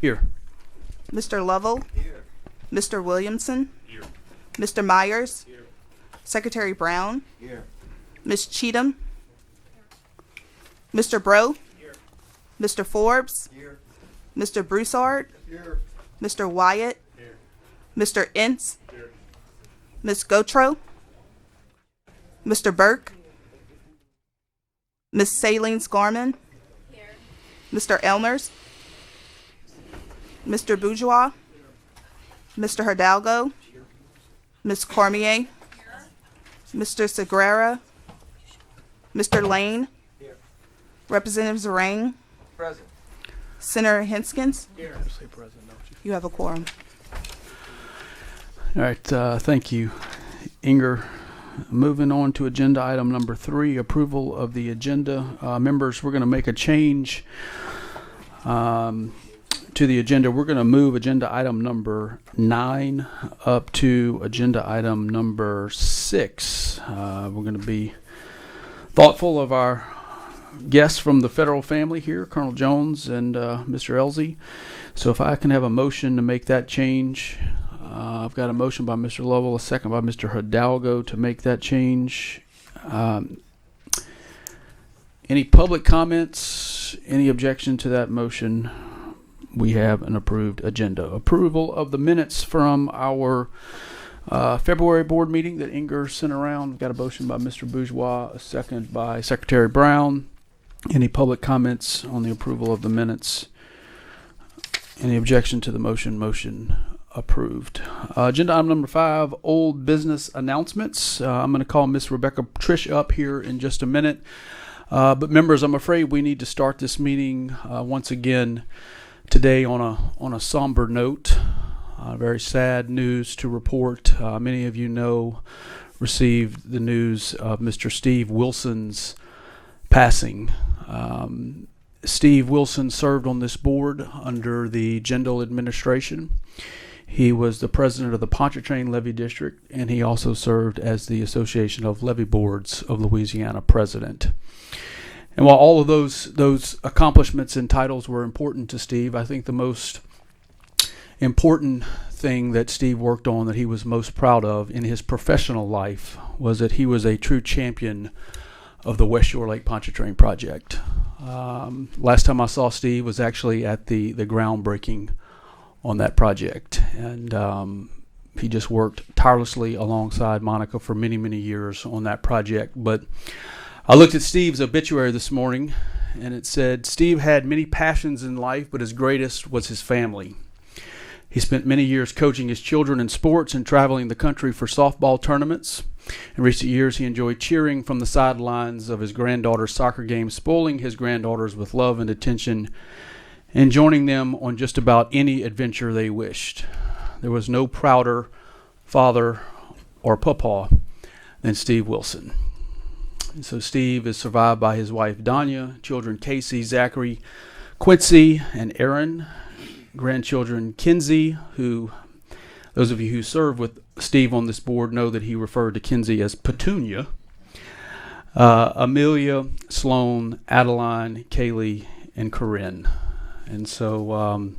Here. Mr. Lovell. Here. Mr. Williamson. Here. Mr. Myers. Here. Secretary Brown. Here. Ms. Cheatham. Mr. Bro. Here. Mr. Forbes. Here. Mr. Broussard. Here. Mr. Wyatt. Here. Mr. Ince. Here. Ms. Gotro. Mr. Burke. Ms. Saline Scarman. Mr. Elmers. Mr. Bourgeois. Mr. Hidalgo. Ms. Cormier. Mr. Segrera. Mr. Lane. Here. Representative Zarang. Present. Senator Henskins. Here. Say present, don't you? You have a quorum. All right, thank you, Inger. Moving on to agenda item number 3, approval of the agenda. Members, we're going to make a change to the agenda. We're going to move agenda item number 9 up to agenda item number 6. We're going to be thoughtful of our guests from the federal family here, Colonel Jones and Mr. Elsie. So if I can have a motion to make that change. I've got a motion by Mr. Lovell, a second by Mr. Hidalgo to make that change. Any public comments? Any objection to that motion? We have an approved agenda. Approval of the minutes from our February board meeting that Inger sent around. We've got a motion by Mr. Bourgeois, a second by Secretary Brown. Any public comments on the approval of the minutes? Any objection to the motion? Motion approved. Agenda item number 5, old business announcements. I'm going to call Miss Rebecca Trish up here in just a minute. But members, I'm afraid we need to start this meeting once again today on a somber note. Very sad news to report. Many of you received the news of Mr. Steve Wilson's passing. Steve Wilson served on this board under the Jindal administration. He was the president of the Pontchartrain Levee District, and he also served as the Association of Levee Boards of Louisiana president. And while all of those accomplishments and titles were important to Steve, I think the most important thing that Steve worked on that he was most proud of in his professional life was that he was a true champion of the West Shore Lake Pontchartrain project. Last time I saw Steve was actually at the groundbreaking on that project, and he just worked tirelessly alongside Monica for many, many years on that project. But I looked at Steve's obituary this morning, and it said, Steve had many passions in life, but his greatest was his family. He spent many years coaching his children in sports and traveling the country for softball tournaments. In recent years, he enjoyed cheering from the sidelines of his granddaughter's soccer games, spoiling his granddaughters with love and attention, and joining them on just about any adventure they wished. There was no prouder father or papa than Steve Wilson. And so Steve is survived by his wife Danya, children Casey, Zachary, Quincy, and Aaron, grandchildren Kinsey, who those of you who serve with Steve on this board know that he referred to Kinsey as Petunia, Amelia, Sloan, Adeline, Kaylee, and Corinne. And so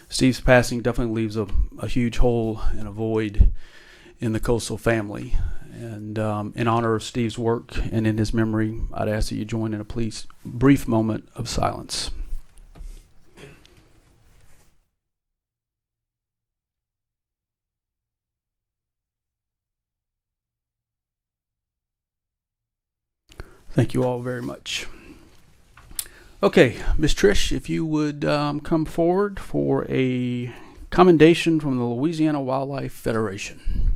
Steve's passing definitely leaves a huge hole and a void in the Coastal family. And in honor of Steve's work and in his memory, I'd ask that you join in a brief moment of silence. Thank you all very much. Okay, Ms. Trish, if you would come forward for a commendation from the Louisiana Wildlife Federation.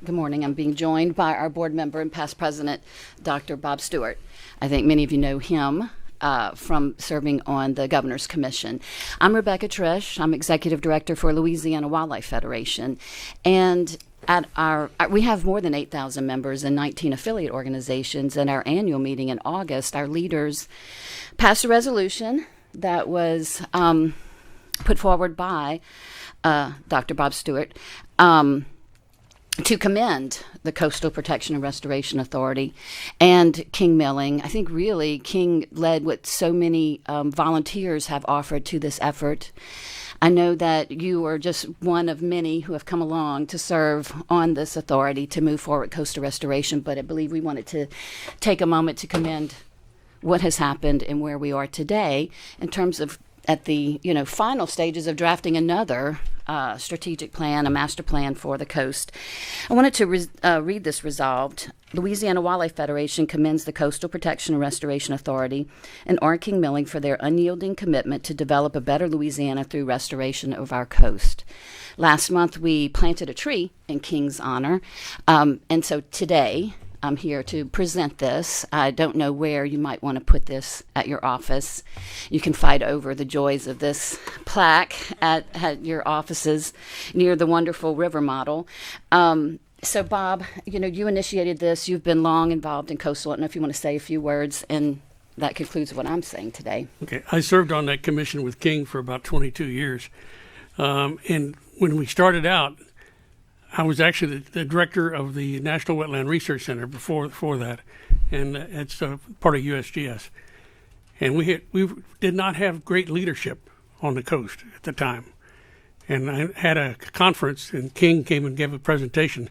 Good morning. I'm being joined by our board member and past president, Dr. Bob Stewart. I think many of you know him from serving on the Governor's Commission. I'm Rebecca Trish. I'm Executive Director for Louisiana Wildlife Federation. And we have more than 8,000 members and 19 affiliate organizations. And our annual meeting in August, our leaders passed a resolution that was put forward by Dr. Bob Stewart, to commend the Coastal Protection and Restoration Authority and King Milling. I think really King led what so many volunteers have offered to this effort. I know that you are just one of many who have come along to serve on this authority to move forward coastal restoration, but I believe we wanted to take a moment to commend what has happened and where we are today in terms of at the final stages of drafting another strategic plan, a master plan for the coast. I wanted to read this resolved. Louisiana Wildlife Federation commends the Coastal Protection and Restoration Authority and R. King Milling for their unyielding commitment to develop a better Louisiana through restoration of our coast. Last month, we planted a tree in King's honor, and so today, I'm here to present this. I don't know where you might want to put this at your office. You can fight over the joys of this plaque at your offices near the wonderful river model. So, Bob, you initiated this. You've been long involved in coastal. I don't know if you want to say a few words, and that concludes what I'm saying today. Okay. I served on that commission with King for about 22 years. And when we started out, I was actually the director of the National Wetland Research Center before that, and it's part of USGS. And we did not have great leadership on the coast at the time. And I had a conference, and King came and gave a presentation,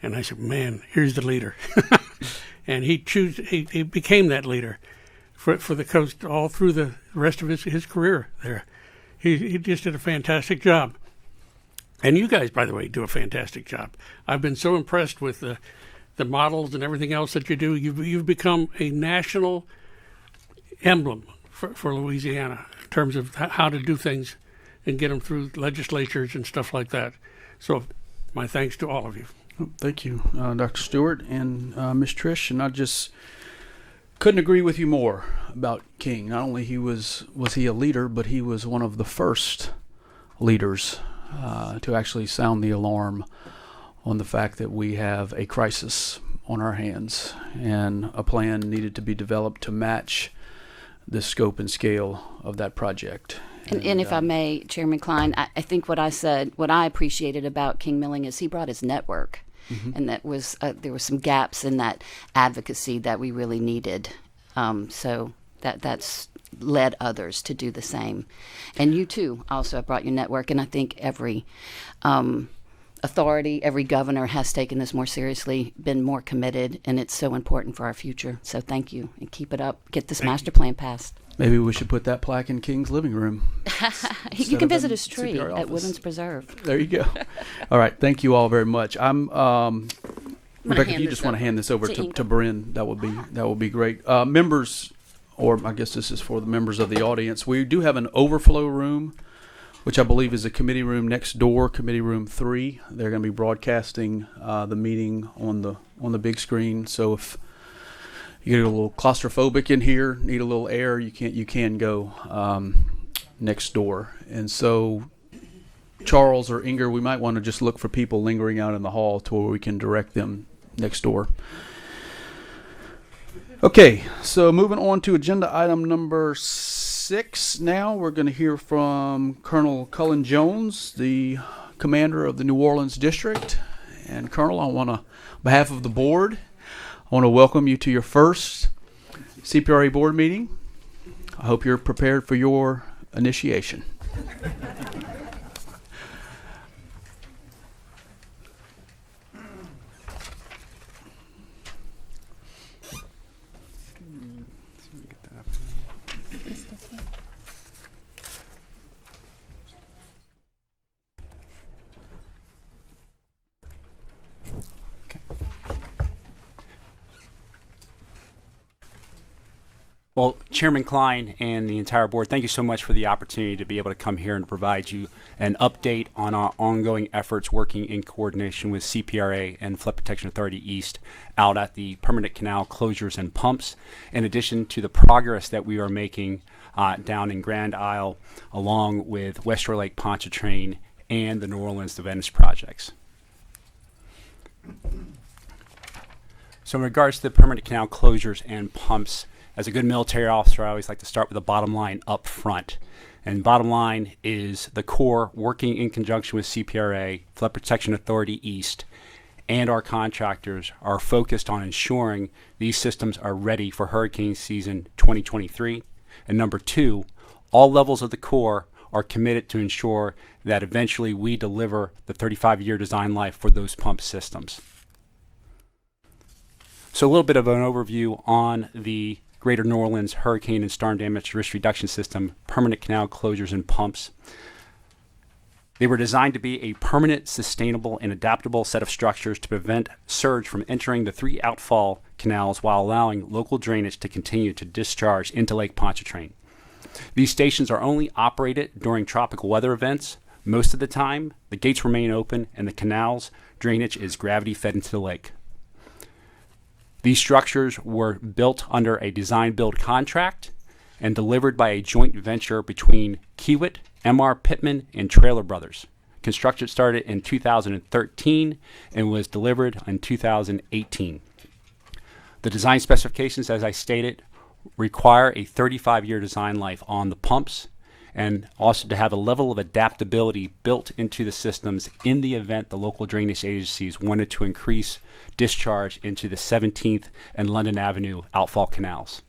and I said, "Man, here's the leader." And he became that leader for the coast all through the rest of his career there. He just did a fantastic job. And you guys, by the way, do a fantastic job. I've been so impressed with the models and everything else that you do. You've become a national emblem for Louisiana in terms of how to do things and get them through legislatures and stuff like that. So my thanks to all of you. Thank you, Dr. Stewart and Ms. Trish. And I just couldn't agree with you more about King. Not only was he a leader, but he was one of the first leaders to actually sound the alarm on the fact that we have a crisis on our hands and a plan needed to be developed to match the scope and scale of that project. And if I may, Chairman Klein, I think what I appreciated about King Milling is he brought his network, and that was there were some gaps in that advocacy that we really needed. So that's led others to do the same. And you too also have brought your network, and I think every authority, every governor has taken this more seriously, been more committed, and it's so important for our future. So thank you, and keep it up. Get this master plan passed. Maybe we should put that plaque in King's living room. You can visit his tree CPRA at office. Woodlands Preserve. There you go. All right. Thank you all very much. Rebecca, if you just want to hand this over to Bryn, that would be great. Members, or I guess this is for the members of the audience, we do have an overflow room, which I believe is a committee room next door, committee room 3. They're going to be broadcasting the meeting on the big screen. So if you get a little claustrophobic in here, need a little air, you can go next door. And so Charles or Inger, we might want to just look for people lingering out in the hall to where we can direct them next door. Okay, so moving on to agenda item number 6 now. We're going to hear from Colonel Cullen Jones, the commander of the New Orleans District. And Colonel, on behalf of the board, I want to welcome you to your first CPRA board meeting. I hope you're prepared for your initiation. Well, Chairman Klein and the entire board, thank you so much for the opportunity to be able to come here and provide you an update on our ongoing efforts working in coordination with CPRA and Flood Protection Authority East out at the permanent canal closures and pumps, in addition to the progress that we are making down in Grand Isle along with West Shore Lake Pontchartrain and the New Orleans to Venice projects. So in regards to the permanent canal closures and pumps, as a good military officer, I always like to start with the bottom line up front. And bottom line is the Corps working in conjunction with CPRA, Flood Protection Authority East, and our contractors are focused on ensuring these systems are ready for hurricane season 2023. And number two, all levels of the Corps are committed to ensure that eventually we deliver the 35-year design life for those pump systems. So a little bit of an overview on the Greater New Orleans Hurricane and Storm Damage Risk Reduction System, permanent canal closures and pumps. They were designed to be a permanent, sustainable, and adaptable set of structures to prevent surge from entering the 3 outfall canals while allowing local drainage to continue to discharge into Lake Pontchartrain. These stations are only operated during tropical weather events. Most of the time, the gates remain open and the canal's drainage is gravity fed into the lake. These structures were built under a design-build contract and delivered by a joint venture between Kiewit, M.R. Pittman, and Traylor Brothers. Construction started in 2013 and was delivered in 2018. The design specifications, as I stated, require a 35-year design life on the pumps and also to have a level of adaptability built into the systems in the event the local drainage agencies wanted to increase discharge into the 17th and London Avenue outfall canals.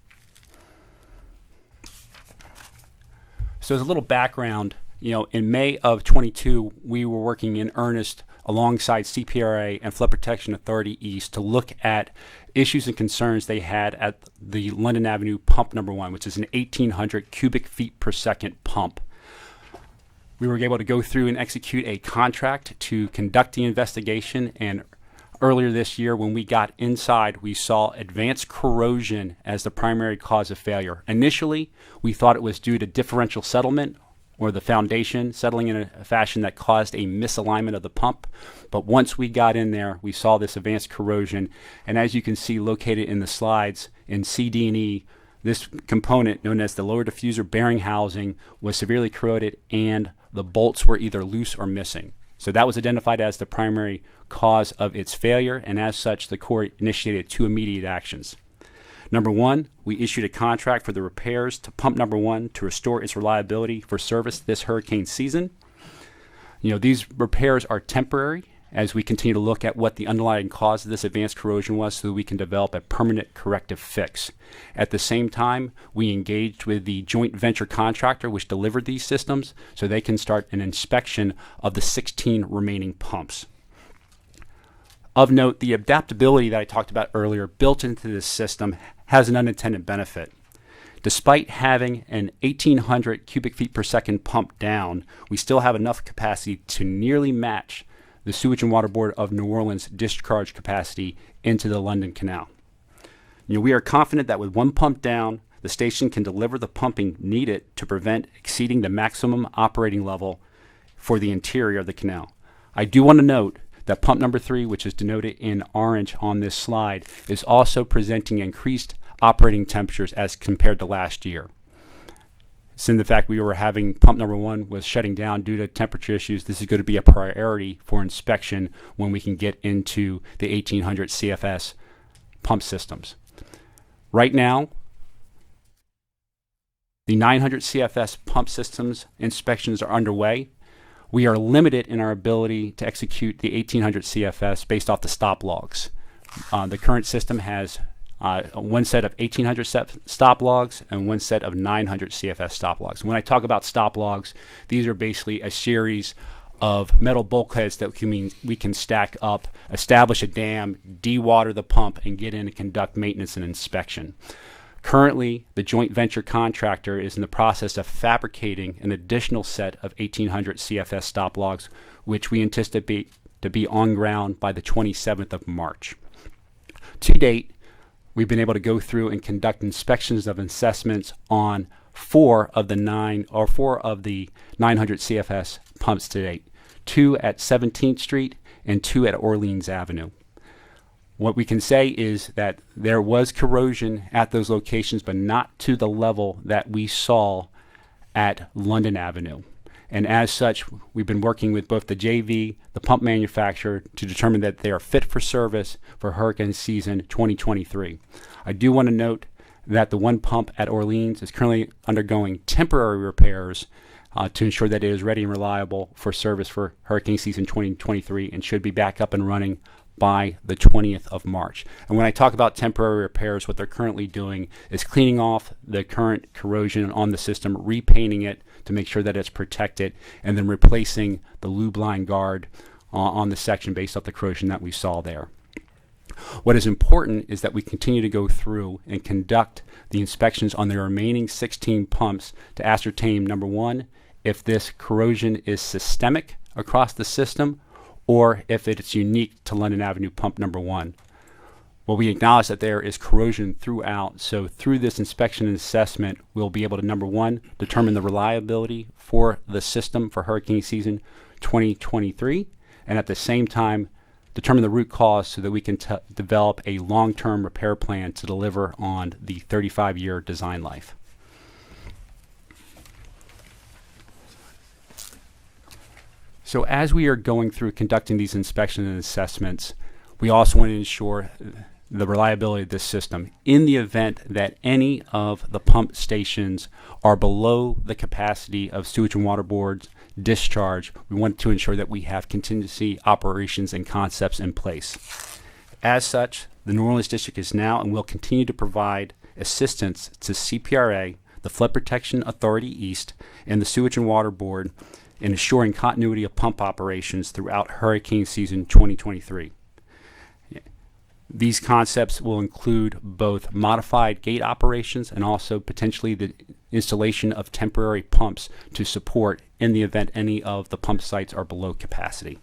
So as a little background, in May of 22, we were working in earnest alongside CPRA and Flood Protection Authority East to look at issues and concerns they had at the London Avenue pump number 1, which is an 1,800 cubic feet per second pump. We were able to go through and execute a contract to conduct the investigation, and earlier this year when we got inside, we saw advanced corrosion as the primary cause of failure. Initially, we thought it was due to differential settlement or the foundation settling in a fashion that caused a misalignment of the pump. But once we got in there, we saw this advanced corrosion. And as you can see located in the slides in C, D, and E, this component known as the lower diffuser bearing housing was severely corroded and the bolts were either loose or missing. So that was identified as the primary cause of its failure, and as such, the Corps initiated 2 immediate actions. Number 1, we issued a contract for the repairs to pump number 1 to restore its reliability for service this hurricane season. These repairs are temporary as we continue to look at what the underlying cause of this advanced corrosion was so that we can develop a permanent corrective fix. At the same time, we engaged with the joint venture contractor which delivered these systems so they can start an inspection of the 16 remaining pumps. Of note, the adaptability that I talked about earlier built into this system has an unintended benefit. Despite having an 1,800 cubic feet per second pump down, we still have enough capacity to nearly match the Sewage and Water Board of New Orleans discharge capacity into the London Canal. We are confident that with 1 pump down, the station can deliver the pumping needed to prevent exceeding the maximum operating level for the interior of the canal. I do want to note that pump number 3, which is denoted in orange on this slide, is also presenting increased operating temperatures as compared to last year. Since the fact we were having pump number 1 was shutting down due to temperature issues, this is going to be a priority for inspection when we can get into the 1,800 CFS pump systems. Right now, the 900 CFS pump systems inspections are underway. We are limited in our ability to execute the 1,800 CFS based off the stop logs. The current system has 1 set of 1,800 stop logs and 1 set of 900 CFS stop logs. When I talk about stop logs, these are basically a series of metal bulkheads that we can stack up, establish a dam, dewater the pump, and get in and conduct maintenance and inspection. Currently, the joint venture contractor is in the process of fabricating an additional set of 1,800 CFS stop logs, which we anticipate to be on ground by the 27th of March. To date, we've been able to go through and conduct inspections of assessments on 4 of the 900 CFS pumps to date, 2 at 17th Street and 2 at Orleans Avenue. What we can say is that there was corrosion at those locations, but not to the level that we saw at London Avenue. And as such, we've been working with both the JV, the pump manufacturer, to determine that they are fit for service for hurricane season 2023. I do want to note that the 1 pump at Orleans is currently undergoing temporary repairs to ensure that it is ready and reliable for service for hurricane season 2023 and should be back up and running by the 20th of March. And when I talk about temporary repairs, what they're currently doing is cleaning off the current corrosion on the system, repainting it to make sure that it's protected, and then replacing the lube line guard on the section based off the corrosion that we saw there. What is important is that we continue to go through and conduct the inspections on the remaining 16 pumps to ascertain, number one, if this corrosion is systemic across the system or if it's unique to London Avenue pump number 1. Well, we acknowledge that there is corrosion throughout, so through this inspection and assessment, we'll be able to, number one, determine the reliability for the system for hurricane season 2023, and at the same time, determine the root cause so that we can develop a long-term repair plan to deliver on the 35-year design life. So as we are going through conducting these inspections and assessments, we also want to ensure the reliability of this system. In the event that any of the pump stations are below the capacity of sewage and water boards discharge, we want to ensure that we have contingency operations and concepts in place. As such, the New Orleans District is now and will continue to provide assistance to CPRA, the Flood Protection Authority East, and the Sewage and Water Board in assuring continuity of pump operations throughout hurricane season 2023. These concepts will include both modified gate operations and also potentially the installation of temporary pumps to support in the event any of the pump sites are below capacity.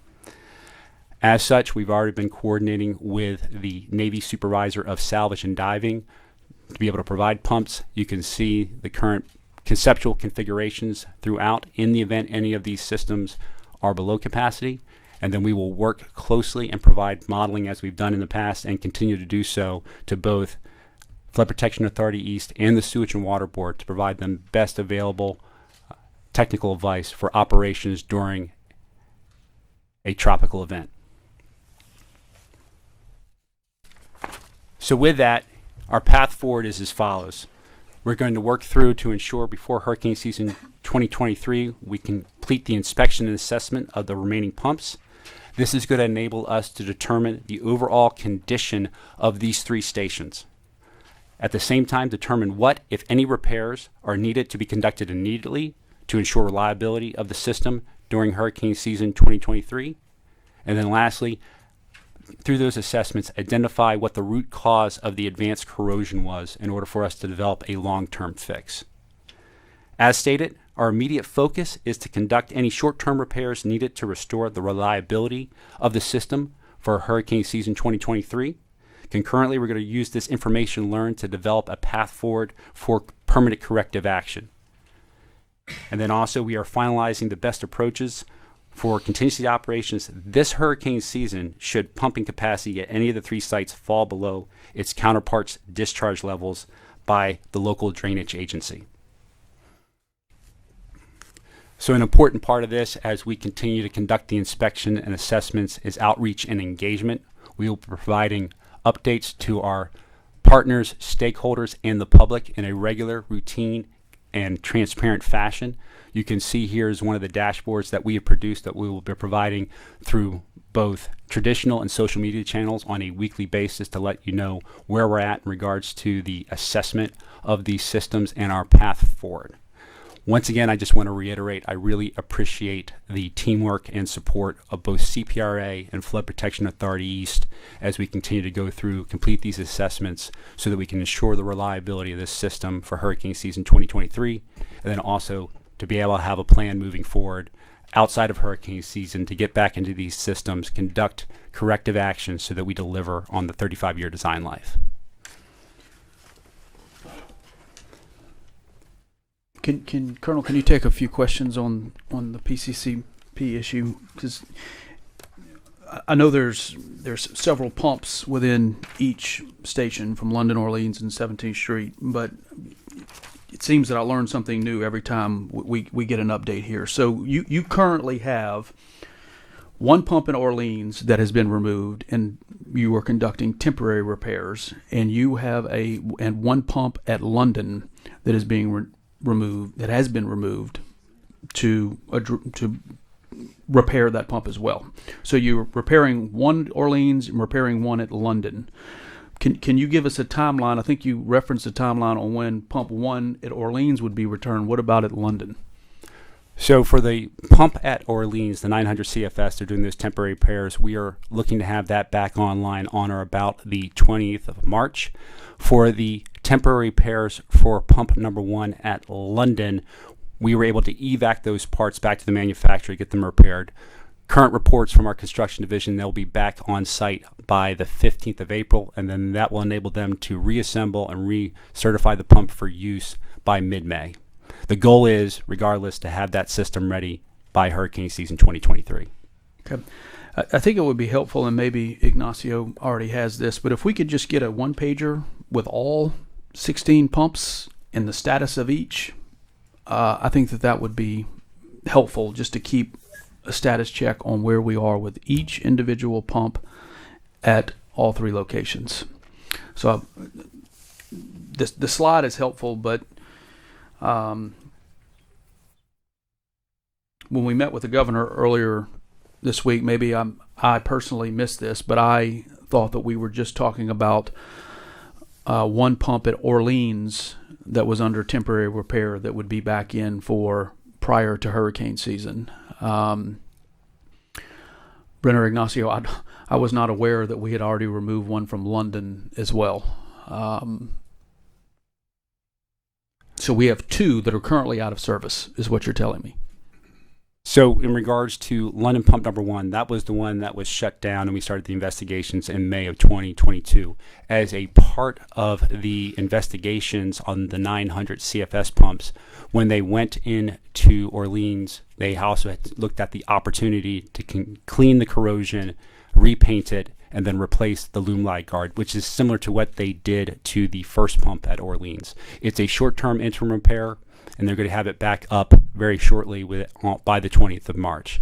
As such, we've already been coordinating with the Navy Supervisor of Salvage and Diving to be able to provide pumps. You can see the current conceptual configurations throughout in the event any of these systems are below capacity. And then we will work closely and provide modeling as we've done in the past and continue to do so to both Flood Protection Authority East and the Sewage and Water Board to provide them best available technical advice for operations during a tropical event. So with that, our path forward is as follows. We're going to work through to ensure before hurricane season 2023 we complete the inspection and assessment of the remaining pumps. This is going to enable us to determine the overall condition of these 3 stations. At the same time, determine what, if any, repairs are needed to be conducted immediately to ensure reliability of the system during hurricane season 2023. And then lastly, through those assessments, identify what the root cause of the advanced corrosion was in order for us to develop a long-term fix. As stated, our immediate focus is to conduct any short-term repairs needed to restore the reliability of the system for hurricane season 2023. Concurrently, we're going to use this information learned to develop a path forward for permanent corrective action. And then also we are finalizing the best approaches for contingency operations this hurricane season should pumping capacity at any of the 3 sites fall below its counterparts' discharge levels by the local drainage agency. So an important part of this as we continue to conduct the inspection and assessments is outreach and engagement. We will be providing updates to our partners, stakeholders, and the public in a regular, routine, and transparent fashion. You can see here is one of the dashboards that we have produced that we will be providing through both traditional and social media channels on a weekly basis to let you know where we're at in regards to the assessment of these systems and our path forward. Once again, I just want to reiterate, I really appreciate the teamwork and support of both CPRA and Flood Protection Authority East as we continue to go through, complete these assessments so that we can ensure the reliability of this system for hurricane season 2023, and then also to be able to have a plan moving forward outside of hurricane season to get back into these systems, conduct corrective actions so that we deliver on the 35-year design life. Colonel, can you take a few questions on the PCCP issue? Because I know there's several pumps within each station from London, Orleans, and 17th Street, but it seems that I learn something new every time we get an update here. So you currently have 1 pump in Orleans that has been removed, and you are conducting temporary repairs, and you have 1 pump at London that is being removed, that has been removed to repair that pump as well. So you're repairing one at Orleans and repairing one at London. Can you give us a timeline? I think you referenced a timeline on when pump 1 at Orleans would be returned. What about at London? So for the pump at Orleans, the 900 CFS, they're doing those temporary repairs. We are looking to have that back online on or about the 20th of March. For the temporary repairs for pump number 1 at London, we were able to evac those parts back to the manufacturer to get them repaired. Current reports from our construction division, they'll be back on site by the 15th of April, and then that will enable them to reassemble and recertify the pump for use by mid-May. The goal is, regardless, to have that system ready by hurricane season 2023. Okay. I think it would be helpful, and maybe Ignacio already has this, but if we could just get a one-pager with all 16 pumps and the status of each, I think that would be helpful just to keep a status check on where we are with each individual pump at all 3 locations. So the slide is helpful, but when we met with the governor earlier this week, maybe I personally missed this, but I thought that we were just talking about one pump at Orleans that was under temporary repair that would be back in for prior to hurricane season. Brenner, Ignacio, I was not aware that we had already removed one from London as well. So we have 2 that are currently out of service, is what you're telling me. So in regards to London pump number 1, that was the one that was shut down, and we started the investigations in May of 2022. As a part of the investigations on the 900 CFS pumps, when they went into Orleans, they also had looked at the opportunity to clean the corrosion, repaint it, and then replace the loom light guard, which is similar to what they did to the first pump at Orleans. It's a short-term interim repair, and they're going to have it back up very shortly by the 20th of March.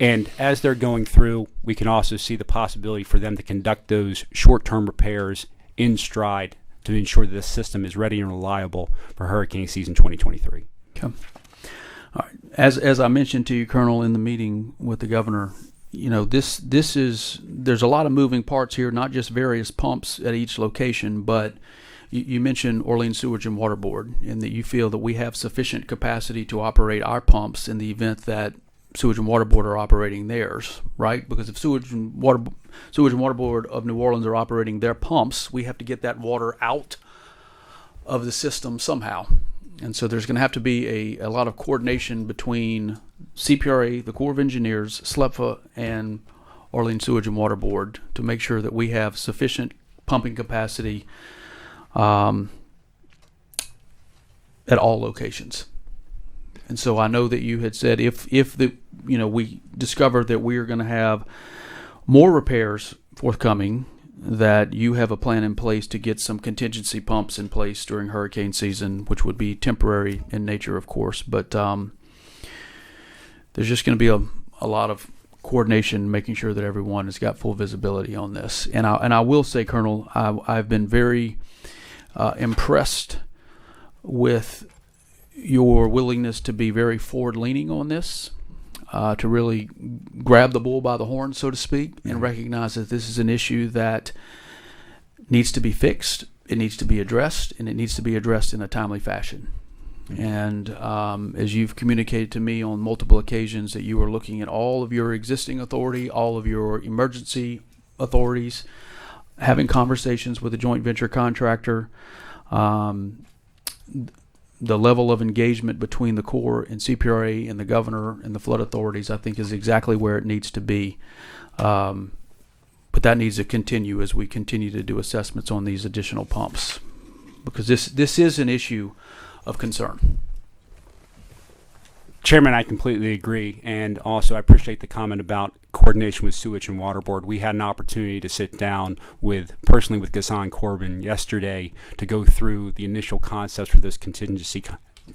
And as they're going through, we can also see the possibility for them to conduct those short-term repairs in stride to ensure that the system is ready and reliable for hurricane season 2023. Okay. All right. As I mentioned to you, Colonel, in the meeting with the governor, there's a lot of moving parts here, not just various pumps at each location, but you mentioned Orleans Sewage and Water Board, and that you feel that we have sufficient capacity to operate our pumps in the event that Sewage and Water Board are operating theirs, right? Because if Sewage and Water Board of New Orleans are operating their pumps, we have to get that water out of the system somehow. And so there's going to have to be a lot of coordination between CPRA, the Corps of Engineers, SLEPFA, and Orleans Sewage and Water Board to make sure that we have sufficient pumping capacity at all locations. And so I know that you had said if we discover that we are going to have more repairs forthcoming, that you have a plan in place to get some contingency pumps in place during hurricane season, which would be temporary in nature, of course. But there's just going to be a lot of coordination, making sure that everyone has got full visibility on this. And I will say, Colonel, I've been very impressed with your willingness to be very forward-leaning on this, to really grab the bull by the horn, so to speak, and recognize that this is an issue that needs to be fixed, it needs to be addressed, and it needs to be addressed in a timely fashion. And as you've communicated to me on multiple occasions that you are looking at all of your existing authority, all of your emergency authorities, having conversations with the joint venture contractor, the level of engagement between the Corps and CPRA and the governor and the flood authorities, I think, is exactly where it needs to be. But that needs to continue as we continue to do assessments on these additional pumps, because this is an issue of concern. Chairman, I completely agree, and also I appreciate the comment about coordination with Sewage and Water Board. We had an opportunity to sit down personally with Ghassan Corbin yesterday to go through the initial concepts for those contingency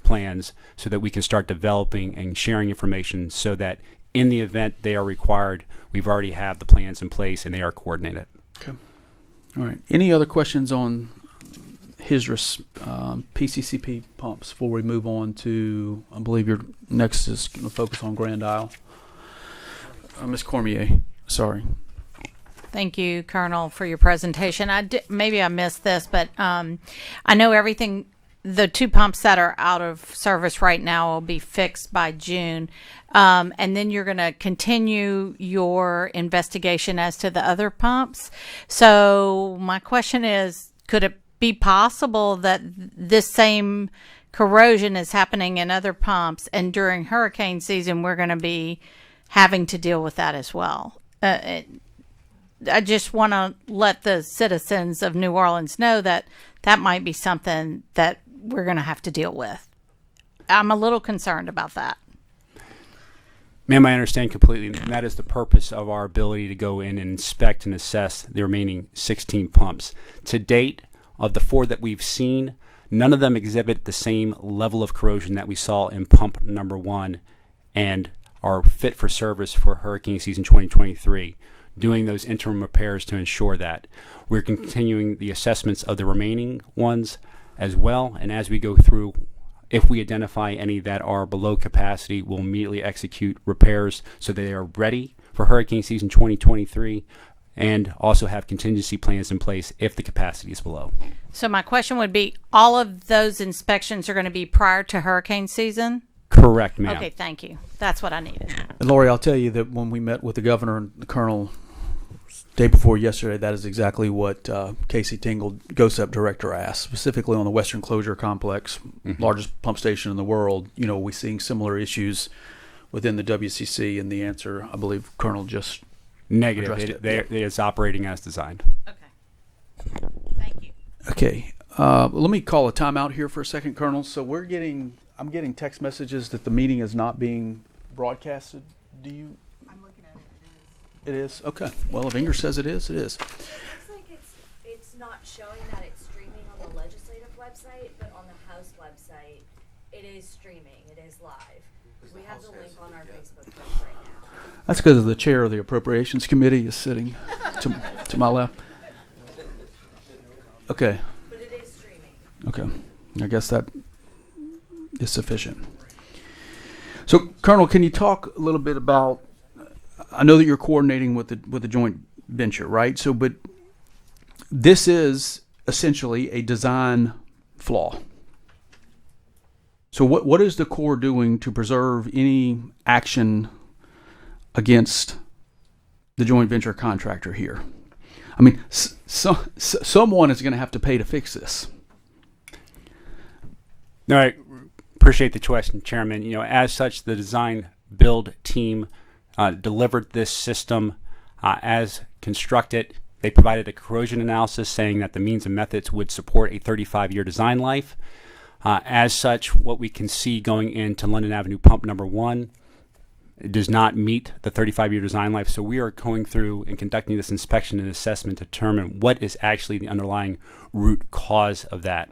plans so that we can start developing and sharing information so that in the event they are required, we've already have the plans in place and they are coordinated. Okay. All right. Any other questions on HISRIS PCCP pumps before we move on to, I believe your next is going to focus on Grand Isle? Ms. Cormier, sorry. Thank you, Colonel, for your presentation. Maybe I missed this, but I know everything. The 2 pumps that are out of service right now will be fixed by June, and then you're going to continue your investigation as to the other pumps. So my question is, could it be possible that this same corrosion is happening in other pumps, and during hurricane season we're going to be having to deal with that as well? I just want to let the citizens of New Orleans know that that might be something that we're going to have to deal with. I'm a little concerned about that. Ma'am, I understand completely, and that is the purpose of our ability to go in and inspect and assess the remaining 16 pumps. To date, of the 4 that we've seen, none of them exhibit the same level of corrosion that we saw in pump number 1 and are fit for service for hurricane season 2023. Doing those interim repairs to ensure that. We're continuing the assessments of the remaining ones as well, and as we go through, if we identify any that are below capacity, we'll immediately execute repairs so they are ready for hurricane season 2023, and also have contingency plans in place if the capacity is below. So my question would be, all of those inspections are going to be prior to hurricane season? Correct, ma'am. Okay, thank you. That's what I needed. And Lori, I'll tell you that when we met with the governor and the colonel day before yesterday, that is exactly what Casey Tingle, GOSEP director, asked, specifically on the Western Closure Complex, largest pump station in the world. You know, we're seeing similar issues within the WCC, and the answer, I believe, Colonel just Negative. addressed It is operating as designed. Okay. Thank you. Okay. Let me call a timeout here for a second, Colonel. So I'm getting text messages that the meeting is not being broadcasted. Do you? I'm looking at it. It is? Okay. Well, if Inger says it is, it is. It looks like it's not showing that it's streaming on the legislative website, but on the House website, it is streaming. It is live. We have the link on our Facebook page right now. That's because the chair of the Appropriations Committee is sitting to my left. Okay. But it is streaming. Okay. I guess that is sufficient. So, Colonel, can you talk a little bit about, I know that you're coordinating with the joint venture, right? So, but this is essentially a design flaw. So what is the Corps doing to preserve any action against the joint venture contractor here? I mean, someone is going to have to pay to fix this. No, I appreciate the question, Chairman. You know, as such, the design build team delivered this system as constructed. They provided a corrosion analysis saying that the means and methods would support a 35-year design life. As such, what we can see going into London Avenue pump number 1 does not meet the 35-year design life. So we are going through and conducting this inspection and assessment to determine what is actually the underlying root cause of that.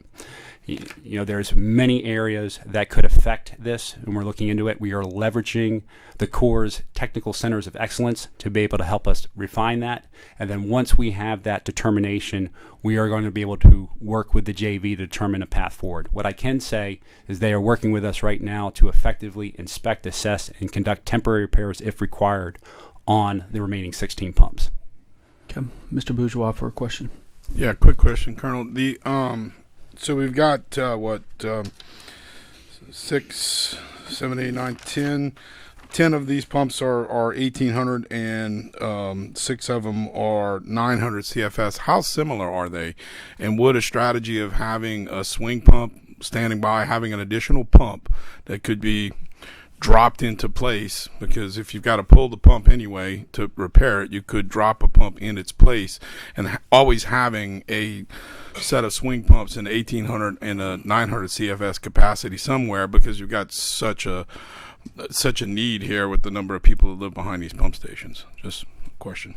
You know, there's many areas that could affect this, and we're looking into it. We are leveraging the Corps' technical centers of excellence to be able to help us refine that. And then once we have that determination, we are going to be able to work with the JV to determine a path forward. What I can say is they are working with us right now to effectively inspect, assess, and conduct temporary repairs if required on the remaining 16 pumps. Okay. Mr. Bourgeois for a question. Yeah, quick question, Colonel. So we've got 6, 7, 8, 9, 10. 10 of these pumps are 1,800 and 6 of them are 900 CFS. How similar are they? And would a strategy of having a swing pump standing by, having an additional pump that could be dropped into place, because if you've got to pull the pump anyway to repair it, you could drop a pump in its place, and always having a set of swing pumps in 1,800 and a 900 CFS capacity somewhere, because you've got such a need here with the number of people that live behind these pump stations. Just a question.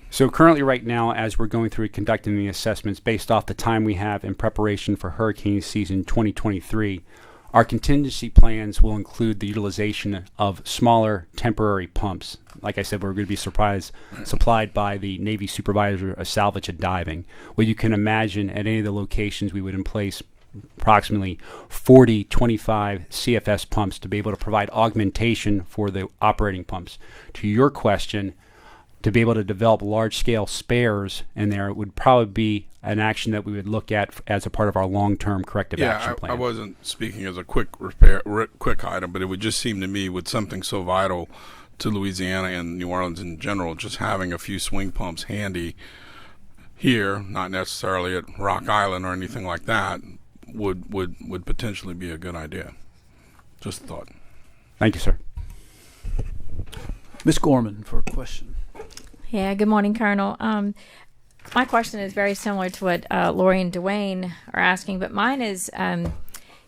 So currently right now, as we're going through conducting the assessments based off the time we have in preparation for hurricane season 2023, our contingency plans will include the utilization of smaller temporary pumps. Like I said, we're going to be supplied by the Navy Supervisor of Salvage and Diving. What you can imagine at any of the locations we would in place approximately 40 25 CFS pumps to be able to provide augmentation for the operating pumps. To your question, to be able to develop large-scale spares in there would probably be an action that we would look at as a part of our long-term corrective action plan. I wasn't speaking as a quick item, but it would just seem to me with something so vital to Louisiana and New Orleans in general, just having a few swing pumps handy here, not necessarily at Rock Island or anything like that, would potentially be a good idea. Just a thought. Thank you, sir. Ms. Gorman for a question. Yeah, good morning, Colonel. My question is very similar to what Lori and Dwayne are asking, but mine is,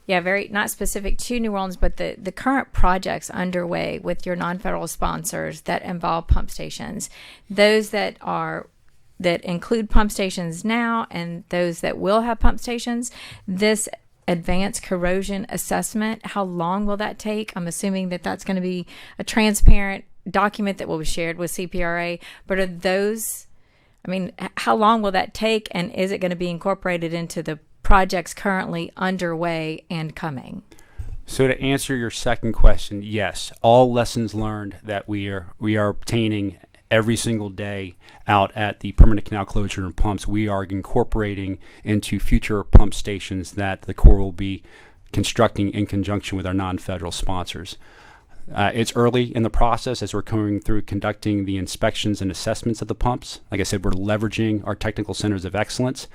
very not specific to New Orleans, but the current projects underway with your non-federal sponsors that involve pump stations, those that include pump stations now and those that will have pump stations. This advanced corrosion assessment, how long will that take? I'm assuming that that's going to be a transparent document that will be shared with CPRA, but are those, how long will that take, and is it going to be incorporated into the projects currently underway and coming? So to answer your second question, yes, all lessons learned that we are obtaining every single day out at the permanent canal closure and pumps, we are incorporating into future pump stations that the Corps will be constructing in conjunction with our non-federal sponsors. It's early in the process as we're going through conducting the inspections and assessments of the pumps. Like I said, we're leveraging our technical centers of excellence,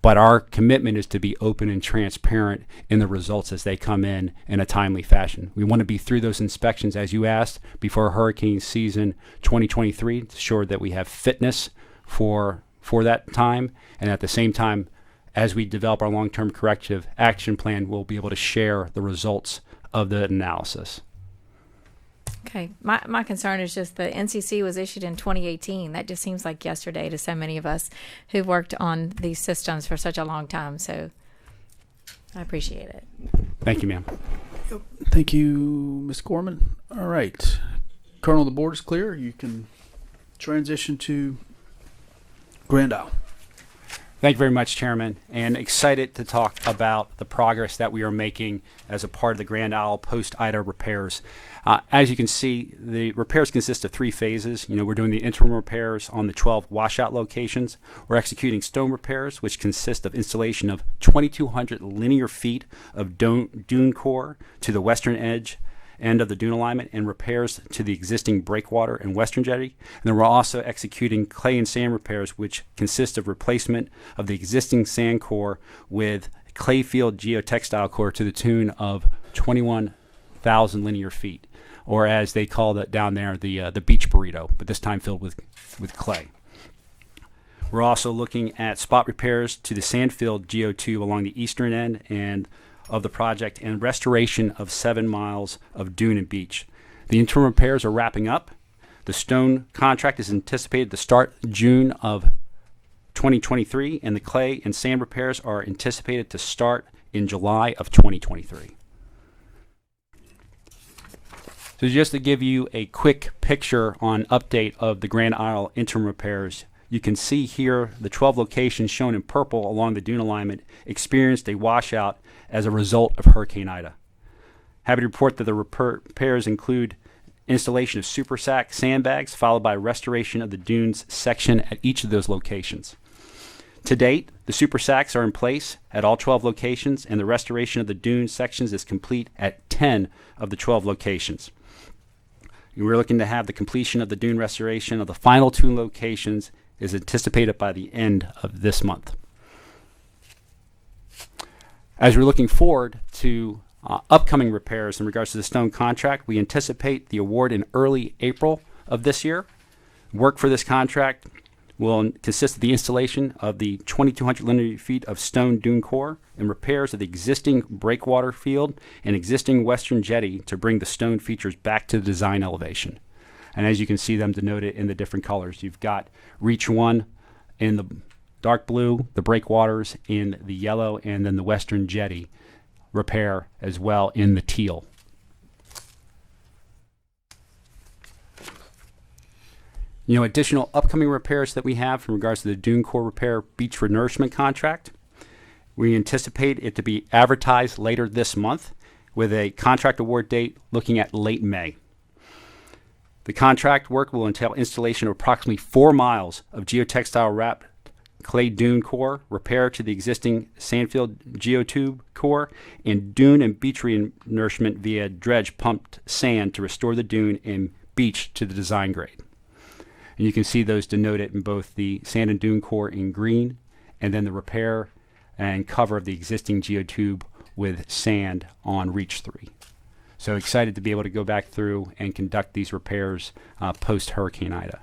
but our commitment is to be open and transparent in the results as they come in a timely fashion. We want to be through those inspections, as you asked, before hurricane season 2023 to ensure that we have fitness for that time, and at the same time, as we develop our long-term corrective action plan, we'll be able to share the results of the analysis. Okay. My concern is just the NCC was issued in 2018. That just seems like yesterday to so many of us who've worked on these systems for such a long time. So I appreciate it. Thank you, ma'am. Thank you, Ms. Gorman. All right. Colonel, the board is clear. You can transition to Grand Isle. Thank you very much, Chairman, and excited to talk about the progress that we are making as a part of the Grand Isle post-Ida repairs. As you can see, the repairs consist of 3 phases. We're doing the interim repairs on the 12 washout locations. We're executing stone repairs, which consist of installation of 2,200 linear feet of dune core to the western end of the dune alignment, and repairs to the existing breakwater and western jetty. And then we're also executing clay and sand repairs, which consist of replacement of the existing sand core with clay field geotextile core to the tune of 21,000 linear feet, or as they call that down there, the beach burrito, but this time filled with clay. We're also looking at spot repairs to the sandfield GO2 along the eastern end and of the project, and restoration of 7 miles of dune and beach. The interim repairs are wrapping up. The stone contract is anticipated to start June of 2023, and the clay and sand repairs are anticipated to start in July of 2023. So just to give you a quick picture on update of the Grand Isle interim repairs, you can see here the 12 locations shown in purple along the dune alignment experienced a washout as a result of Hurricane Ida. Happy to report that the repairs include installation of super sack sandbags, followed by restoration of the dunes section at each of those locations. To date, the super sacks are in place at all 12 locations, and the restoration of the dune sections is complete at 10 of the 12 locations. We're looking to have the completion of the dune restoration of the final 2 locations is anticipated by the end of this month. As we're looking forward to upcoming repairs in regards to the stone contract, we anticipate the award in early April of this year. Work for this contract will consist of the installation of the 2,200 linear feet of stone dune core and repairs of the existing breakwater field and existing western jetty to bring the stone features back to the design elevation. And as you can see them denoted in the different colors, you've got Reach 1 in the dark blue, the breakwaters in the yellow, and then the western jetty repair as well in the teal. Additional upcoming repairs that we have in regards to the dune core repair beach renourishment contract. We anticipate it to be advertised later this month with a contract award date looking at late May. The contract work will entail installation of approximately 4 miles of geotextile wrapped clay dune core, repair to the existing sandfield geotube core, and dune and beach renourishment via dredge pumped sand to restore the dune and beach to the design grade. And you can see those denoted in both the sand and dune core in green, and then the repair and cover of the existing geotube with sand on Reach 3. So excited to be able to go back through and conduct these repairs post-Hurricane Ida.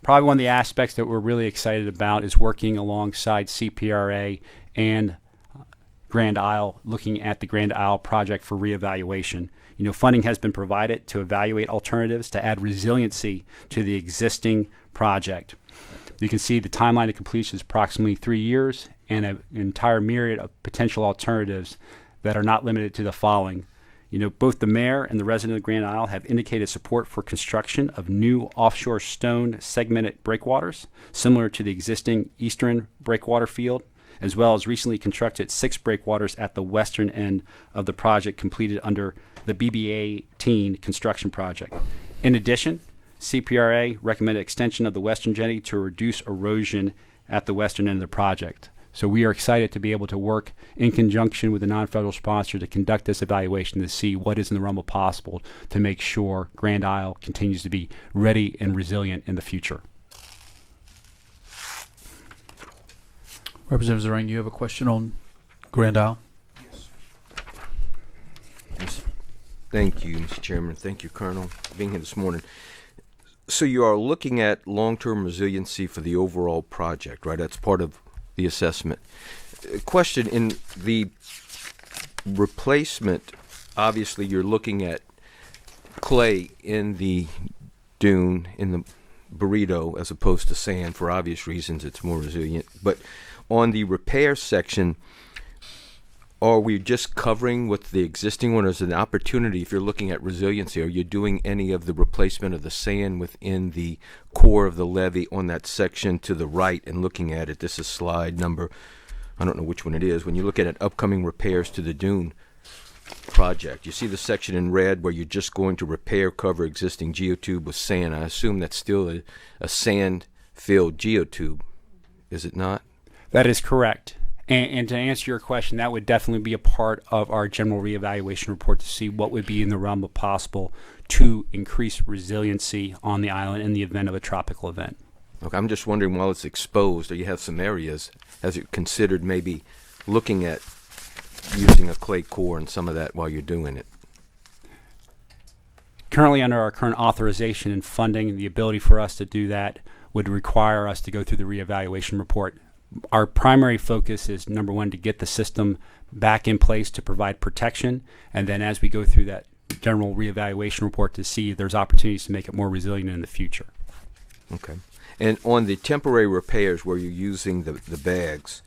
Probably one of the aspects that we're really excited about is working alongside CPRA and Grand Isle, looking at the Grand Isle project for reevaluation. You know, funding has been provided to evaluate alternatives to add resiliency to the existing project. You can see the timeline of completion is approximately 3 years, and an entire myriad of potential alternatives that are not limited to the following. You know, both the mayor and the resident of Grand Isle have indicated support for construction of new offshore stone segmented breakwaters, similar to the existing eastern breakwater field, as well as recently constructed 6 breakwaters at the western end of the project completed under the BB-18 construction project. In addition, CPRA recommended extension of the western jetty to reduce erosion at the western end of the project. So we are excited to be able to work in conjunction with the non-federal sponsor to conduct this evaluation to see what is in the realm of possible to make sure Grand Isle continues to be ready and resilient in the future. Representative Zarang, you have a question on Grand Isle? Yes. Thank you, Mr. Chairman. Thank you, Colonel, for being here this morning. So you are looking at long-term resiliency for the overall project, right? That's part of the assessment. Question, in the replacement, obviously you're looking at clay in the dune, in the burrito, as opposed to sand. For obvious reasons, it's more resilient. But on the repair section, are we just covering with the existing one, or is it an opportunity, if you're looking at resiliency, are you doing any of the replacement of the sand within the core of the levee on that section to the right and looking at it? This is slide number, I don't know which one it is. When you look at upcoming repairs to the dune project, you see the section in red where you're just going to repair, cover existing geotube with sand. I assume that's still a sand-filled geotube, is it not? That is correct. And to answer your question, that would definitely be a part of our general reevaluation report to see what would be in the realm of possible to increase resiliency on the island in the event of a tropical event. Okay, I'm just wondering, while it's exposed, or you have some areas, has it considered maybe looking at using a clay core and some of that while you're doing it? Currently, under our current authorization and funding, the ability for us to do that would require us to go through the reevaluation report. Our primary focus is, number one, to get the system back in place to provide protection, and then as we go through that general reevaluation report to see if there's opportunities to make it more resilient in the future. Okay. And on the temporary repairs where you're using the bags,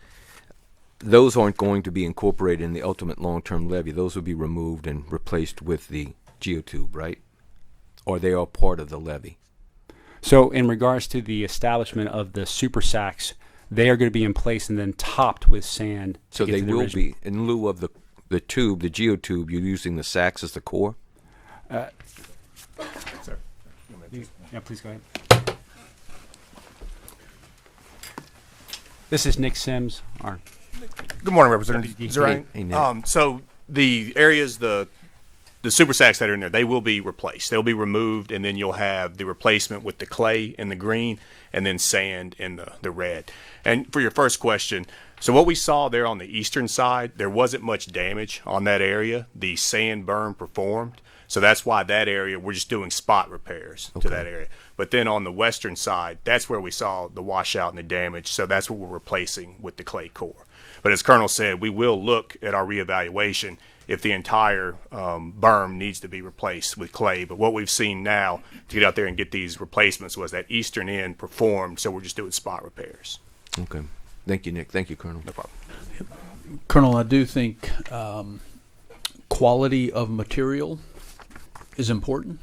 those aren't going to be incorporated in the ultimate long-term levee. Those will be removed and replaced with the geotube, right? Or they are part of the levee? So in regards to the establishment of the super sacks, they are going to be in place and then topped with sand. So they will be, in lieu of the tube, the geotube, you're using the sacks as the core? Sir. Yeah, please go ahead. This is Nick Sims. Good morning, Representative Zarang. Hey, Nick. So the areas, the super sacks that are in there, they will be replaced. They'll be removed, and then you'll have the replacement with the clay in the green and then sand in the red. And for your first question, so what we saw there on the eastern side, there wasn't much damage on that area. The sand burn performed. So that's why that area, we're just doing spot repairs to that area. But then on the western side, that's where we saw the washout and the damage. So that's what we're replacing with the clay core. But as Colonel said, we will look at our reevaluation if the entire berm needs to be replaced with clay. But what we've seen now to get out there and get these replacements was that eastern end performed, so we're just doing spot repairs. Okay. Thank you, Nick. Thank you, Colonel. No problem. Colonel, I do think quality of material is important.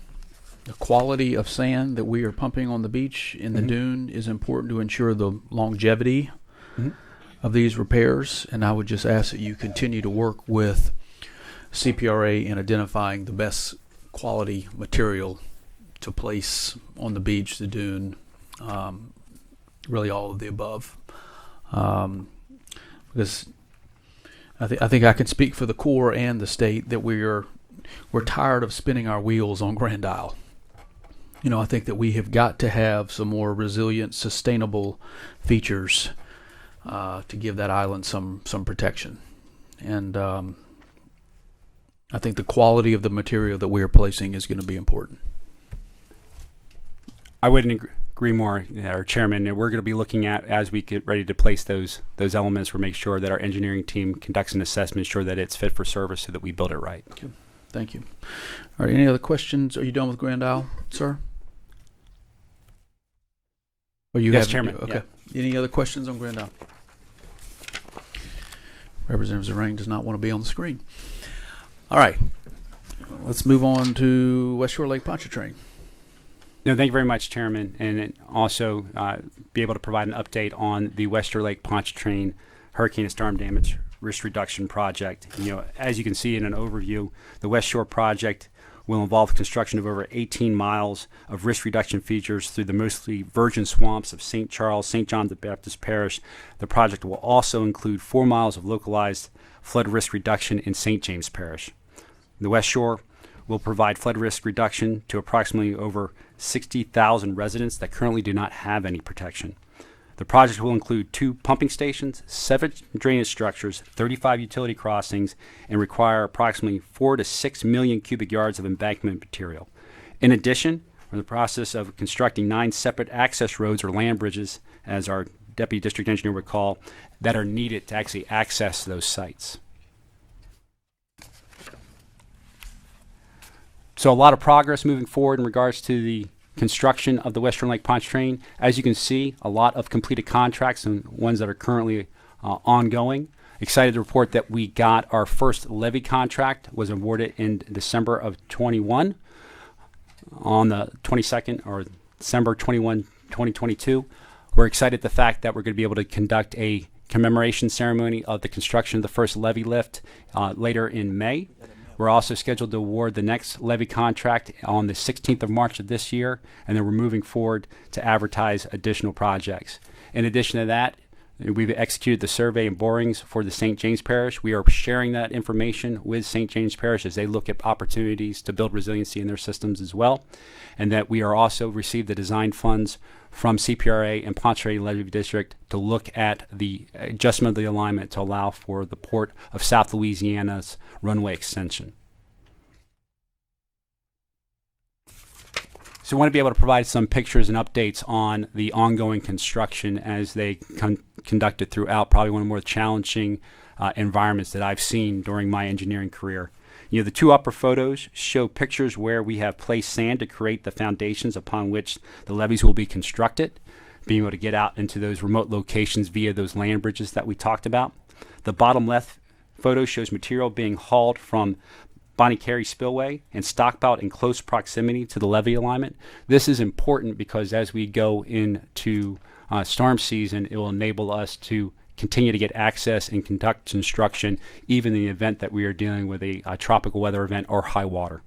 The quality of sand that we are pumping on the beach in the dune is important to ensure the longevity of these repairs, and I would just ask that you continue to work with CPRA in identifying the best quality material to place on the beach, the dune, really all of the above. Because I think I can speak for the Corps and the state that we're tired of spinning our wheels on Grand Isle. I think that we have got to have some more resilient, sustainable features to give that island some protection. And I think the quality of the material that we are placing is going to be important. I wouldn't agree more, our chairman. And we're going to be looking at, as we get ready to place those elements, we'll make sure that our engineering team conducts an assessment, ensure that it's fit for service so that we build it right. Okay. Thank you. All right, any other questions? Are you done with Grand Isle, sir? Or you Yes, have Chairman. Okay. Any other questions on Grand Isle? Representative Zarang does not want to be on the screen. All right. Let's move on to West Shore Lake Pontchartrain. No, thank you very much, Chairman, and also be able to provide an update on the West Shore Lake Pontchartrain Hurricane and Storm Damage Risk Reduction Project. As you can see in an overview, the West Shore project will involve the construction of over 18 miles of risk reduction features through the mostly virgin swamps of St. Charles, St. John the Baptist Parish. The project will also include 4 miles of localized flood risk reduction in St. James Parish. The West Shore will provide flood risk reduction to approximately over 60,000 residents that currently do not have any protection. The project will include 2 pumping stations, 7 drainage structures, 35 utility crossings, and require approximately 4 to 6 million cubic yards of embankment material. In addition, we're in the process of constructing 9 separate access roads or land bridges, as our Deputy District Engineer would call, that are needed to actually access those sites. So a lot of progress moving forward in regards to the construction of the Western Lake Pontchartrain. As you can see, a lot of completed contracts and ones that are currently ongoing. Excited to report that we got our first levee contract, was awarded in December of 21 on the 22nd, or December 21, 2022. We're excited the fact that we're going to be able to conduct a commemoration ceremony of the construction of the first levee lift later in May. We're also scheduled to award the next levee contract on the 16th of March of this year, and then we're moving forward to advertise additional projects. In addition to that, we've executed the survey and borings for the St. James Parish. We are sharing that information with St. James Parish as they look at opportunities to build resiliency in their systems as well, and that we are also received the design funds from CPRA and Pontchartrain Levee District to look at the adjustment of the alignment to allow for the Port of South Louisiana's runway extension. So I want to be able to provide some pictures and updates on the ongoing construction as they conducted throughout probably one of the more challenging environments that I've seen during my engineering career. The 2 upper photos show pictures where we have placed sand to create the foundations upon which the levees will be constructed, being able to get out into those remote locations via those land bridges that we talked about. The bottom left photo shows material being hauled from Bonnie Carey Spillway and stockpiled in close proximity to the levee alignment. This is important because as we go into storm season, it will enable us to continue to get access and conduct construction, even in the event that we are dealing with a tropical weather event or high water.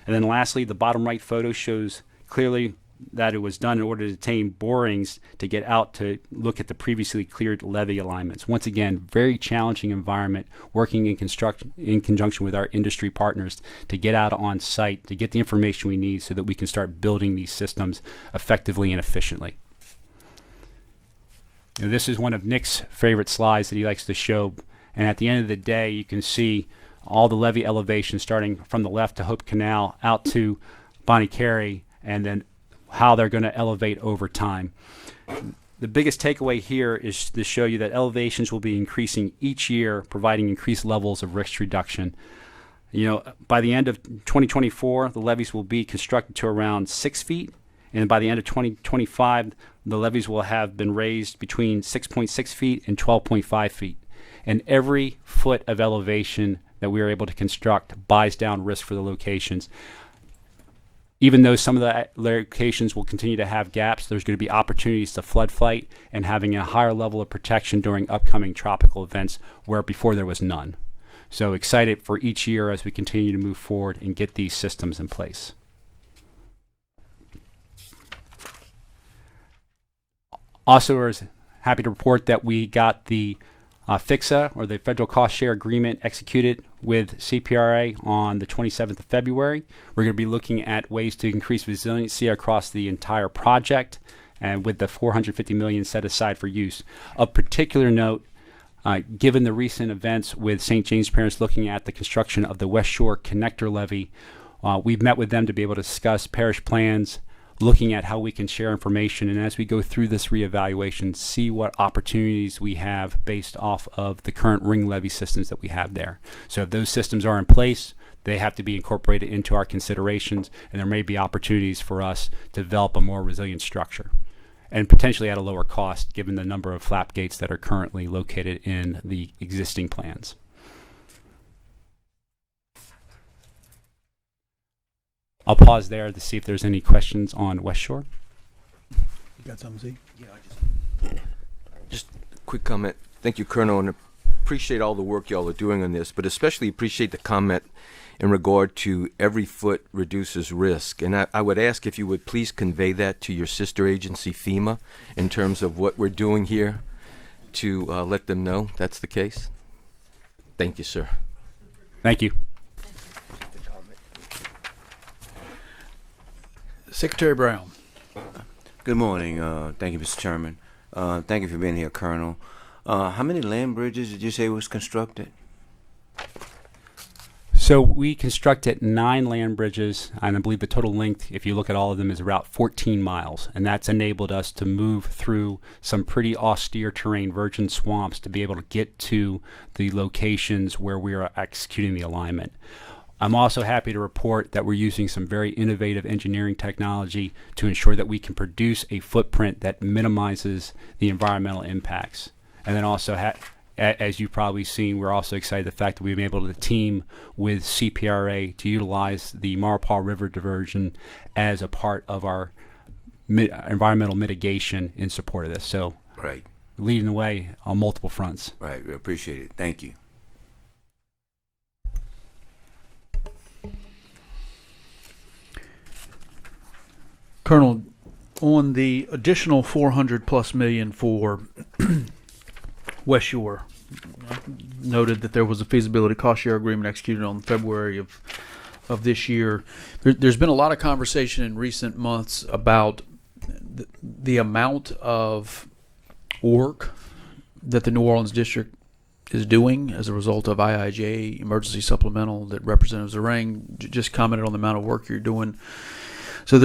And then lastly, the bottom right photo shows clearly that it was done in order to obtain borings to get out to look at the previously cleared levee alignments. Once again, very challenging environment, working in conjunction with our industry partners to get out on site, to get the information we need so that we can start building these systems effectively and efficiently. This is one of Nick's favorite slides that he likes to show, and at the end of the day you can see all the levee elevations starting from the left to Hope Canal out to Bonnie Carey, and then how they're going to elevate over time. The biggest takeaway here is to show you that elevations will be increasing each year, providing increased levels of risk reduction. By the end of 2024, the levees will be constructed to around 6 feet, and by the end of 2025, the levees will have been raised between 6.6 feet and 12.5 feet. And every foot of elevation that we are able to construct buys down risk for the locations. even though some of the locations will continue to have gaps, there's going to be opportunities to flood fight and having a higher level of protection during upcoming tropical events where before there was none. So excited for each year as we continue to move forward and get these systems in place. Also, we're happy to report that we got the FIXA, or the Federal Cost Share Agreement, executed with CPRA on the 27th of February. We're going to be looking at ways to increase resiliency across the entire project, and with the $450 million set aside for use. Of particular note, given the recent events with St. James Parish looking at the construction of the West Shore Connector Levee, we've met with them to be able to discuss parish plans, looking at how we can share information, and as we go through this reevaluation, see what opportunities we have based off of the current ring levee systems that we have there. So if those systems are in place, they have to be incorporated into our considerations, and there may be opportunities for us to develop a more resilient structure, and potentially at a lower cost given the number of flap gates that are currently located in the existing plans. I'll pause there to see if there's any questions on West Shore. You got something, Z? Yeah, just a quick comment. Thank you, Colonel, and appreciate all the work y'all are doing on this, but especially appreciate the comment in regard to every foot reduces risk. And I would ask if you would please convey that to your sister agency, FEMA, in terms of what we're doing here to let them know that's the case. Thank you, sir. Thank you. Secretary Brown. Good morning. Thank you, Mr. Chairman. Thank you for being here, Colonel. How many land bridges did you say was constructed? So we constructed 9 land bridges, and I believe the total length, if you look at all of them, is about 14 miles. And that's enabled us to move through some pretty austere terrain, virgin swamps, to be able to get to the locations where we are executing the alignment. I'm also happy to report that we're using some very innovative engineering technology to ensure that we can produce a footprint that minimizes the environmental impacts. And then also, as you've probably seen, we're also excited the fact that we've been able to team with CPRA to utilize the Maurepas River diversion as a part of our environmental mitigation in support of this. So, Right. leading the way on multiple fronts. Right. We appreciate it. Thank you. Colonel, on the additional 400 plus million for West Shore, noted that there was a feasibility cost share agreement executed on February of this year. There's been a lot of conversation in recent months about the amount of work that the New Orleans district is doing as a result of IIJ emergency supplemental that Representative Zarang just commented on the amount of work you're doing. So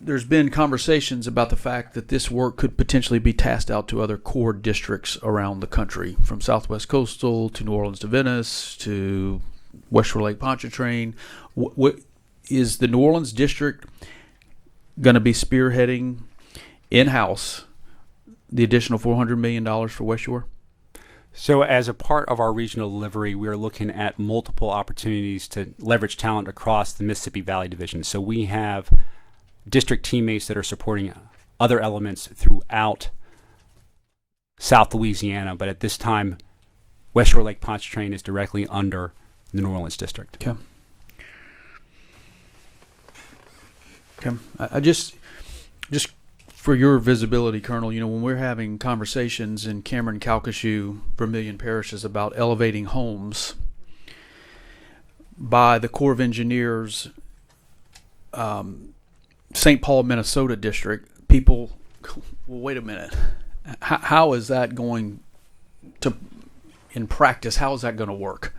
there's been conversations about the fact that this work could potentially be tasked out to other core districts around the country, from Southwest Coastal to New Orleans to Venice to West Shore Lake Pontchartrain. What is the New Orleans district going to be spearheading in-house the additional $400 million for West Shore? So as a part of our regional delivery, we are looking at multiple opportunities to leverage talent across the Mississippi Valley Division. So we have district teammates that are supporting other elements throughout South Louisiana, but at this time, West Shore Lake Pontchartrain is directly under the New Orleans district. Okay. I just for your visibility, Colonel, when we're having conversations in Cameron, Calcasieu, Vermilion parishes about elevating homes by the Corps of Engineers, St. Paul, Minnesota district, people, well, wait a minute. How is that going to, in practice, how is that going to work?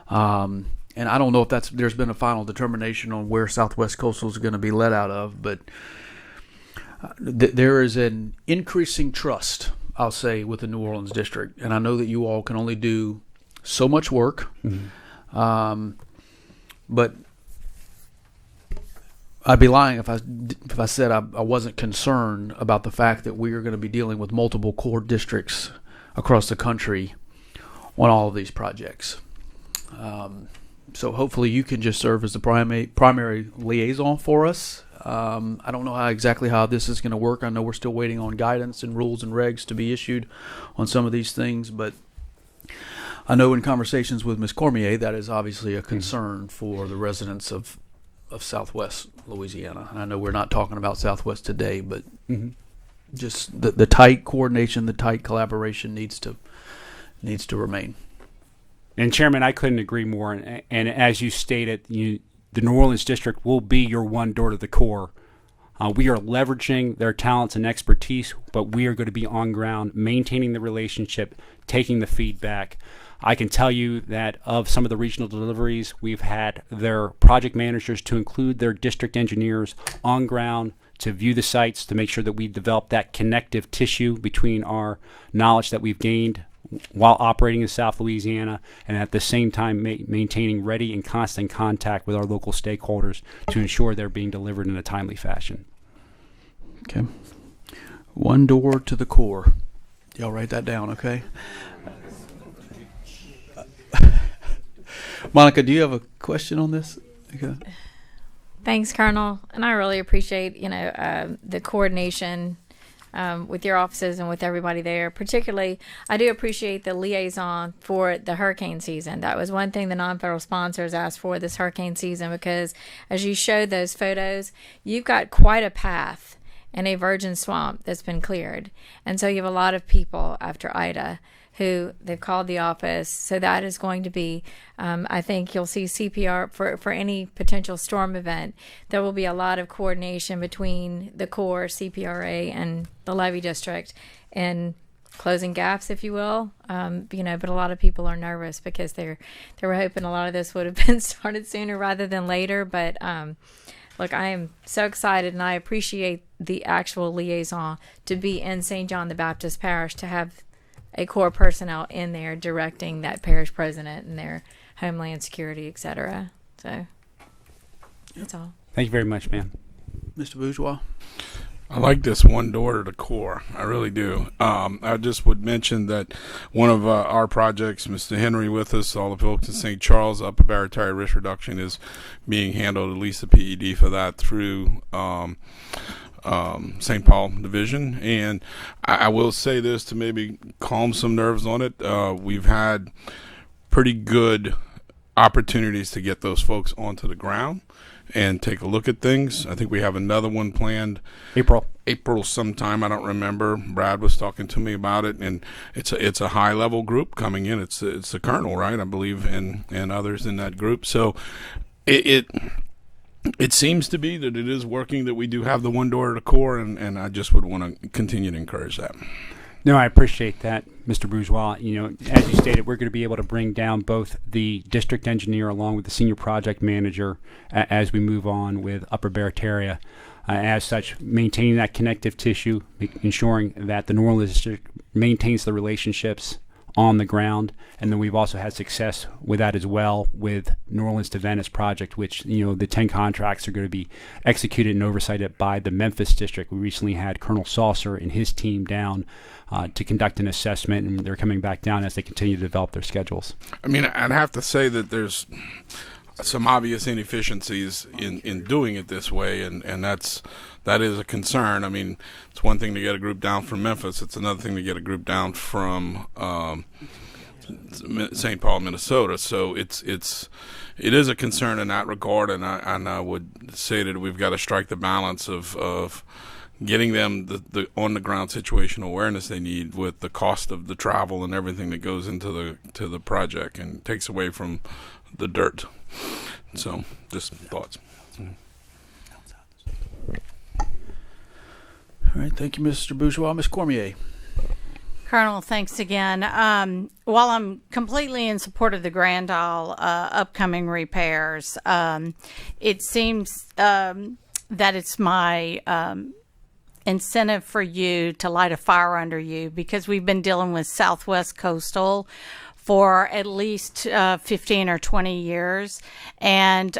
And I don't know if there's been a final determination on where Southwest Coastal is going to be let out of, but there is an increasing trust, I'll say, with the New Orleans district. And I know that you all can only do so much work. Mm-hmm. But I'd be lying if I said I wasn't concerned about the fact that we are going to be dealing with multiple core districts across the country on all of these projects. So hopefully you can just serve as the primary liaison for us. I don't know exactly how this is going to work. I know we're still waiting on guidance and rules and regs to be issued on some of these things, but I know in conversations with Ms. Cormier, that is obviously a concern for the residents of Southwest Louisiana. And I know we're not talking about Southwest today, but just the tight coordination, the tight collaboration needs to remain. And Chairman, I couldn't agree more. And as you stated, the New Orleans District will be your one door to the core. We are leveraging their talents and expertise, but we are going to be on ground, maintaining the relationship, taking the feedback. I can tell you that of some of the regional deliveries, we've had their project managers to include their district engineers on ground to view the sites, to make sure that we develop that connective tissue between our knowledge that we've gained while operating in South Louisiana, and at the same time maintaining ready and constant contact with our local stakeholders to ensure they're being delivered in a timely fashion. Okay. One door to the core. Y'all write that down, okay? Monica, do you have a question on this? Okay. Thanks, Colonel. And I really appreciate, the coordination with your offices and with everybody there. Particularly, I do appreciate the liaison for the hurricane season. That was one thing the non-federal sponsors asked for this hurricane season, because as you showed those photos, you've got quite a path in a virgin swamp that's been cleared. And so you have a lot of people after Ida who they've called the office. So that is going to be, I think you'll see CPR for any potential storm event. There will be a lot of coordination between the Corps, CPRA, and the levee district, and closing gaps, if you will. But a lot of people are nervous because they were hoping a lot of this would have been started sooner rather than later. But look, I am so excited, and I appreciate the actual liaison to be in St. John the Baptist Parish, to have a Corps personnel in there directing that parish president and their homeland security, etc. So that's all. Thank you very much, ma'am. Mr. Bourgeois? I like this one door to the core. I really do. I just would mention that one of our projects, Mr. Henry with us, all the folks in St. Charles, upper barotraceous risk reduction is being handled, at least the PED for that, through St. Paul Division. And I will say this to maybe calm some nerves on it. We've had pretty good opportunities to get those folks onto the ground and take a look at things. I think we have another one planned April sometime. I don't remember. Brad was talking to me about it, and it's a high level group coming in. It's the colonel, right, I believe, and others in that group. So it seems to be that it is working, that we do have the one door to the core, and I just would want to continue to encourage that. No, I appreciate that, Mr. Bourgeois. As you stated, we're going to be able to bring down both the district engineer along with the senior project manager as we move on with Upper Barataria. As such, maintaining that connective tissue, ensuring that the New Orleans District maintains the relationships on the ground. And then we've also had success with that as well with New Orleans to Venice project, which, the 10 contracts are going to be executed and oversighted by the Memphis district. We recently had Colonel Saucer and his team down to conduct an assessment, and they're coming back down as they continue to develop their schedules. I mean, I'd have to say that there's some obvious inefficiencies in doing it this way, and that is a concern. I mean, it's one thing to get a group down from Memphis. It's another thing to get a group down from St. Paul, Minnesota. So it is a concern in that regard, and I would say that we've got to strike the balance of getting them the on the ground situational awareness they need with the cost of the travel and everything that goes into the project and takes away from the dirt. So, just thoughts. All right, thank you, Mr. Bourgeois. Ms. Cormier? Colonel, thanks again. While I'm completely in support of the Grand Isle upcoming repairs, it seems that it's my incentive for you to light a fire under you, because we've been dealing with Southwest Coastal for at least 15 or 20 years. And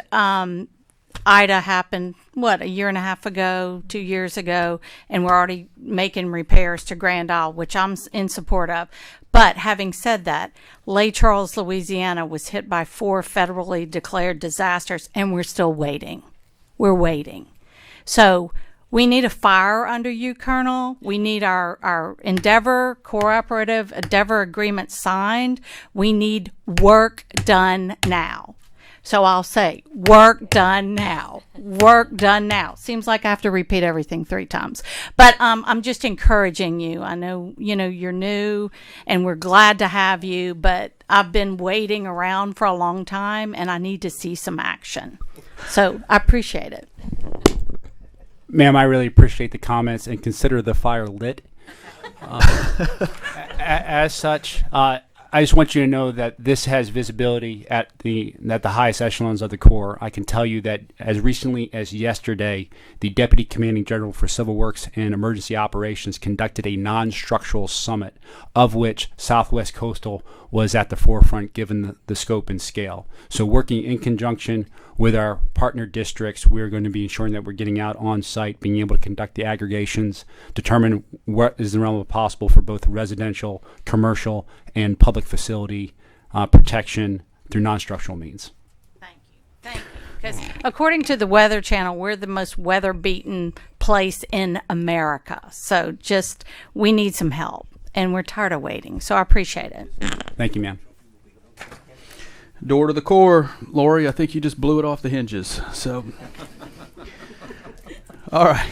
Ida happened, what, a year and a half ago, 2 years ago, and we're already making repairs to Grand Isle, which I'm in support of. But having said that, Lake Charles, Louisiana was hit by 4 federally declared disasters, and we're still waiting. We're waiting. So we need a fire under you, Colonel. We need our cooperative endeavor agreement signed. We need work done now. So I'll say, work done now. Work done now. Seems like I have to repeat everything 3 times. But I'm just encouraging you. I know, you're new, and we're glad to have you, but I've been waiting around for a long time, and I need to see some action. So I appreciate it. Ma'am, I really appreciate the comments and consider the fire lit. As such, I just want you to know that this has visibility at the highest echelons of the Corps. I can tell you that as recently as yesterday, the Deputy Commanding General for Civil Works and Emergency Operations conducted a non-structural summit, of which Southwest Coastal was at the forefront given the scope and scale. So working in conjunction with our partner districts, we're going to be ensuring that we're getting out on site, being able to conduct the aggregations, determine what is in the realm of possible for both residential, commercial, and public facility protection through non-structural means. Thank you. Because according to the Weather Channel, we're the most weather-beaten place in America. So we need some help, and we're tired of waiting. So I appreciate it. Thank you, ma'am. Door to the Corps. Lori, I think you just blew it off the hinges. So, all right.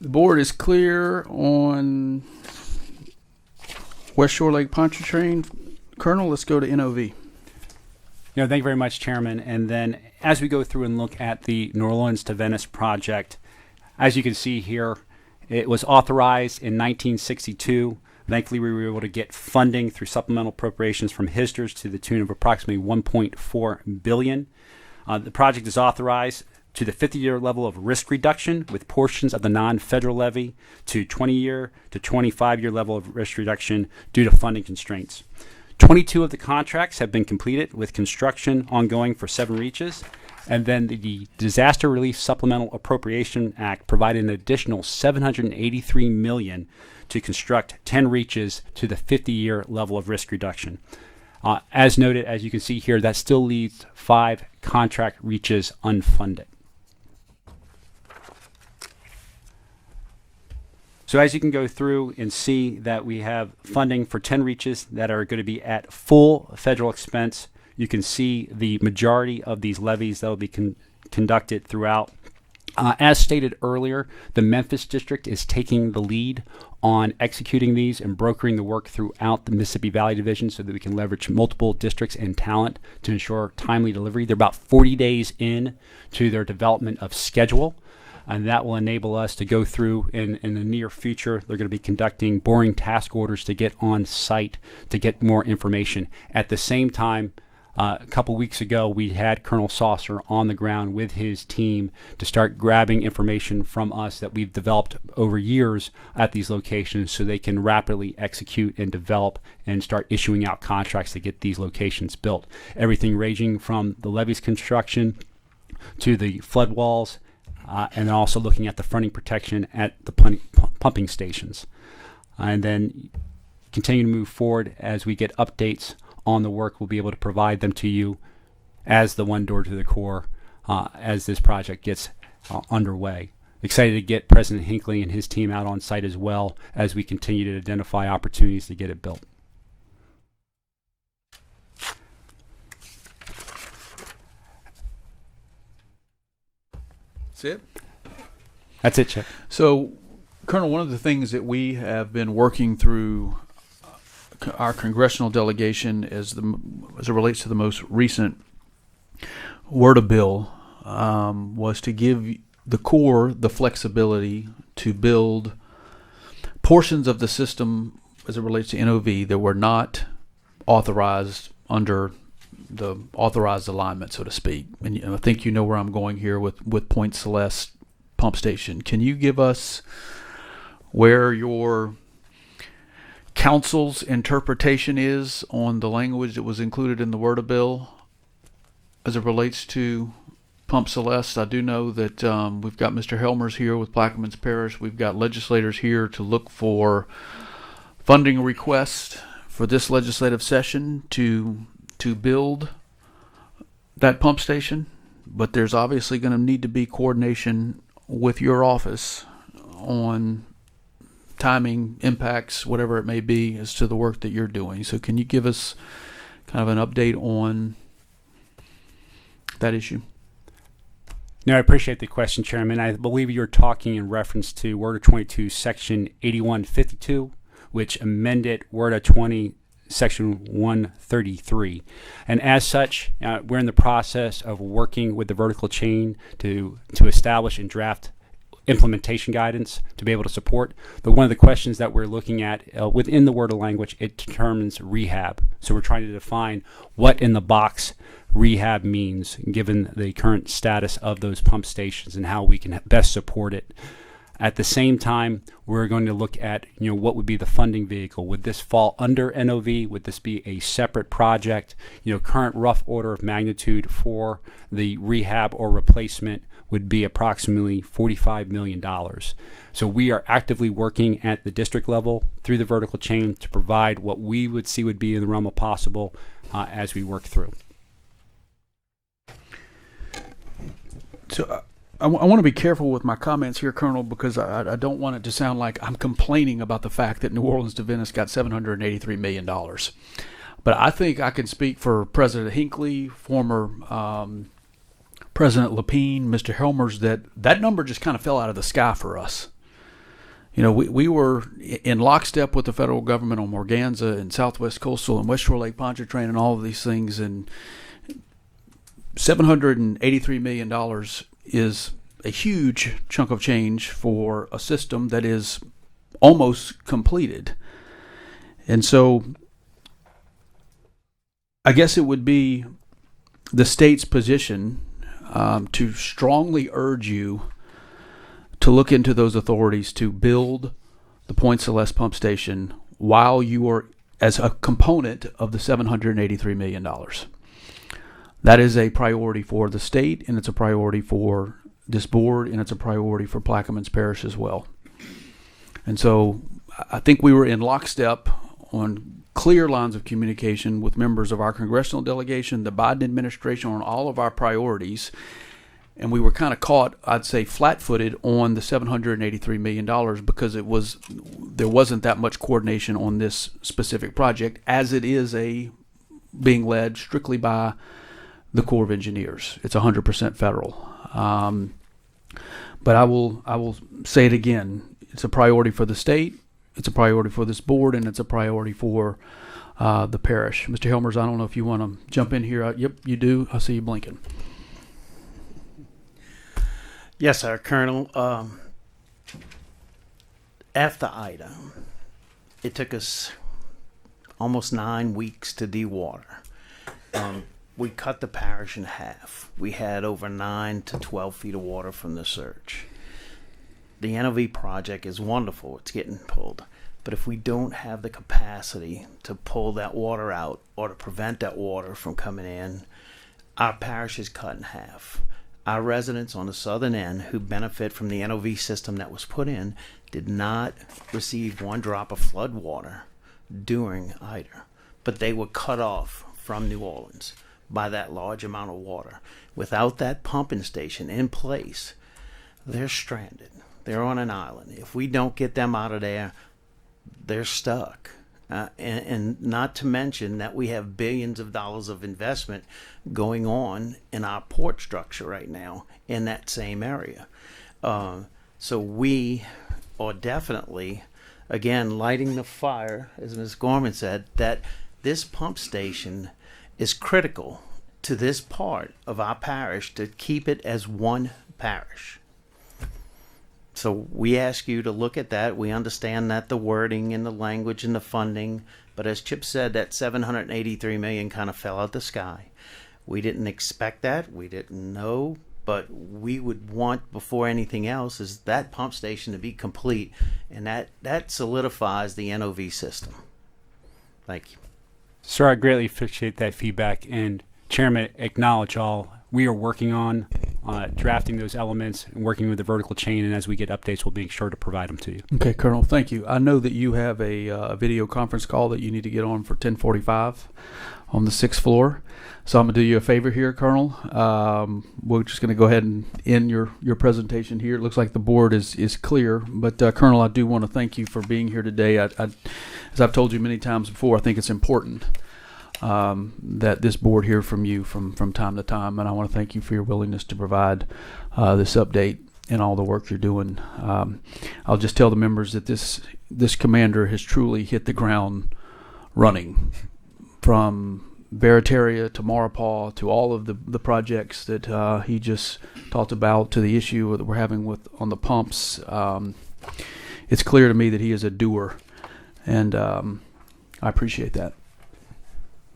The board is clear on West Shore Lake Pontchartrain. Colonel, let's go to NOV. Thank you very much, Chairman. And then as we go through and look at the New Orleans to Venice project, as you can see here, it was authorized in 1962. Thankfully, we were able to get funding through supplemental appropriations from HISDRS to the tune of approximately $1.4 billion. The project is authorized to the 50-year level of risk reduction with portions of the non-federal levy to 20-year to 25-year level of risk reduction due to funding constraints. 22 of the contracts have been completed with construction ongoing for 7 reaches. And then the Disaster Relief Supplemental Appropriation Act provided an additional $783 million to construct 10 reaches to the 50-year level of risk reduction. As noted, as you can see here, that still leaves 5 contract reaches unfunded. So as you can go through and see that we have funding for 10 reaches that are going to be at full federal expense. You can see the majority of these levies that will be conducted throughout. As stated earlier, the Memphis District is taking the lead on executing these and brokering the work throughout the Mississippi Valley Division so that we can leverage multiple districts and talent to ensure timely delivery. They're about 40 days in to their development of schedule, and that will enable us to go through in the near future. They're going to be conducting boring task orders to get on site to get more information. At the same time, a couple weeks ago, we had Colonel Saucer on the ground with his team to start grabbing information from us that we've developed over years at these locations so they can rapidly execute and develop and start issuing out contracts to get these locations built. Everything ranging from the levees construction to the flood walls, and then also looking at the fronting protection at the pumping stations. And then continue to move forward as we get updates on the work. We'll be able to provide them to you as the One Door to the Corps as this project gets underway. Excited to get President Hinckley and his team out on site as well as we continue to identify opportunities to get it built. That's it? That's it, Chuck. So, Colonel, one of the things that we have been working through our congressional delegation as it relates to the most recent word of bill was to give the Corps the flexibility to build portions of the system as it relates to NOV that were not authorized under the authorized alignment, so to speak. And I think you know where I'm going here with Point Celeste pump station. Can you give us where your council's interpretation is on the language that was included in the word of bill as it relates to Pump Celeste. I do know that we've got Mr. Helmers here with Plaquemines Parish. We've got legislators here to look for funding requests for this legislative session to build that pump station. But there's obviously going to need to be coordination with your office on timing, impacts, whatever it may be, as to the work that you're doing. So can you give us kind of an update on that issue? No, I appreciate the question, Chairman. I believe you're talking in reference to Order 22, Section 8152, which amended Order 20, Section 133. And as such, we're in the process of working with the vertical chain to establish and draft implementation guidance to be able to support. But one of the questions that we're looking at within the word of language, it determines rehab. So we're trying to define what in the box rehab means, given the current status of those pump stations and how we can best support it. At the same time, we're going to look at, what would be the funding vehicle. Would this fall under NOV? Would this be a separate project? Current rough order of magnitude for the rehab or replacement would be approximately $45 million. So we are actively working at the district level through the vertical chain to provide what we would see would be in the realm of possible as we work through. So I want to be careful with my comments here, Colonel, because I don't want it to sound like I'm complaining about the fact that New Orleans to Venice got $783 million. But I think I can speak for President Hinckley, former President Lapine, Mr. Helmers, that number just kind of fell out of the sky for us. We were in lockstep with the federal government on Morganza and Southwest Coastal and West Shore Lake Pontchartrain and all of these things, and $783 million is a huge chunk of change for a system that is almost completed. And so I guess it would be the state's position to strongly urge you to look into those authorities to build the Point Celeste pump station while you are as a component of the $783 million. That is a priority for the state, and it's a priority for this board, and it's a priority for Plaquemines Parish as well. And so I think we were in lockstep on clear lines of communication with members of our congressional delegation, the Biden administration, on all of our priorities. And we were kind of caught, I'd say, flat-footed on the $783 million because there wasn't that much coordination on this specific project, as it is being led strictly by the Corps of Engineers. It's 100% federal. But I will say it again. It's a priority for the state, it's a priority for this board, and it's a priority for the parish. Mr. Helmers, I don't know if you want to jump in here. Yep, you do. I see you blinking. Yes, sir, Colonel. After Ida, it took us almost 9 weeks to dewater. We cut the parish in half. We had over 9 to 12 feet of water from the surge. The NOV project is wonderful. It's getting pulled. But if we don't have the capacity to pull that water out or to prevent that water from coming in, our parish is cut in half. Our residents on the southern end who benefit from the NOV system that was put in did not receive one drop of flood water during Ida, but they were cut off from New Orleans by that large amount of water. Without that pumping station in place, they're stranded. They're on an island. If we don't get them out of there, they're stuck. And not to mention that we have billions of dollars of investment going on in our port structure right now in that same area. So we are definitely, again, lighting the fire, as Ms. Gorman said, that this pump station is critical to this part of our parish to keep it as one parish. So we ask you to look at that. We understand that the wording and the language and the funding, but as Chip said, that $783 million kind of fell out the sky. We didn't expect that. We didn't know, but we would want, before anything else, is that pump station to be complete, and that solidifies the NOV system. Thank you. Sir, I greatly appreciate that feedback, and Chairman, acknowledge all we are working on drafting those elements and working with the vertical chain. And as we get updates, we'll be sure to provide them to you. Okay, Colonel, thank you. I know that you have a video conference call that you need to get on for 10:45 on the 6th floor. So I'm going to do you a favor here, Colonel. We're just going to go ahead and end your presentation here. It looks like the board is clear. But, Colonel, I do want to thank you for being here today. As I've told you many times before, I think it's important that this board hear from you from time to time. And I want to thank you for your willingness to provide this update and all the work you're doing. I'll just tell the members that this commander has truly hit the ground running, from Barataria to Maurepas to all of the projects that he just talked about, to the issue that we're having on the pumps. It's clear to me that he is a doer, and I appreciate that.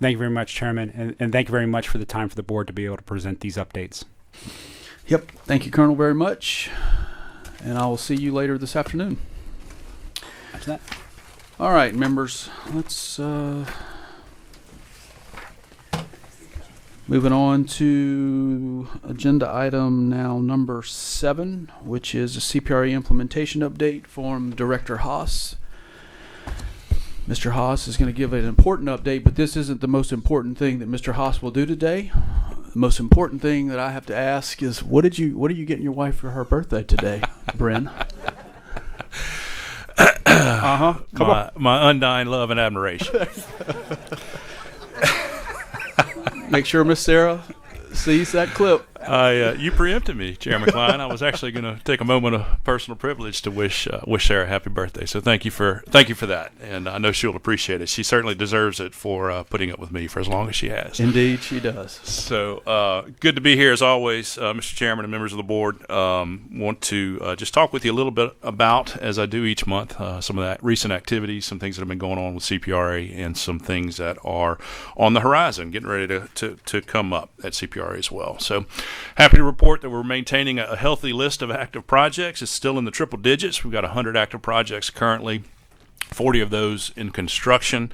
Thank you very much, Chairman, and thank you very much for the time for the board to be able to present these updates. Yep. Thank you, Colonel, very much, and I will see you later this afternoon. After that. All right, members, let's moving on to agenda item now number 7, which is a CPRA implementation update from Director Haas. Mr. Haas is going to give an important update, but this isn't the most important thing that Mr. Haas will do today. The most important thing that I have to ask is, what are you getting your wife for her birthday today, Bryn? My undying love and admiration. Make sure Miss Sarah sees that clip. You preempted me, Chairman Klein. I was actually going to take a moment of personal privilege to wish Sarah happy birthday. So thank you for that, and I know she'll appreciate it. She certainly deserves it for putting up with me for as long as she has. Indeed, she does. So good to be here as always, Mr. Chairman and members of the board. Want to just talk with you a little bit about, as I do each month, some of that recent activities, some things that have been going on with CPRA, and some things that are on the horizon, getting ready to come up at CPRA as well. So happy to report that we're maintaining a healthy list of active projects. It's still in the triple digits. We've got 100 active projects currently, 40 of those in construction.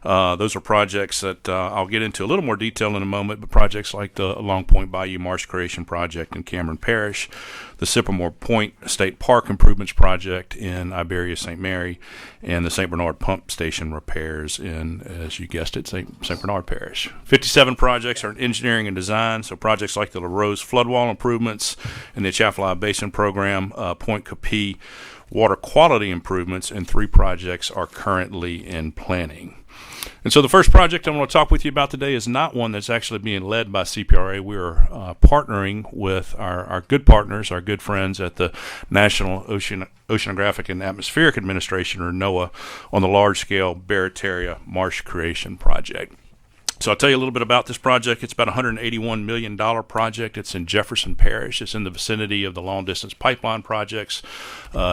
Those are projects that I'll get into a little more detail in a moment, but projects like the Long Point Bayou Marsh Creation Project in Cameron Parish, the Sycamore Point State Park Improvements Project in Iberia St. Mary, and the St. Bernard Pump Station repairs in, as you guessed it, St. Bernard Parish. 57 projects are in engineering and design, so projects like the LaRose floodwall improvements and the Atchafalaya Basin Program, Point Capee water quality improvements, and 3 projects are currently in planning. And so the first project I want to talk with you about today is not one that's actually being led by CPRA. We're partnering with our good partners, our good friends at the National Oceanographic and Atmospheric Administration, or NOAA, on the large-scale Barataria Marsh Creation Project. So I'll tell you a little bit about this project. It's about a $181 million project. It's in Jefferson Parish. It's in the vicinity of the long-distance pipeline projects,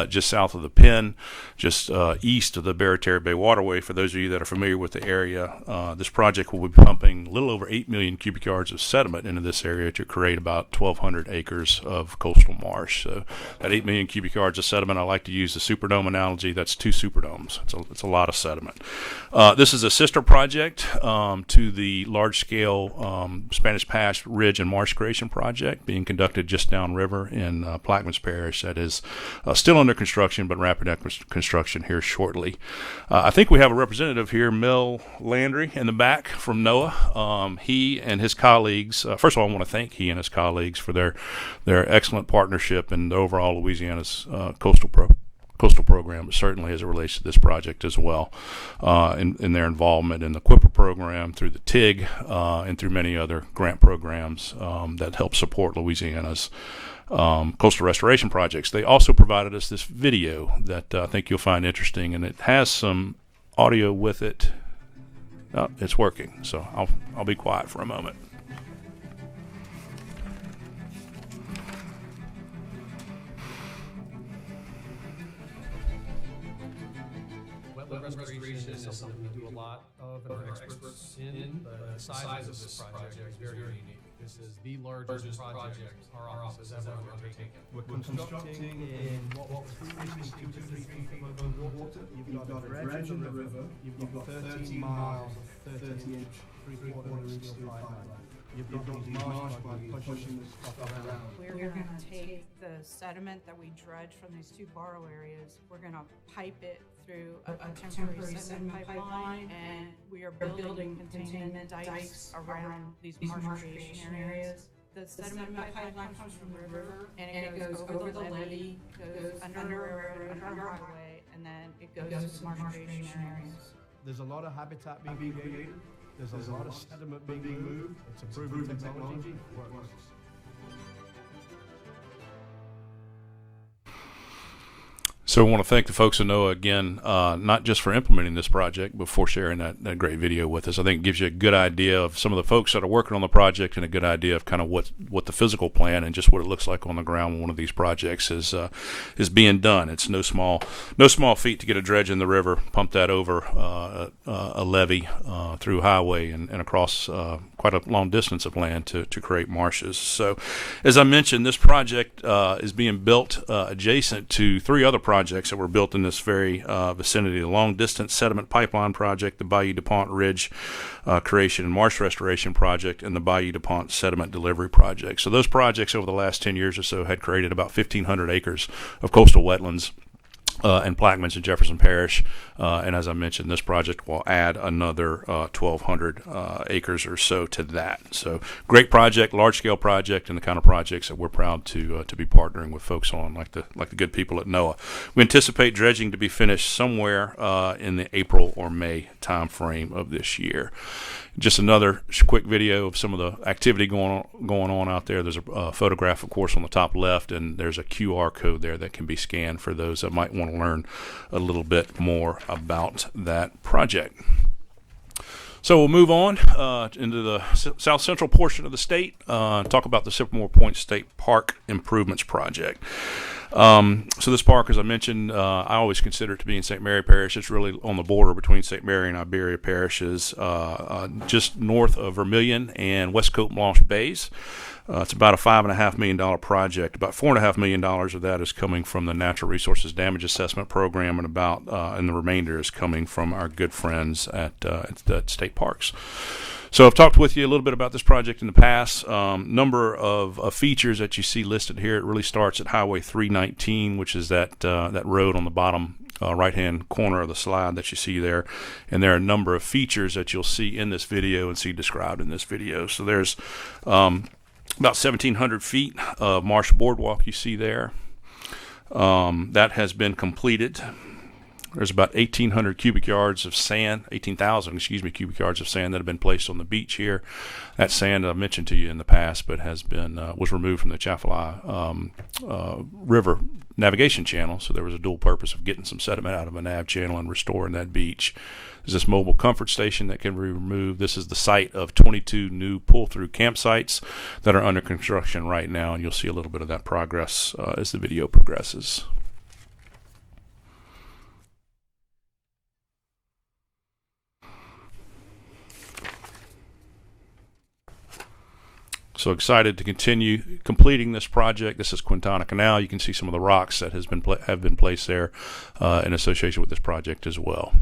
just south of the Penn, just east of the Barataria Bay Waterway. For those of you that are familiar with the area, this project will be pumping a little over 8 million cubic yards of sediment into this area to create about 1,200 acres of coastal marsh. So that 8 million cubic yards of sediment, I like to use the Superdome analogy. That's 2 Superdomes. It's a lot of sediment. This is a sister project to the large-scale Spanish Pass Ridge and Marsh Creation Project being conducted just downriver in Plaquemines Parish. That is still under construction, but wrapping up construction here shortly. I think we have a representative here, Mel Landry, in the back from NOAA. He and his colleagues, first of all, I want to thank he and his colleagues for their excellent partnership and the overall Louisiana's coastal program, but certainly as it relates to this project as well, in their involvement in the QIPA program, through the TIG, and through many other grant programs that help support Louisiana's coastal restoration projects. They also provided us this video that I think you'll find interesting, and it has some audio with it. It's working, so I'll be quiet for a moment. Restoration is something we do a lot of and are experts in. The size of this project is very unique. This is the largest project our office has ever undertaken. We're constructing in what was previously 2 to 3 feet above water. You've got a dredge in the river. You've got 13 miles of 30-inch, 3/4-inch steel pipeline. you've got these marsh bugs pushing this stuff around. We're going to take the sediment that we dredge from these two borrow areas, we're going to pipe it through a temporary sediment pipeline, and we are building containment dikes around these marsh creation areas. The sediment pipeline comes from the river, and it goes over the levee, goes under a railroad, under a highway, and then it goes to marsh creation areas. There's a lot of habitat being created. There's a lot of sediment being moved. It's a proven technology. It works. So I want to thank the folks of NOAA again, not just for implementing this project, but for sharing that great video with us. I think it gives you a good idea of some of the folks that are working on the project and a good idea of kind of what the physical plan and just what it looks like on the ground when one of these projects is being done. It's no small feat to get a dredge in the river, pump that over a levee through highway and across quite a long distance of land to create marshes. So as I mentioned, this project is being built adjacent to three other projects that were built in this very vicinity: the Long Distance Sediment Pipeline Project, the Bayou DuPont Ridge Creation and Marsh Restoration Project, and the Bayou DuPont Sediment Delivery Project. So those projects over the last 10 years or so had created about 1,500 acres of coastal wetlands and Plaquemines in Jefferson Parish, and as I mentioned, this project will add another 1,200 acres or so to that. So great project, large-scale project, and the kind of projects that we're proud to be partnering with folks on, like the good people at NOAA. We anticipate dredging to be finished somewhere in the April or May time frame of this year. Just another quick video of some of the activity going on out there. There's a photograph, of course, on the top left, and there's a QR code there that can be scanned for those that might want to learn a little bit more about that project. So we'll move on into the south central portion of the state, talk about the Sycamore Point State Park Improvements Project. So this park, as I mentioned, I always consider it to be in St. Mary Parish. It's really on the border between St. Mary and Iberia parishes, just north of Vermilion and West Cote Blanche Bays. It's about a $5.5 million project. About $4.5 million of that is coming from the Natural Resources Damage Assessment Program, and the remainder is coming from our good friends at State Parks. So I've talked with you a little bit about this project in the past. Number of features that you see listed here. It really starts at Highway 319, which is that road on the bottom right-hand corner of the slide that you see there. And there are a number of features that you'll see in this video and see described in this video. So there's about 1,700 feet of marsh boardwalk you see there. That has been completed. There's about 18,000 cubic yards of sand that have been placed on the beach here. That sand I've mentioned to you in the past, but was removed from the Chaffalay River navigation channel. So there was a dual purpose of getting some sediment out of a nav channel and restoring that beach. There's this mobile comfort station that can be removed. This is the site of 22 new pull-through campsites that are under construction right now, and you'll see a little bit of that progress as the video progresses. So excited to continue completing this project. This is Quintana Canal. You can see some of the rocks that have been placed there in association with this project as well.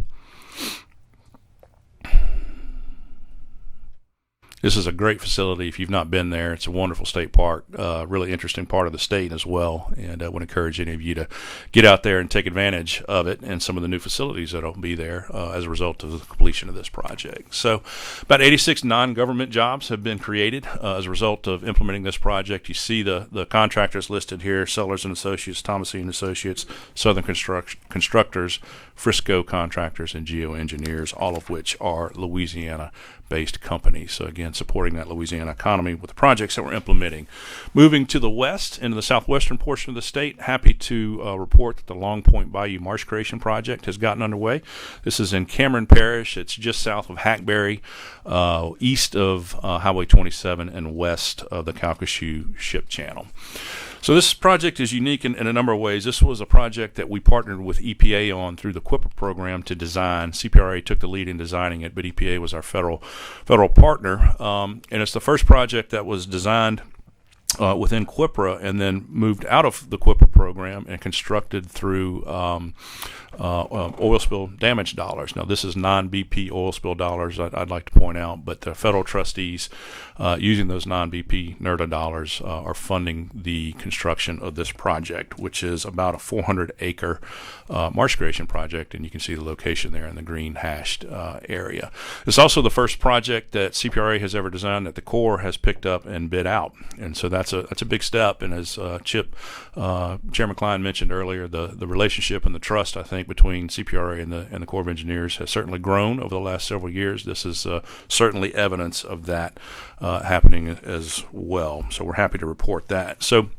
This is a great facility. If you've not been there, it's a wonderful state park, really interesting part of the state as well, and I would encourage any of you to get out there and take advantage of it and some of the new facilities that will be there as a result of the completion of this project. So about 86 non-government jobs have been created as a result of implementing this project. You see the contractors listed here: Sellers and Associates, Thomasine Associates, Southern Constructors, Frisco Contractors, and Geoengineers, all of which are Louisiana-based companies. So again, supporting that Louisiana economy with the projects that we're implementing. Moving to the west, into the southwestern portion of the state, happy to report that the Long Point Bayou Marsh Creation Project has gotten underway. This is in Cameron Parish. It's just south of Hackberry, east of Highway 27, and west of the Calcasieu Ship Channel. So this project is unique in a number of ways. This was a project that we partnered with EPA on through the CPRA program to design. CPRA took the lead in designing it, but EPA was our federal partner. And it's the first project that was designed within CPRA and then moved out of the CPRA program and constructed through oil spill damage dollars. Now, this is non-BP oil spill dollars, I'd like to point out, but the federal trustees using those non-BP NERDA dollars are funding the construction of this project, which is about a 400-acre marsh creation project, and you can see the location there in the green hashed area. It's also the first project that CPRA has ever designed that the Corps has picked up and bid out, and so that's a big step. And as Chairman Klein mentioned earlier, the relationship and the trust, I think, between CPRA and the Corps of Engineers has certainly grown over the last several years. This is certainly evidence of that happening as well. So we're happy to report that. So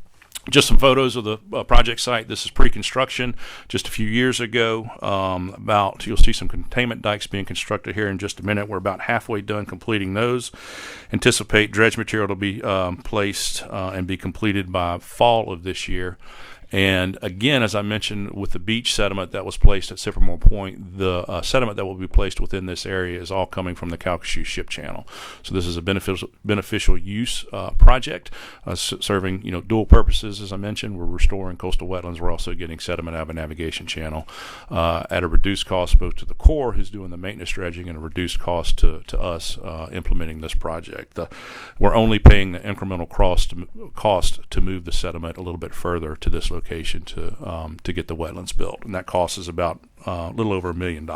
just some photos of the project site. This is pre-construction just a few years ago. You'll see some containment dikes being constructed here in just a minute. We're about halfway done completing those. Anticipate dredge material to be placed and be completed by fall of this year. And again, as I mentioned, with the beach sediment that was placed at Sycamore Point, the sediment that will be placed within this area is all coming from the Calcasieu Ship Channel. So this is a beneficial use project serving dual purposes. As I mentioned, we're restoring coastal wetlands. We're also getting sediment out of a navigation channel at a reduced cost both to the Corps, who's doing the maintenance dredging, and a reduced cost to us implementing this project. We're only paying the incremental cost to move the sediment a little bit further to this location to get the wetlands built, and that cost is about a little over $1 million.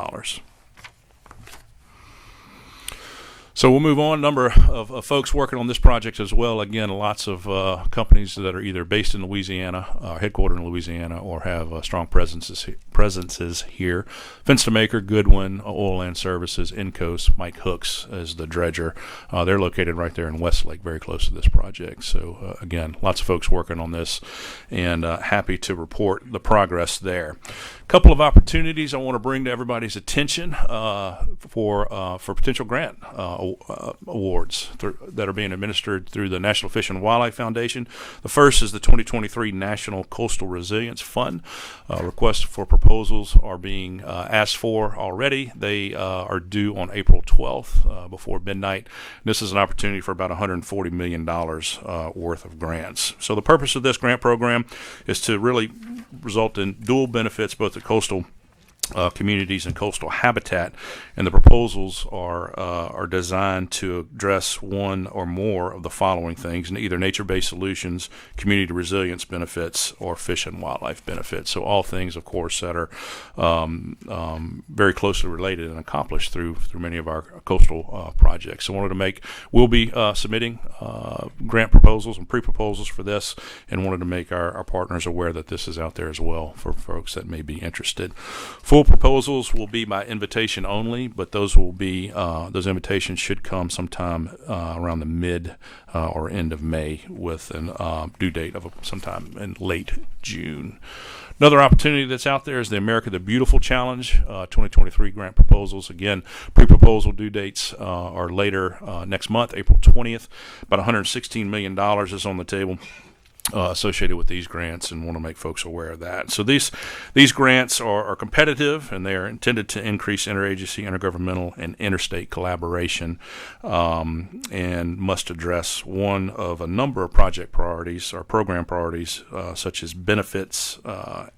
So we'll move on. A number of folks working on this project as well. Again, lots of companies that are either based in Louisiana, headquartered in Louisiana, or have strong presences here. Fence to Maker, Goodwin, Oil Land Services, Incoast, Mike Hooks as the dredger. They're located right there in Westlake, very close to this project. So again, lots of folks working on this, and happy to report the progress there. A couple of opportunities I want to bring to everybody's attention for potential grant awards that are being administered through the National Fish and Wildlife Foundation. The first is the 2023 National Coastal Resilience Fund. Requests for proposals are being asked for already. They are due on April 12th before midnight. This is an opportunity for about $140 million worth of grants. So the purpose of this grant program is to really result in dual benefits both to coastal communities and coastal habitat, and the proposals are designed to address one or more of the following things: either nature-based solutions, community resilience benefits, or fish and wildlife benefits. So all things, of course, that are very closely related and accomplished through many of our coastal projects. So we'll be submitting grant proposals and pre-proposals for this, and wanted to make our partners aware that this is out there as well for folks that may be interested. Full proposals will be by invitation only, but those invitations should come sometime around the mid or end of May, with an due date of sometime in late June. Another opportunity that's out there is the America the Beautiful Challenge 2023 grant proposals. Again, pre-proposal due dates are later next month, April 20th. About $116 million is on the table associated with these grants, and want to make folks aware of that. So these grants are competitive, and they are intended to increase interagency, intergovernmental, and interstate collaboration, and must address one of a number of project priorities or program priorities, such as benefits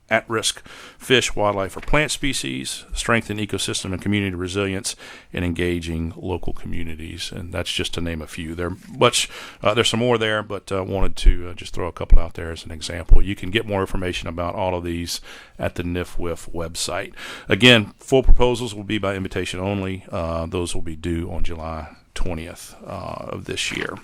at-risk fish, wildlife, or plant species, strengthen ecosystem and community resilience, and engaging local communities. And that's just to name a few. There's some more there, but wanted to just throw a couple out there as an example. You can get more information about all of these at the NIFWIF website. Again, full proposals will be by invitation only. Those will be due on July 20th of this year.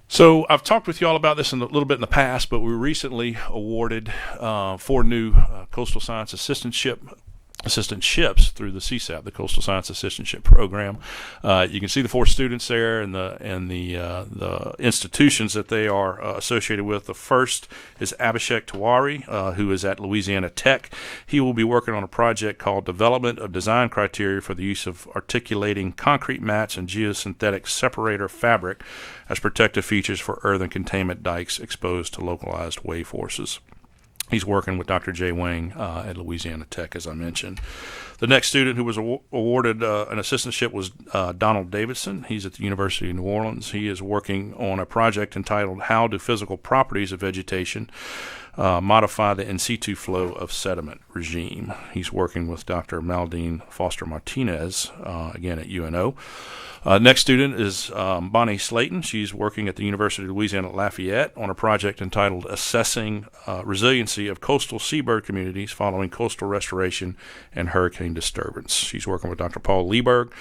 So I've talked with you all about this a little bit in the past, but we recently awarded 4 new coastal science assistantships through the CSAP, the Coastal Science Assistantship Program. You can see the 4 students there and the institutions that they are associated with. The first is Abhishek Tiwari, who is at Louisiana Tech. He will be working on a project called Development of Design Criteria for the Use of Articulating Concrete Mats and Geosynthetic Separator Fabric as Protective Features for Earthen Containment Dikes Exposed to Localized Wave Forces. He's working with Dr. Jay Wang at Louisiana Tech, as I mentioned. The next student who was awarded an assistantship was Donald Davidson. He's at the University of New Orleans. He is working on a project entitled How Do Physical Properties of Vegetation modify the in situ flow of sediment regime. He's working with Dr. Maldine Foster Martinez, again at UNO. Next student is Bonnie Slayton. She's working at the University of Louisiana at Lafayette on a project entitled Assessing Resiliency of Coastal Seabird Communities Following Coastal Restoration and Hurricane Disturbance. She's working with Dr. Paul Lieberg.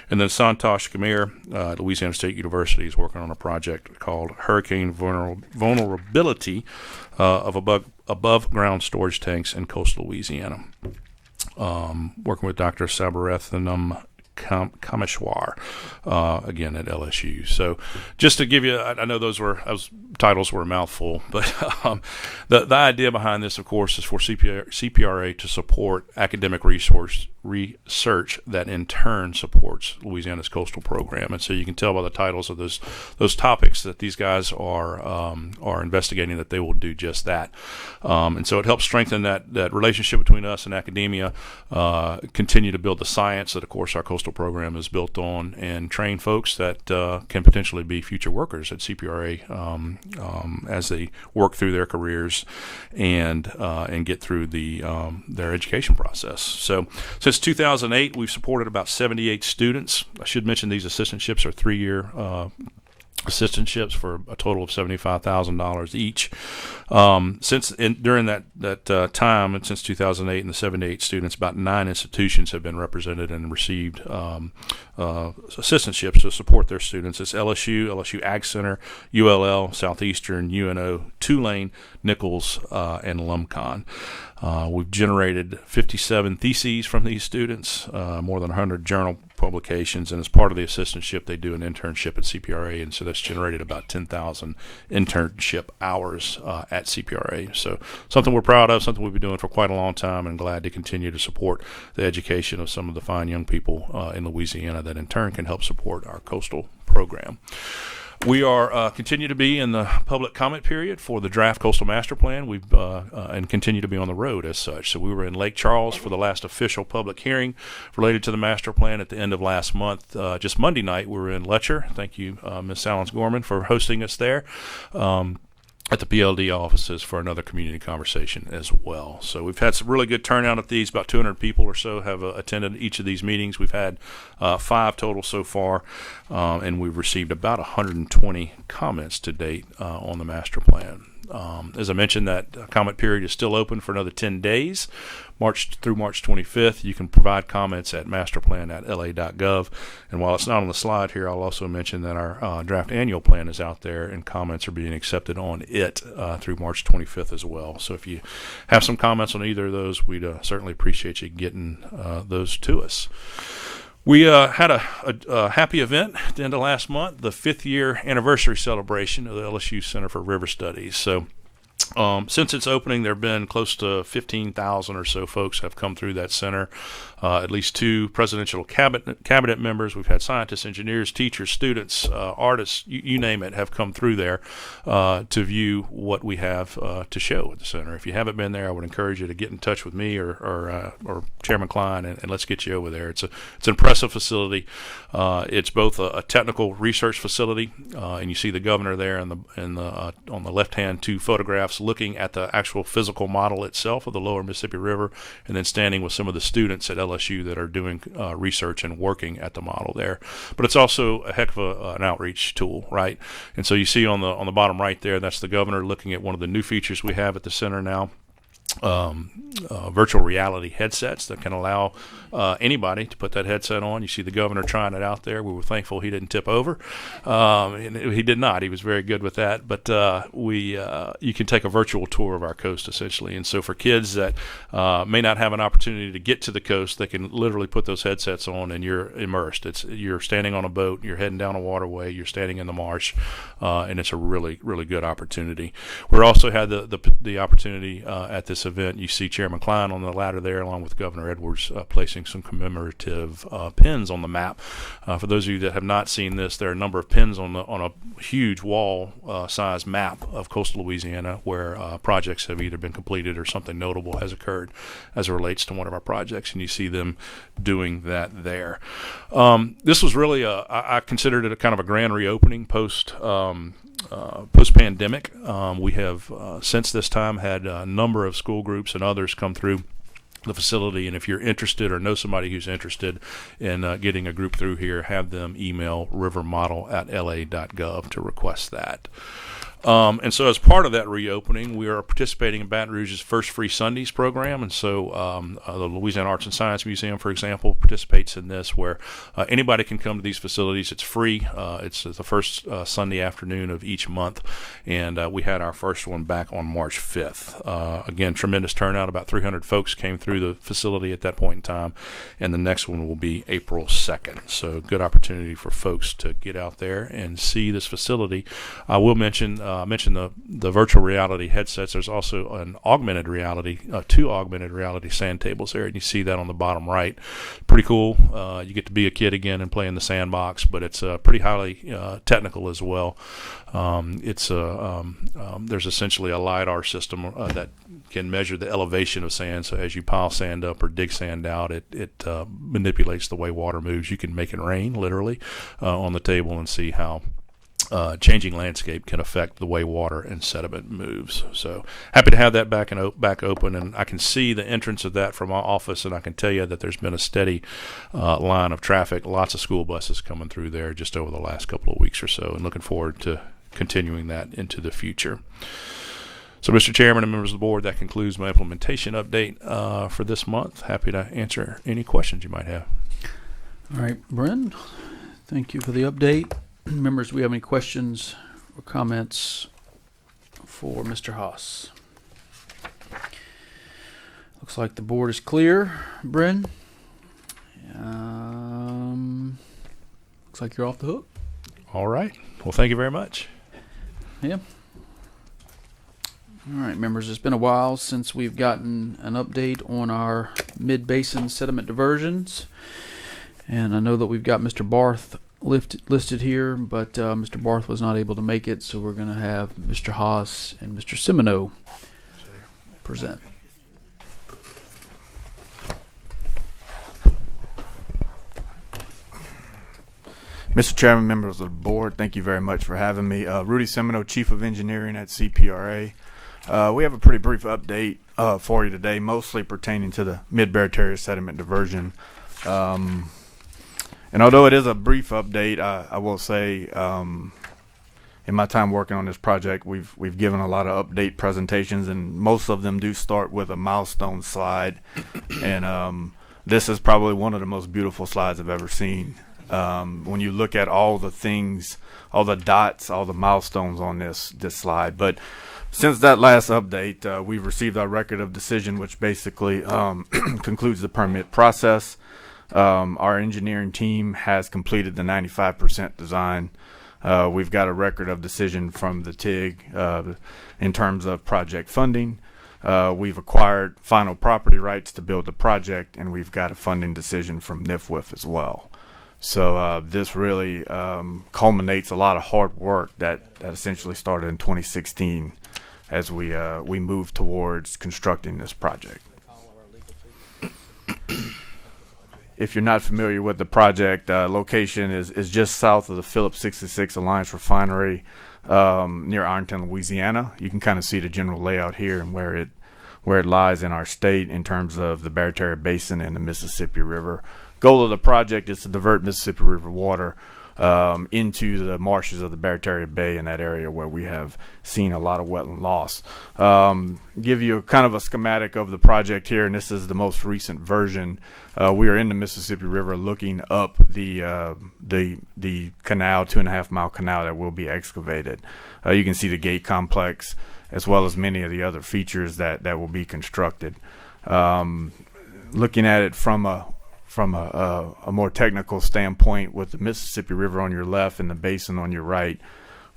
And then Santosh Gamir at Louisiana State University is working on a project called Hurricane Vulnerability of Above-Ground Storage Tanks in Coastal Louisiana. Working with Dr. Sabarathanam Kameshwar, again at LSU. So just to give you, I know those titles were a mouthful, but the idea behind this, of course, is for CPRA to support academic research that in turn supports Louisiana's coastal program. And so you can tell by the titles of those topics that these guys are investigating that they will do just that. And so it helps strengthen that relationship between us and academia, continue to build the science that, of course, our coastal program is built on, and train folks that can potentially be future workers at CPRA as they work through their careers and get through their education process. So since 2008, we've supported about 78 students. I should mention these assistantships are 3-year assistantships for a total of $75,000 each. During that time, and since 2008, and the 78 students, about 9 institutions have been represented and received assistantships to support their students. It's LSU Ag Center, ULL, Southeastern, UNO, Tulane, Nichols, and LumCon. We've generated 57 theses from these students, more than 100 journal publications, and as part of the assistantship, they do an internship at CPRA, and so that's generated about 10,000 internship hours at CPRA. So something we're proud of, something we've been doing for quite a long time, and glad to continue to support the education of some of the fine young people in Louisiana that in turn can help support our coastal program. We are continue to be in the public comment period for the draft coastal master plan. We've and continue to be on the road as such. So we were in Lake Charles for the last official public hearing related to the master plan at the end of last month. Just Monday night, we were in Letcher. Thank you, Ms. Salins Gorman, for hosting us there. At the PLD offices for another community conversation as well. So we've had some really good turnout at these. About 200 people or so have attended each of these meetings. We've had 5 total so far, and we've received about 120 comments to date on the master plan. As I mentioned, that comment period is still open for another 10 days, through March 25th. You can provide comments at masterplan@la.gov. And while it's not on the slide here, I'll also mention that our draft annual plan is out there, and comments are being accepted on it through March 25th as well. So if you have some comments on either of those, we'd certainly appreciate you getting those to us. We had a happy event at the end of last month, the 5th year anniversary celebration of the LSU Center for River Studies. So since its opening, there have been close to 15,000 or so folks have come through that center. At least 2 presidential cabinet members. We've had scientists, engineers, teachers, students, artists, you name it, have come through there to view what we have to show at the center. If you haven't been there, I would encourage you to get in touch with me or Chairman Klein, and let's get you over there. It's an impressive facility. It's both a technical research facility, and you see the governor there on the left hand 2 photographs looking at the actual physical model itself of the lower Mississippi River, and then standing with some of the students at LSU that are doing research and working at the model there. But it's also a heck of an outreach tool, right? And so you see on the bottom right there, that's the governor looking at one of the new features we have at the center now. Virtual reality headsets that can allow anybody to put that headset on. You see the governor trying it out there. We were thankful he didn't tip over. And he did not. He was very good with that. But you can take a virtual tour of our coast, essentially. And so for kids that may not have an opportunity to get to the coast, they can literally put those headsets on and you're immersed. You're standing on a boat, you're heading down a waterway, you're standing in the marsh, and it's a really, really good opportunity. We also had the opportunity at this this event. You see Chairman Klein on the ladder there, along with Governor Edwards, placing some commemorative pins on the map. For those of you that have not seen this, there are a number of pins on a huge wall-sized map of coastal Louisiana where projects have either been completed or something notable has occurred as it relates to one of our projects, and you see them doing that there. This was really I considered it a kind of a grand reopening post-pandemic. We have since this time had a number of school groups and others come through the facility, and if you're interested or know somebody who's interested in getting a group through here, have them email rivermodel@la.gov to request that. And so as part of that reopening, we are participating in Baton Rouge's First Free Sundays program. And so the Louisiana Arts and Science Museum, for example, participates in this, where anybody can come to these facilities. It's free. It's the first Sunday afternoon of each month. And we had our first one back on March 5th. Again, tremendous turnout. About 300 folks came through the facility at that point in time. And the next one will be April 2nd. So good opportunity for folks to get out there and see this facility. I will mention the virtual reality headsets. There's also an augmented reality, two augmented reality sand tables there, and you see that on the bottom right. Pretty cool. You get to be a kid again and play in the sandbox, but it's pretty highly technical as well. There's essentially a LiDAR system that can measure the elevation of sand. So as you pile sand up or dig sand out, it manipulates the way water moves. You can make it rain, literally, on the table and see how changing landscape can affect the way water and sediment moves. So happy to have that back open, and I can see the entrance of that from my office, and I can tell you that there's been a steady line of traffic, lots of school buses coming through there just over the last couple of weeks or so, and looking forward to continuing that into the future. So, Mr. Chairman and members of the board, that concludes my implementation update for this month. Happy to answer any questions you might have. All right, Bren, thank you for the update. Members, do we have any questions or comments for Mr. Haas? Looks like the board is clear. Bryn? Looks like you're off the hook. All right. Well, thank you very much. Yeah. All right, members, it's been a while since we've gotten an update on our mid-basin sediment diversions. And I know that we've got Mr. Barth listed here, but Mr. Barth was not able to make it, so we're going to have Mr. Haas and Mr. Semino present. Mr. Chairman, members of the board, thank you very much for having me. Rudy Semino, Chief of Engineering at CPRA. We have a pretty brief update for you today, mostly pertaining to the mid-Barataria sediment diversion. And although it is a brief update, I will say in my time working on this project, we've given a lot of update presentations, and most of them do start with a milestone slide. And this is probably one of the most beautiful slides I've ever seen. When you look at all the things, all the dots, all the milestones on this slide. But since that last update, we've received our record of decision, which basically concludes the permit process. Our engineering team has completed the 95% design. We've got a record of decision from the TIG in terms of project funding. We've acquired final property rights to build the project, and we've got a funding decision from NIFWIF as well. So this really culminates a lot of hard work that essentially started in 2016 as we move towards constructing this project. If you're not familiar with the project, location is just south of the Phillips 66 Alliance Refinery near Ironton, Louisiana. You can kind of see the general layout here and where it lies in our state in terms of the Barataria Basin and the Mississippi River. Goal of the project is to divert Mississippi River water into the marshes of the Barataria Bay in that area where we have seen a lot of wetland loss. Give you kind of a schematic of the project here, and this is the most recent version. We are in the Mississippi River looking up the canal, 2.5 mile canal that will be excavated. You can see the gate complex as well as many of the other features that will be constructed. Looking at it from a more technical standpoint, with the Mississippi River on your left and the basin on your right,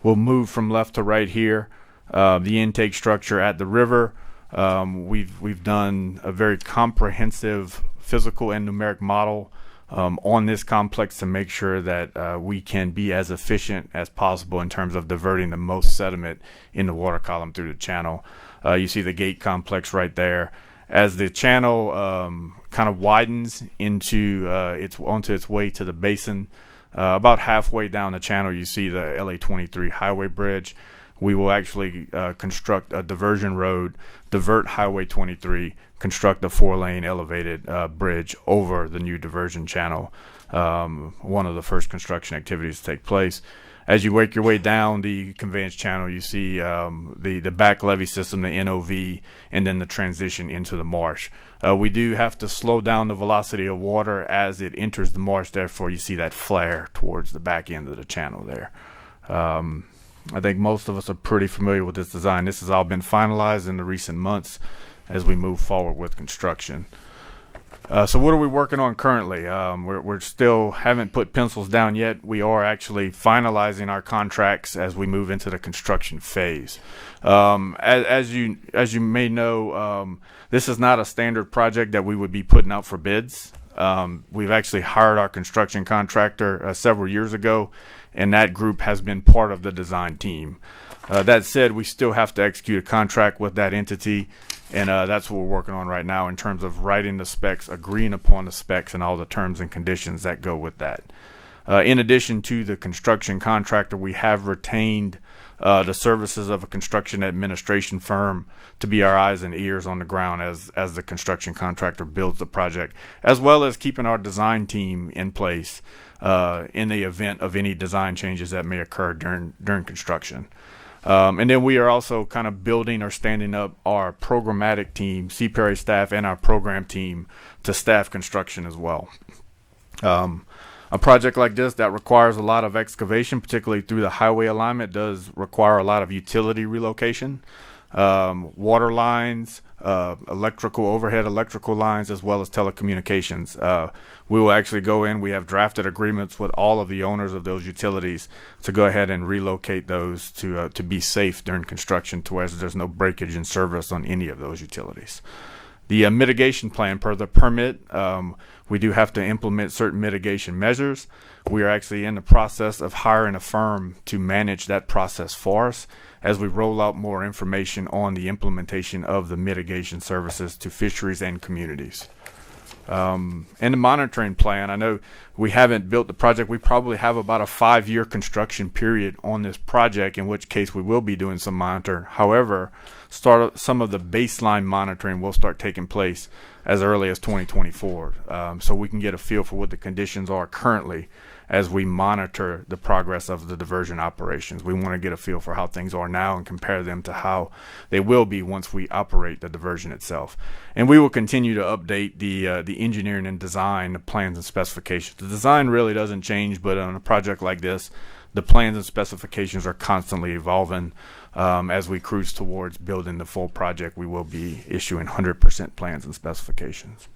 we'll move from left to right here. The intake structure at the river We've done a very comprehensive physical and numeric model on this complex to make sure that we can be as efficient as possible in terms of diverting the most sediment in the water column through the channel. You see the gate complex right there. As the channel kind of widens into onto its way to the basin, about halfway down the channel, you see the LA-23 highway bridge. We will actually construct a diversion road, divert Highway 23, construct a 4-lane elevated bridge over the new diversion channel. One of the first construction activities to take place. As you work your way down the conveyance channel, you see the back levee system, the NOV, and then the transition into the marsh. We do have to slow down the velocity of water as it enters the marsh. Therefore, you see that flare towards the back end of the channel there. I think most of us are pretty familiar with this design. This has all been finalized in the recent months as we move forward with construction. So what are we working on currently? We're still haven't put pencils down yet. We are actually finalizing our contracts as we move into the construction phase. As you may know, this is not a standard project that we would be putting out for bids. We've actually hired our construction contractor several years ago, and that group has been part of the design team. That said, we still have to execute a contract with that entity, and that's what we're working on right now in terms of writing the specs, agreeing upon the specs, and all the terms and conditions that go with that. In addition to the construction contractor, we have retained the services of a construction administration firm to be our eyes and ears on the ground as the construction contractor builds the project, as well as keeping our design team in place in the event of any design changes that may occur during construction. And then we are also kind of building or standing up our programmatic team, CPRA staff, and our program team to staff construction as well. A project like this that requires a lot of excavation, particularly through the highway alignment, does require a lot of utility relocation, water lines, overhead electrical lines, as well as telecommunications. We will actually go in. We have drafted agreements with all of the owners of those utilities to go ahead and relocate those to be safe during construction, to where there's no breakage in service on any of those utilities. The mitigation plan per the permit, we do have to implement certain mitigation measures. We are actually in the process of hiring a firm to manage that process for us as we roll out more information on the implementation of the mitigation services to fisheries and communities. And the monitoring plan, I know we haven't built the project. We probably have about a 5-year construction period on this project, in which case we will be doing some monitoring. However, some of the baseline monitoring will start taking place as early as 2024, so we can get a feel for what the conditions are currently as we monitor the progress of the diversion operations. We want to get a feel for how things are now and compare them to how they will be once we operate the diversion itself. And we will continue to update the engineering and design, the plans and specifications. The design really doesn't change, but on a project like this, the plans and specifications are constantly evolving. As we cruise towards building the full project, we will be issuing 100% plans and specifications.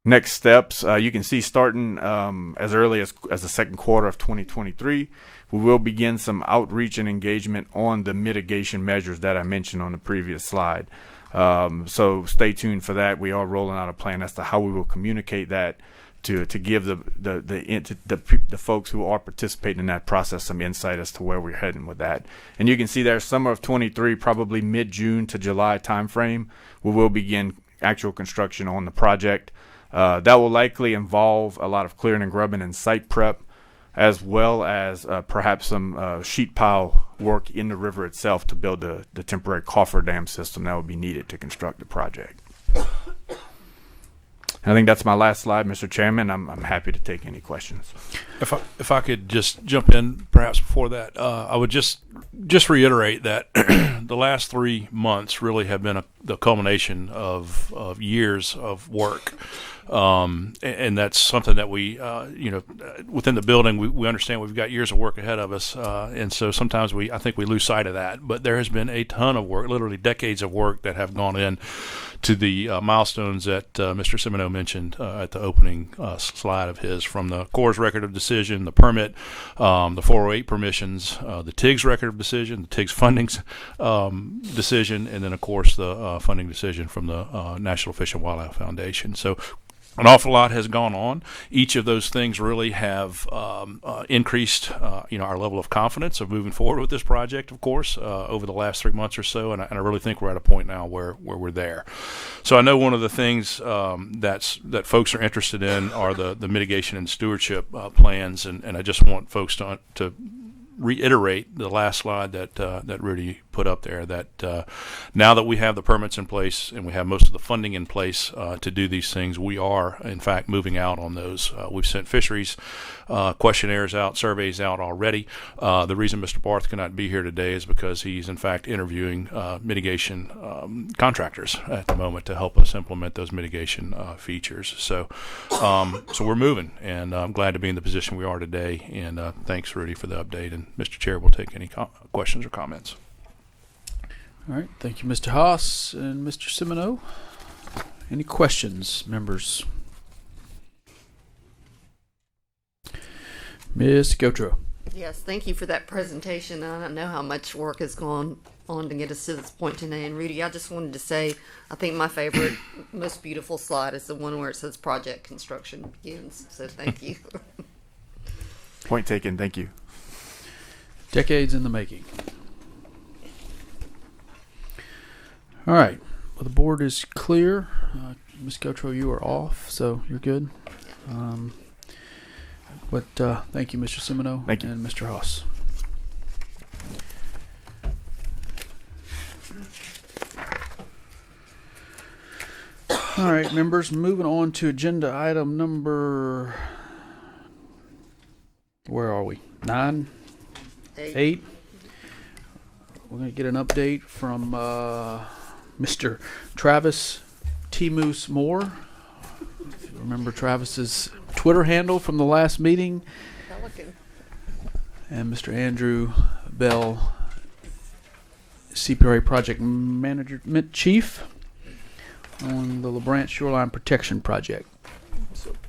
Next steps, you can see starting as early as the second quarter of 2023, we will begin some outreach and engagement on the mitigation measures that I mentioned on the previous slide. So stay tuned for that. We are rolling out a plan as to how we will communicate that to give the folks who are participating in that process some insight as to where we're heading with that. And you can see there, summer of 23, probably mid-June to July timeframe, we will begin actual construction on the project. That will likely involve a lot of clearing and grubbing and site prep, as well as perhaps some sheet pile work in the river itself to build the temporary coffer dam system that will be needed to construct the project. I think that's my last slide, Mr. Chairman. I'm happy to take any questions. If I could just jump in perhaps before that, I would just reiterate that the last 3 months really have been the culmination of years of work. And that's something that we, within the building, we understand we've got years of work ahead of us. And so sometimes I think we lose sight of that. But there has been a ton of work, literally decades of work that have gone in to the milestones that Mr. Semino mentioned at the opening slide of his, from the Corps' record of decision, the permit, the 408 permissions, the TIG's record of decision, the TIG's funding decision, and then, of course, the funding decision from the National Fish and Wildlife Foundation. So an awful lot has gone on. Each of those things really have increased, our level of confidence of moving forward with this project, of course, over the last 3 months or so. And I really think we're at a point now where we're there. So I know one of the things that folks are interested in are the mitigation and stewardship plans, and I just want folks to reiterate the last slide that Rudy put up there, that now that we have the permits in place and we have most of the funding in place to do these things, we are in fact moving out on those. We've sent fisheries questionnaires out, surveys out already. The reason Mr. Barth cannot be here today is because he's in fact interviewing mitigation contractors at the moment to help us implement those mitigation features. So we're moving, and I'm glad to be in the position we are today. And thanks, Rudy, for the update. And Mr. Chair, we'll take any questions or comments. All right. Thank you, Mr. Haas and Mr. Semino. Any questions, members? Ms. Gotro. Yes, thank you for that presentation. I know how much work has gone on to get us to this point today. And Rudy, I just wanted to say, I think my favorite, most beautiful slide is the one where it says project construction begins. So thank you. Point taken. Thank you. Decades in the making. All right. Well, the board is clear. Ms. Gotro, you are off, so you're good. Thank you, Mr. Semino. Thank you. And Mr. Haas. All right, members, moving on to agenda item number, where are we? 9? 8. We're going to get an update from Mr. Travis T. Moose Moore. If you remember Travis's Twitter handle from the last meeting. Pelican. And Mr. Andrew Bell, CPRA Project Management Chief on the LaBranch Shoreline Protection Project.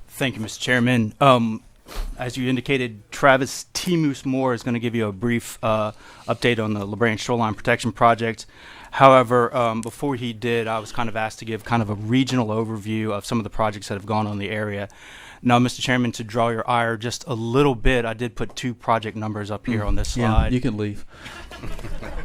Thank you, Mr. Chairman. As you indicated, Travis T. Moose Moore is going to give you a brief update on the LaBranch Shoreline Protection Project. However, before he did, I was kind of asked to give kind of a regional overview of some of the projects that have gone on in the area. Now, Mr. Chairman, to draw your ire just a little bit, I did put 2 project numbers up here on this slide. Yeah, you can leave.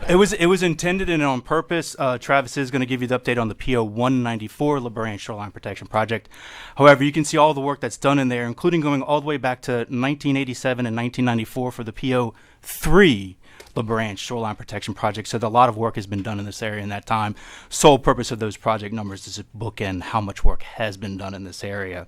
It was intended and on purpose. Travis is going to give you the update on the PO 194 LaBranch Shoreline Protection Project. However, you can see all the work that's done in there, including going all the way back to 1987 and 1994 for the PO 3 LaBranch Shoreline Protection Project. So a lot of work has been done in this area in that time. Sole purpose of those project numbers is to bookend how much work has been done in this area.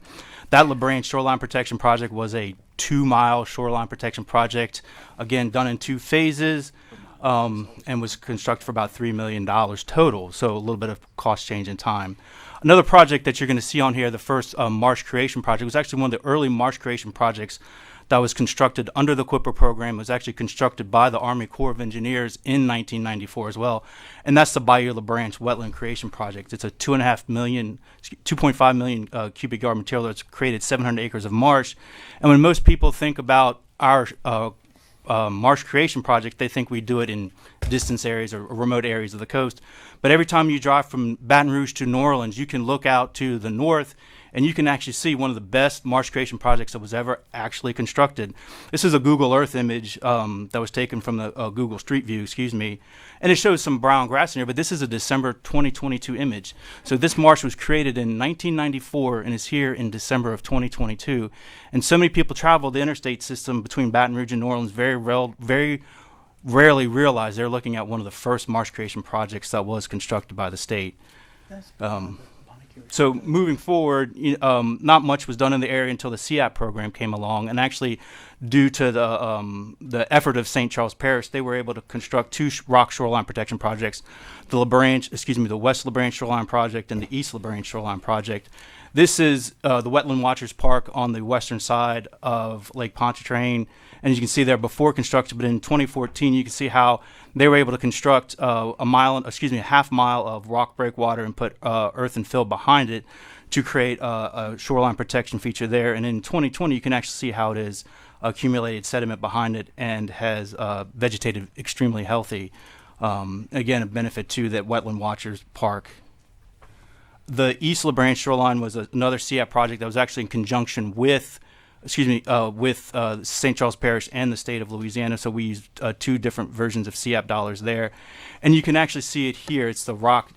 That LaBranch Shoreline Protection Project was a 2-mile shoreline protection project, again done in 2 phases, and was constructed for about $3 million total. So a little bit of cost change in time. Another project that you're going to see on here, the first marsh creation project, was actually one of the early marsh creation projects that was constructed under the QIPRA program. It was actually constructed by the Army Corps of Engineers in 1994 as well, and that's the Bayou LaBranch Wetland Creation Project. It's a 2.5 million cubic yard material that's created 700 acres of marsh. And when most people think about our marsh creation project, they think we do it in distance areas or remote areas of the coast. But every time you drive from Baton Rouge to New Orleans, you can look out to the north and you can actually see one of the best marsh creation projects that was ever actually constructed. This is a Google Earth image that was taken from the Google Street View, and it shows some brown grass in here, but this is a December 2022 image. So this marsh was created in 1994 and is here in December of 2022. And so many people travel the interstate system between Baton Rouge and New Orleans very rarely realize they're looking at one of the first marsh creation projects that was constructed by the state. So moving forward, not much was done in the area until the CAP program came along, and actually, due to the effort of St. Charles Parish, they were able to construct 2 rock shoreline protection projects: the West LaBranch Shoreline Project and the East LaBranch Shoreline Project. This is the Wetland Watchers Park on the western side of Lake Pontchartrain. And as you can see there, before construction, but in 2014, you can see how they were able to construct a half mile of rock breakwater and put earth and fill behind it to create a shoreline protection feature there. And in 2020, you can actually see how it is accumulated sediment behind it and has vegetated extremely healthy. Again, a benefit to that Wetland Watchers Park. The East LaBranche shoreline was another CAP project that was actually in conjunction with St. Charles Parish and the state of Louisiana. So we used two different versions of CAP dollars there. And you can actually see it here. It's the rock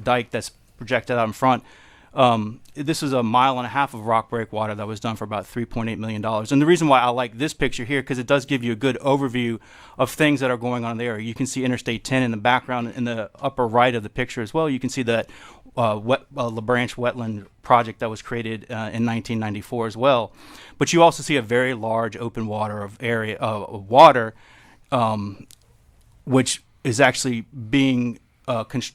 dike that's projected out in front. This is 1.5 miles of rock breakwater that was done for about $3.8 million. And the reason why I like this picture here, because it does give you a good overview of things that are going on there. You can see Interstate 10 in the background in the upper right of the picture as well. You can see that LaBranche wetland project that was created in 1994 as well. But you also see a very large open water of water, which is actually being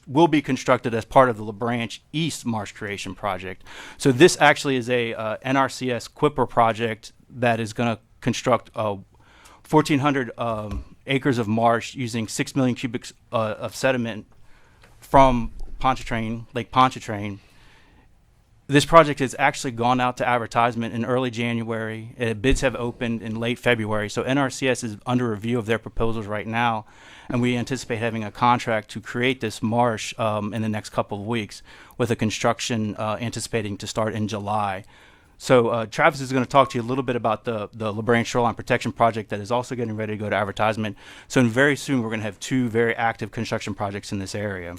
will be constructed as part of the LaBranche East Marsh Creation Project. So this actually is a NRCS QIPR project that is going to construct 1,400 acres of marsh using 6 million cubics of sediment from Lake Pontchartrain. This project has actually gone out to advertisement in early January. Bids have opened in late February. So NRCS is under review of their proposals right now, and we anticipate having a contract to create this marsh in the next couple of weeks, with a construction anticipating to start in July. So Travis is going to talk to you a little bit about the LaBranche Shoreline Protection Project that is also getting ready to go to advertisement. So very soon we're going to have two very active construction projects in this area.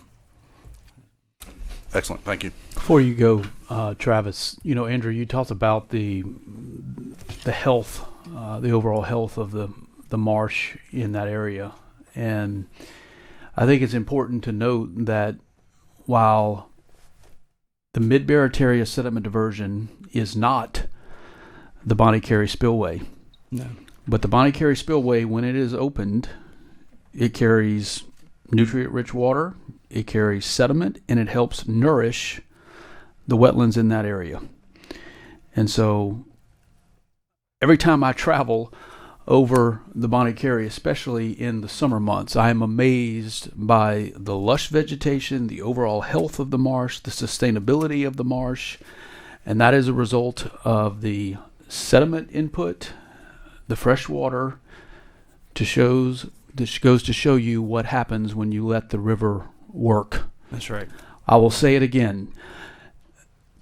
Excellent. Thank you. Before you go, Travis, Andrew, you talked about the health, the overall health of the marsh in that area. And I think it's important to note that while the Mid-Barataria sediment diversion is not the Bonnie Carey Spillway, no, but the Bonnie Carey Spillway, when it is opened, it carries nutrient-rich water, it carries sediment, and it helps nourish the wetlands in that area. And so every time I travel over the Bonnie Carey, especially in the summer months, I am amazed by the lush vegetation, the overall health of the marsh, the sustainability of the marsh, and that is a result of the sediment input, the fresh water, this goes to show you what happens when you let the river work. That's right. I will say it again.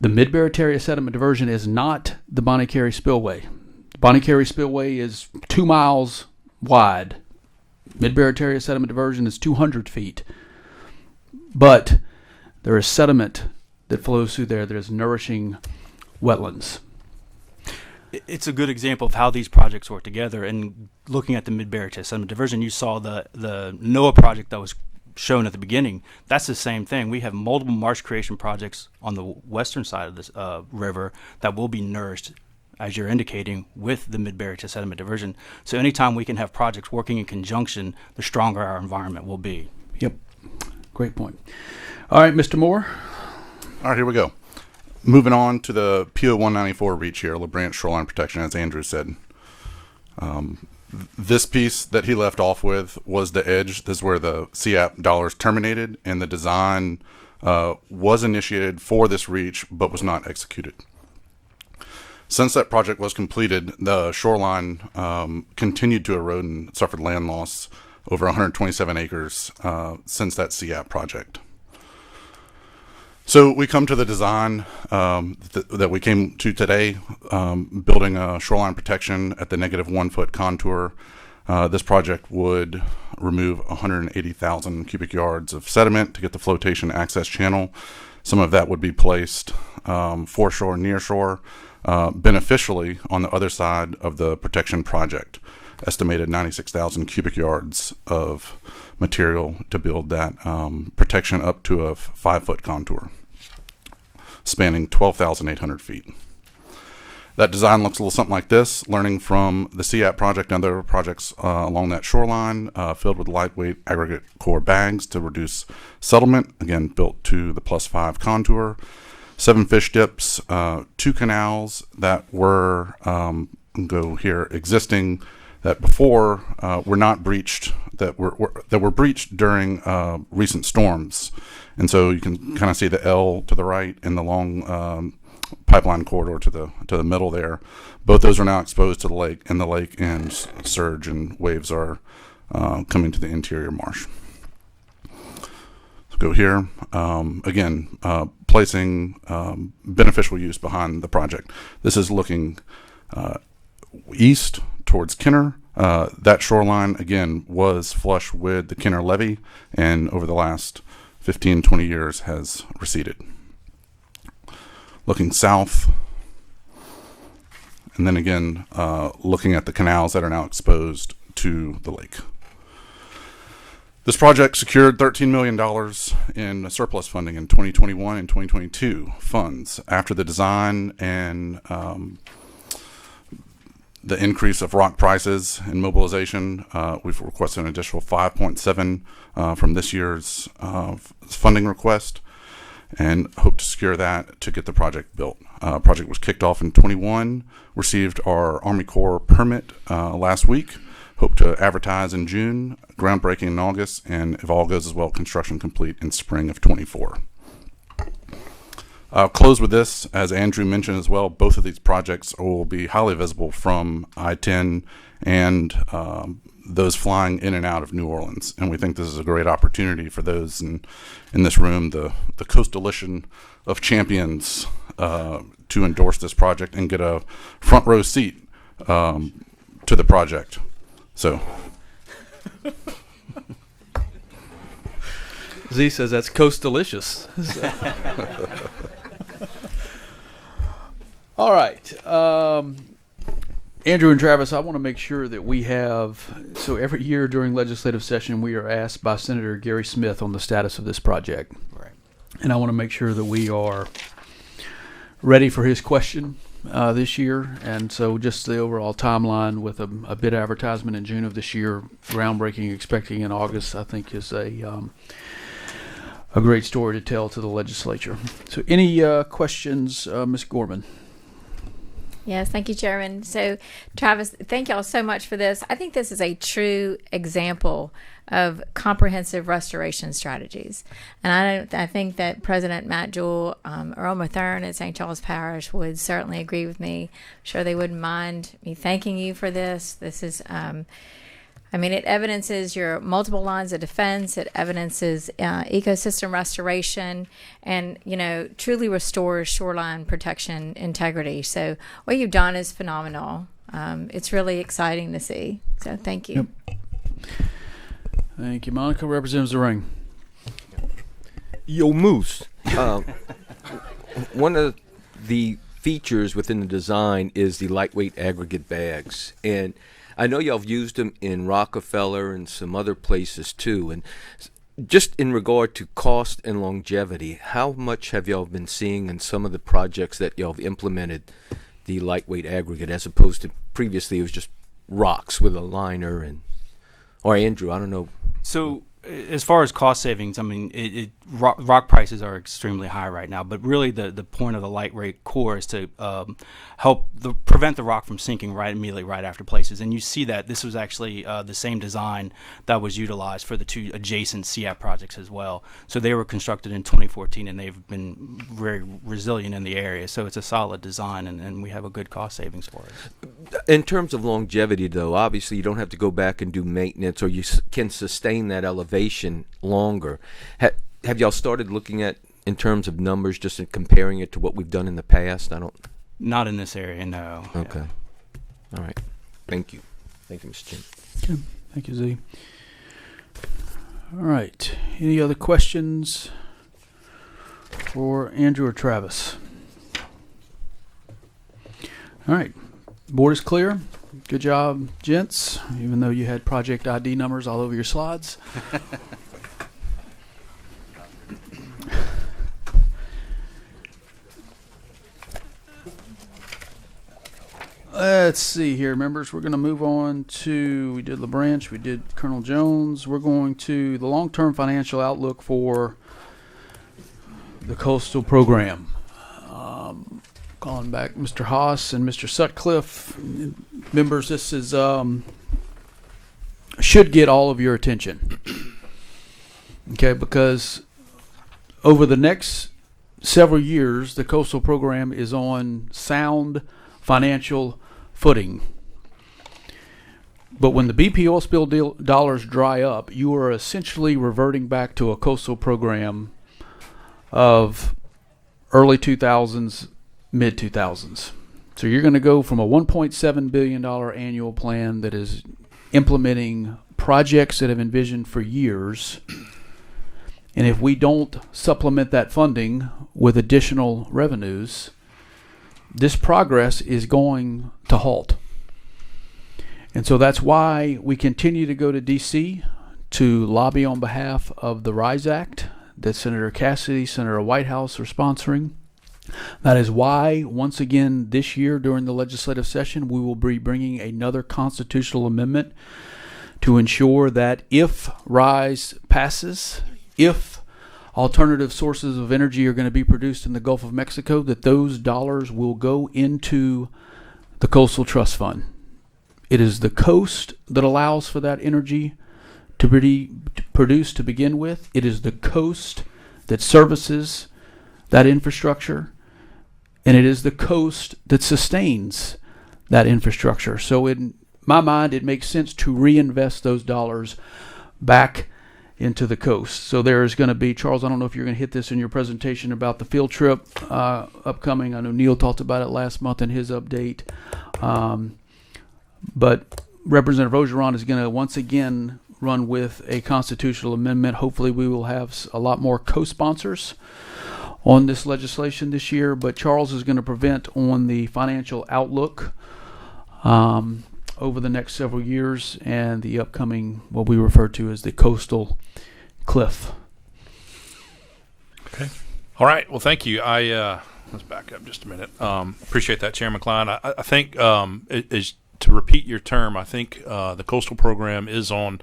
The Mid-Barataria sediment diversion is not the Bonnie Carey Spillway. The Bonnie Carey Spillway is 2 miles wide. Mid-Barataria sediment diversion is 200 feet. But there is sediment that flows through there that is nourishing wetlands. It's a good example of how these projects work together. And looking at the Mid-Barataria sediment diversion, you saw the NOAA project that was shown at the beginning. That's the same thing. We have multiple marsh creation projects on the western side of this river that will be nourished, as you're indicating, with the Mid-Barataria sediment diversion. So anytime we can have projects working in conjunction, the stronger our environment will be. Yep. Great point. All right, Mr. Moore. All right, here we go. Moving on to the PO 194 reach here, LaBranche Shoreline Protection, as Andrew said. This piece that he left off with was the edge. This is where the CAP dollars terminated, and the design was initiated for this reach, but was not executed. Since that project was completed, the shoreline continued to erode and suffered land loss over 127 acres since that CAP project. So we come to the design that we came to today, building a shoreline protection at the -1 foot contour. This project would remove 180,000 cubic yards of sediment to get the flotation access channel. Some of that would be placed foreshore, near shore, beneficially on the other side of the protection project. Estimated 96,000 cubic yards of material to build that protection up to a 5 foot contour, spanning 12,800 feet. That design looks a little something like this, learning from the CAP project and other projects along that shoreline, filled with lightweight aggregate core bags to reduce settlement, again built to the +5 contour. 7 fish dips, 2 canals that were existing that before were not breached, that were breached during recent storms, and so you can kind of see the L to the right and the long pipeline corridor to the middle there. Both those are now exposed to the lake, and the lake and surge and waves are coming to the interior marsh. So go here again, placing beneficial use behind the project. This is looking east towards Kenner. That shoreline again was flush with the Kenner levee, and over the last 15-20 years has receded. Looking south, and then again looking at the canals that are now exposed to the lake. This project secured $13 million in surplus funding in 2021 and 2022 funds after the design and the increase of rock prices and mobilization. We've requested an additional 5.7 from this year's funding request, and hope to secure that to get the project built. Project was kicked off in 21, received our Army Corps permit last week, hope to advertise in June, groundbreaking in August, and if all goes as well, construction complete in spring of 24. I'll close with this. As Andrew mentioned as well, both of these projects will be highly visible from I-10 and those flying in and out of New Orleans. And we think this is a great opportunity for those in this room, the coalition of champions, to endorse this project and get a front row seat to the project. So. Z says that's Coast-delicious. All right. Andrew and Travis, I want to make sure that we have, so every year during legislative session, we are asked by Senator Gary Smith on the status of this project. Right. And I want to make sure that we are ready for his question this year. And so just the overall timeline with a bid advertisement in June of this year, groundbreaking expecting in August, I think is a great story to tell to the legislature. So any questions, Ms. Gorman? Yes, thank you, Chairman. So, Travis, thank y'all so much for this. I think this is a true example of comprehensive restoration strategies. And I think that President Matt Jewell, Earl Mathern at St. Charles Parish would certainly agree with me. I'm sure they wouldn't mind me thanking you for this. This is, it evidences your multiple lines of defense. It evidences ecosystem restoration and, truly restores shoreline protection integrity. So what you've done is phenomenal. It's really exciting to see. So thank you. Yep. Thank you, Monica. Representative Zering. Yo, Moose. One of the features within the design is the lightweight aggregate bags. And I know y'all have used them in Rockefeller and some other places too. And just in regard to cost and longevity, how much have y'all been seeing in some of the projects that y'all have implemented the lightweight aggregate, as opposed to previously it was just rocks with a liner? Or Andrew, I don't know. So as far as cost savings, rock prices are extremely high right now, but really the point of the lightweight core is to help prevent the rock from sinking immediately right after places. And you see that this was actually the same design that was utilized for the two adjacent CAP projects as well. So they were constructed in 2014, and they've been very resilient in the area. So it's a solid design, and we have a good cost savings for it. In terms of longevity, though, obviously you don't have to go back and do maintenance, or you can sustain that elevation longer. Have y'all started looking at, in terms of numbers, just in comparing it to what we've done in the past? Not in this area, no. Okay. Yeah. All right. Thank you. Thank you, Mr. Chairman. Okay. Thank you, Z. All right. Any other questions for Andrew or Travis? All right. Board is clear. Good job, gents, even though you had project ID numbers all over your slides. Let's see here, members. We're going to move on to, we did LaBranche, we did Colonel Jones. We're going to the long-term financial outlook for the coastal program. on back. Mr. Haas and Mr. Sutcliffe, members, this is should get all of your attention. Okay, because over the next several years, the coastal program is on sound financial footing. But when the BP oil spill dollars dry up, you are essentially reverting back to a coastal program of early 2000s, mid 2000s. So you're going to go from a $1.7 billion annual plan that is implementing projects that have envisioned for years. And if we don't supplement that funding with additional revenues, this progress is going to halt. And so that's why we continue to go to D.C. to lobby on behalf of the RISE Act that Senator Cassidy, Senator Whitehouse are sponsoring. That is why, once again, this year during the legislative session, we will be bringing another constitutional amendment to ensure that if RISE passes, if alternative sources of energy are going to be produced in the Gulf of Mexico, that those dollars will go into the Coastal Trust Fund. It is the coast that allows for that energy to be produced to begin with. It is the coast that services that infrastructure, and it is the coast that sustains that infrastructure. So in my mind, it makes sense to reinvest those dollars back into the coast. So there's going to be, Charles, I don't know if you're going to hit this in your presentation about the field trip upcoming. I know Neil talked about it last month in his update. But Representative Ogeron is going to once again run with a constitutional amendment. Hopefully we will have a lot more co-sponsors on this legislation this year. But Charles is going to present on the financial outlook over the next several years and the upcoming, what we refer to as the coastal cliff. Okay. All right. Well, thank you. Let's back up just a minute. Appreciate that, Chairman Klein. I think to repeat your term, I think the coastal program is on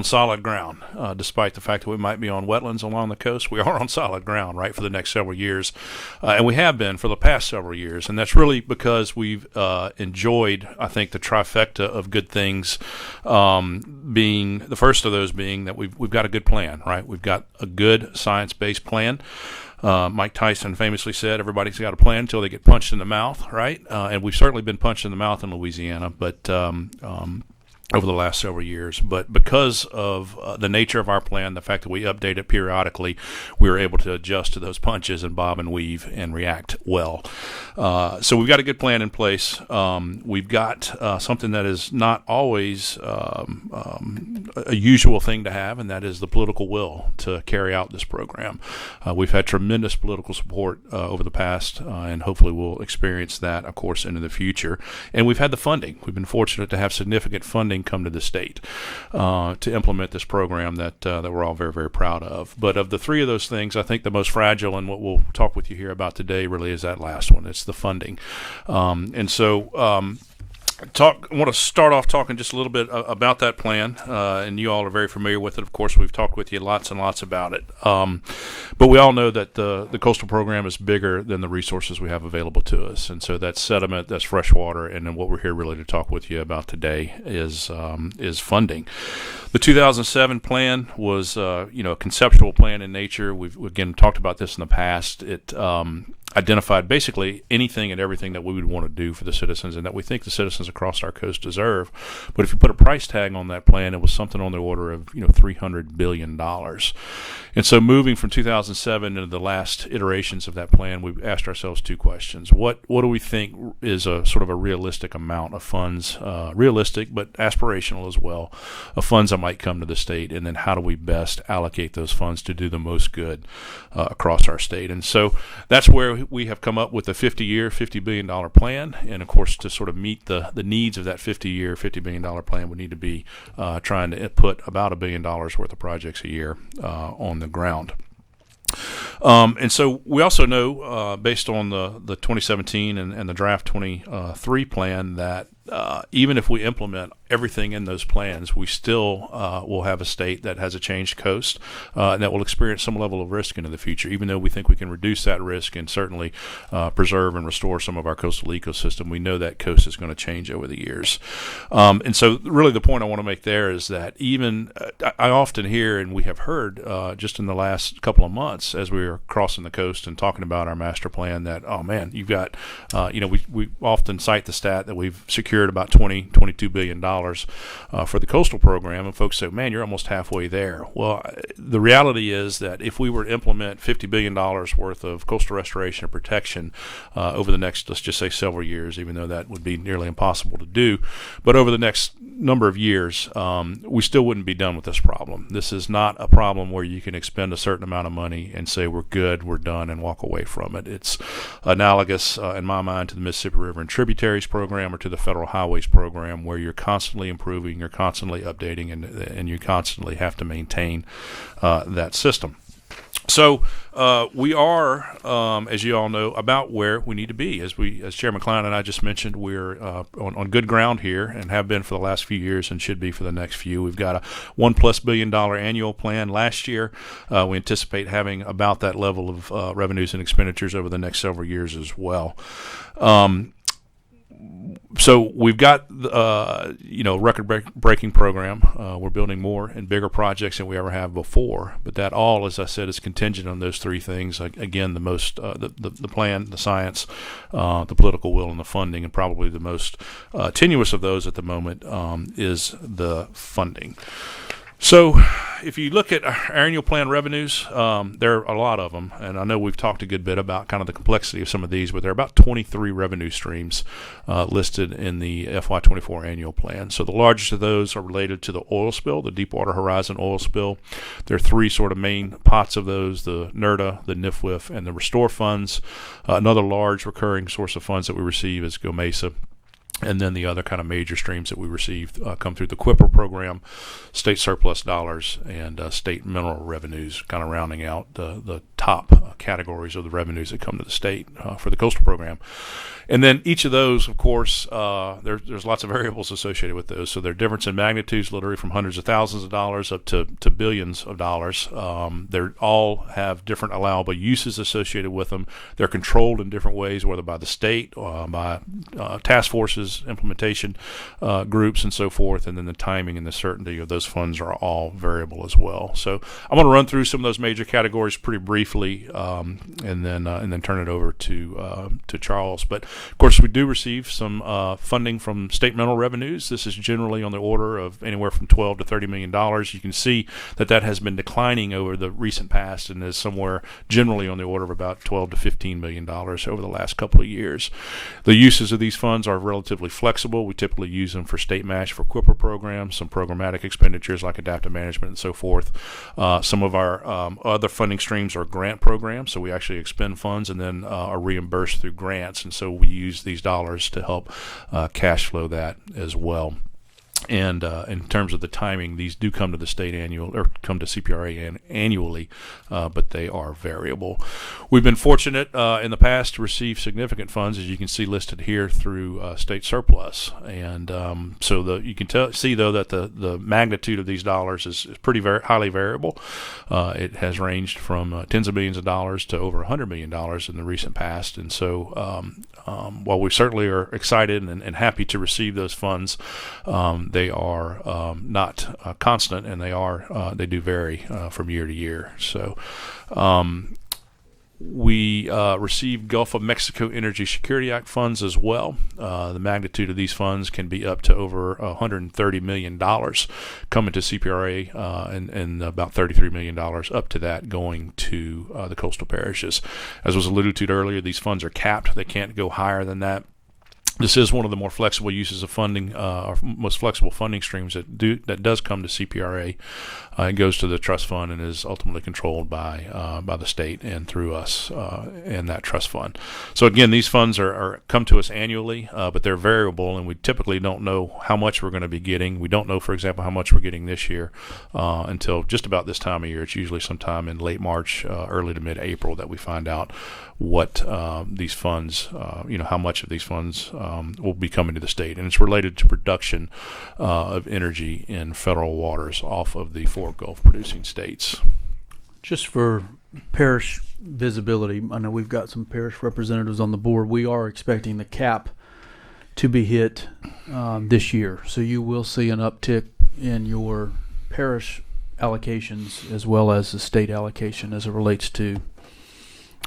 solid ground, despite the fact that we might be on wetlands along the coast. We are on solid ground, right, for the next several years, and we have been for the past several years, and that's really because we've enjoyed, I think, the trifecta of good things. Being the first of those being that we've got a good plan, right? We've got a good science-based plan. Mike Tyson famously said, everybody's got a plan until they get punched in the mouth, right? And we've certainly been punched in the mouth in Louisiana, but over the last several years. But because of the nature of our plan, the fact that we update it periodically, we were able to adjust to those punches and bob and weave and react well. So we've got a good plan in place. We've got something that is not always a usual thing to have, and that is the political will to carry out this program. We've had tremendous political support over the past, and hopefully we'll experience that, of course, into the future. And we've had the funding. We've been fortunate to have significant funding come to the state to implement this program that we're all very, very proud of. But of the three of those things, I think the most fragile, and what we'll talk with you here about today, really is that last one. It's the funding. And so I want to start off talking just a little bit about that plan, and you all are very familiar with it. Of course, we've talked with you lots and lots about it. But we all know that the coastal program is bigger than the resources we have available to us, and so that's sediment, that's freshwater, and then what we're here really to talk with you about today is funding. The 2007 plan was a conceptual plan in nature. We've again talked about this in the past. It identified basically anything and everything that we would want to do for the citizens and that we think the citizens across our coast deserve. But if you put a price tag on that plan, it was something on the order of $300 billion. And so moving from 2007 into the last iterations of that plan, we've asked ourselves two questions. What do we think is a sort of a realistic amount of funds, realistic but aspirational as well, of funds that might come to the state, and then how do we best allocate those funds to do the most good across our state? And so that's where we have come up with a 50-year, $50 billion plan. And, of course, to sort of meet the needs of that 50-year, $50 billion plan, we need to be trying to put about $1 billion worth of projects a year on the ground. And so we also know, based on the 2017 and the draft 23 plan, that even if we implement everything in those plans, we still will have a state that has a changed coast and that will experience some level of risk into the future, even though we think we can reduce that risk and certainly preserve and restore some of our coastal ecosystem. We know that coast is going to change over the years. And so really the point I want to make there is that even I often hear, and we have heard just in the last couple of months as we were crossing the coast and talking about our master plan, that, oh man, you've got, we often cite the stat that we've secured about $22 billion for the coastal program, and folks say, man, you're almost halfway there. Well, the reality is that if we were to implement $50 billion worth of coastal restoration and protection over the next, let's just say, several years, even though that would be nearly impossible to do, but over the next number of years, we still wouldn't be done with this problem. This is not a problem where you can expend a certain amount of money and say we're good, we're done, and walk away from it. It's analogous, in my mind, to the Mississippi River and Tributaries program or to the Federal Highways program, where you're constantly improving, you're constantly updating, and you constantly have to maintain that system. So we are, as you all know, about where we need to be. As Chairman Klein and I just mentioned, we're on good ground here and have been for the last few years and should be for the next few. We've got a $1+ billion annual plan. Last year, we anticipate having about that level of revenues and expenditures over the next several years as well. So we've got record-breaking program. We're building more and bigger projects than we ever have before. But that all, as I said, is contingent on those three things. Again, the plan, the science, the political will, and the funding. And probably the most tenuous of those at the moment is the funding. So if you look at our annual plan revenues, there are a lot of them, and I know we've talked a good bit about kind of the complexity of some of these, but there are about 23 revenue streams listed in the FY24 annual plan. So the largest of those are related to the oil spill, the Deepwater Horizon oil spill. There are three sort of main pots of those: the NRDA, the NIFWIF, and the Restore funds. Another large recurring source of funds that we receive is GOMESA. And then the other kind of major streams that we received come through the CPRA program, state surplus dollars, and state mineral revenues, kind of rounding out the top categories of the revenues that come to the state for the coastal program. And then each of those, of course, there's lots of variables associated with those. So they're difference in magnitudes, literally from hundreds of thousands of dollars up to billions of dollars. They all have different allowable uses associated with them. They're controlled in different ways, whether by the state, by task forces, implementation groups, and so forth. And then the timing and the certainty of those funds are all variable as well. So I'm going to run through some of those major categories pretty briefly, and then turn it over to Charles. But of course, we do receive some funding from state mineral revenues. This is generally on the order of anywhere from $12 to $30 million. You can see that has been declining over the recent past and is somewhere generally on the order of about $12 to $15 million over the last couple of years. The uses of these funds are relatively flexible. We typically use them for state match for CPRA programs, some programmatic expenditures like adaptive management and so forth. Some of our other funding streams are grant programs, so we actually expend funds and then are reimbursed through grants, and so we use these dollars to help cash flow that as well. And in terms of the timing, these do come to the state come to CPRA annually, but they are variable. We've been fortunate in the past to receive significant funds, as you can see listed here, through state surplus. And so you can see, though, that the magnitude of these dollars is pretty highly variable. It has ranged from tens of millions of dollars to over $100 million in the recent past. And so while we certainly are excited and happy to receive those funds, they are not constant, and they do vary from year to year. So we receive Gulf of Mexico Energy Security Act funds as well. The magnitude of these funds can be up to over $130 million coming to CPRA, and about $33 million up to that going to the coastal parishes. As was alluded to earlier, these funds are capped. They can't go higher than that. This is one of the more flexible uses of funding, or most flexible funding streams that does come to CPRA. It goes to the trust fund and is ultimately controlled by the state and through us and that trust fund. So again, these funds come to us annually, but they're variable, and we typically don't know how much we're going to be getting. We don't know, for example, how much we're getting this year until just about this time of year. It's usually sometime in late March, early to mid-April that we find out what these funds, how much of these funds will be coming to the state, and it's related to production of energy in federal waters off of the 4 Gulf producing states. Just for parish visibility, I know we've got some parish representatives on the board. We are expecting the cap to be hit this year, so you will see an uptick in your parish allocations as well as the state allocation as it relates to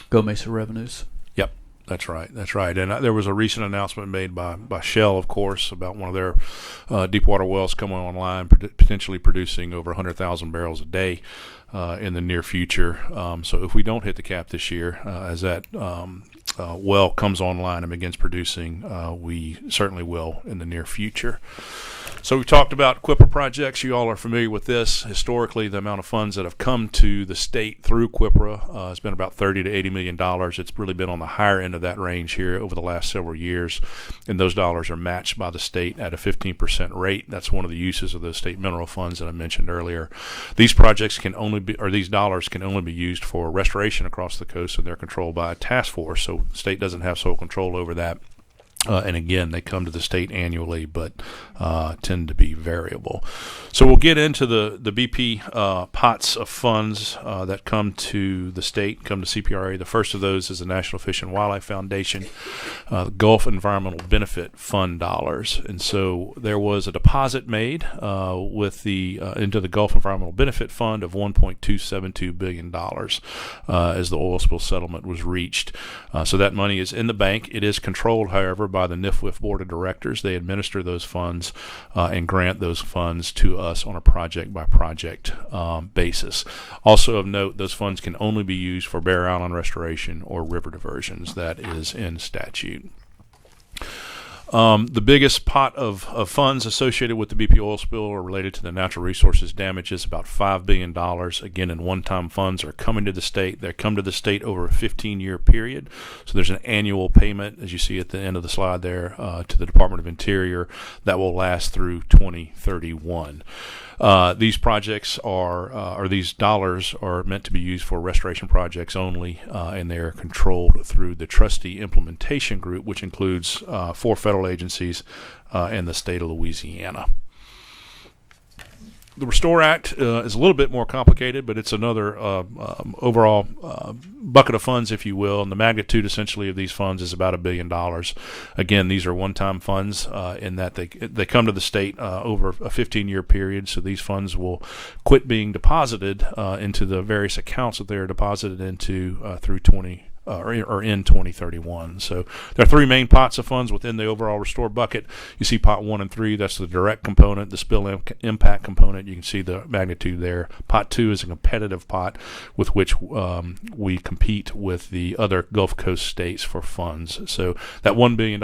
Go Mesa revenues. Yep, that's right. That's right. And there was a recent announcement made by Shell, of course, about one of their deep water wells coming online, potentially producing over 100,000 barrels a day in the near future. So if we don't hit the cap this year, as that well comes online and begins producing, we certainly will in the near future. So we've talked about CPRA projects. You all are familiar with this. Historically, the amount of funds that have come to the state through CPRA has been about $30 to $80 million. It's really been on the higher end of that range here over the last several years, and those dollars are matched by the state at a 15% rate. That's one of the uses of those state mineral funds that I mentioned earlier. These projects can only be, or these dollars can only be used for restoration across the coast, and they're controlled by a task force, so the state doesn't have sole control over that. And again, they come to the state annually, but tend to be variable. So we'll get into the BP pots of funds that come to the state, come to CPRA. The first of those is the National Fish and Wildlife Foundation, the Gulf Environmental Benefit Fund dollars. And so there was a deposit made with into the Gulf Environmental Benefit Fund of $1.272 billion as the oil spill settlement was reached. So that money is in the bank. It is controlled, however, by the NIFWIF Board of Directors. They administer those funds and grant those funds to us on a project-by-project basis. Also of note, those funds can only be used for Bear Island restoration or river diversions. That is in statute. The biggest pot of funds associated with the BP oil spill are related to the natural resources damages, about $5 billion. Again, in one-time funds are coming to the state. They come to the state over a 15-year period. So there's an annual payment, as you see at the end of the slide there, to the Department of Interior that will last through 2031. These projects or these dollars are meant to be used for restoration projects only, and they are controlled through the Trustee Implementation Group, which includes 4 federal agencies and the state of Louisiana. The Restore Act is a little bit more complicated, but it's another overall bucket of funds, if you will, and the magnitude essentially of these funds is about $1 billion. Again, these are one-time funds in that they come to the state over a 15-year period, so these funds will quit being deposited into the various accounts that they are deposited into through in 2031. So there are 3 main pots of funds within the overall Restore bucket. You see pot 1 and 3, that's the direct component, the spill impact component. You can see the magnitude there. Pot 2 is a competitive pot with which we compete with the other Gulf Coast states for funds. So that $1 billion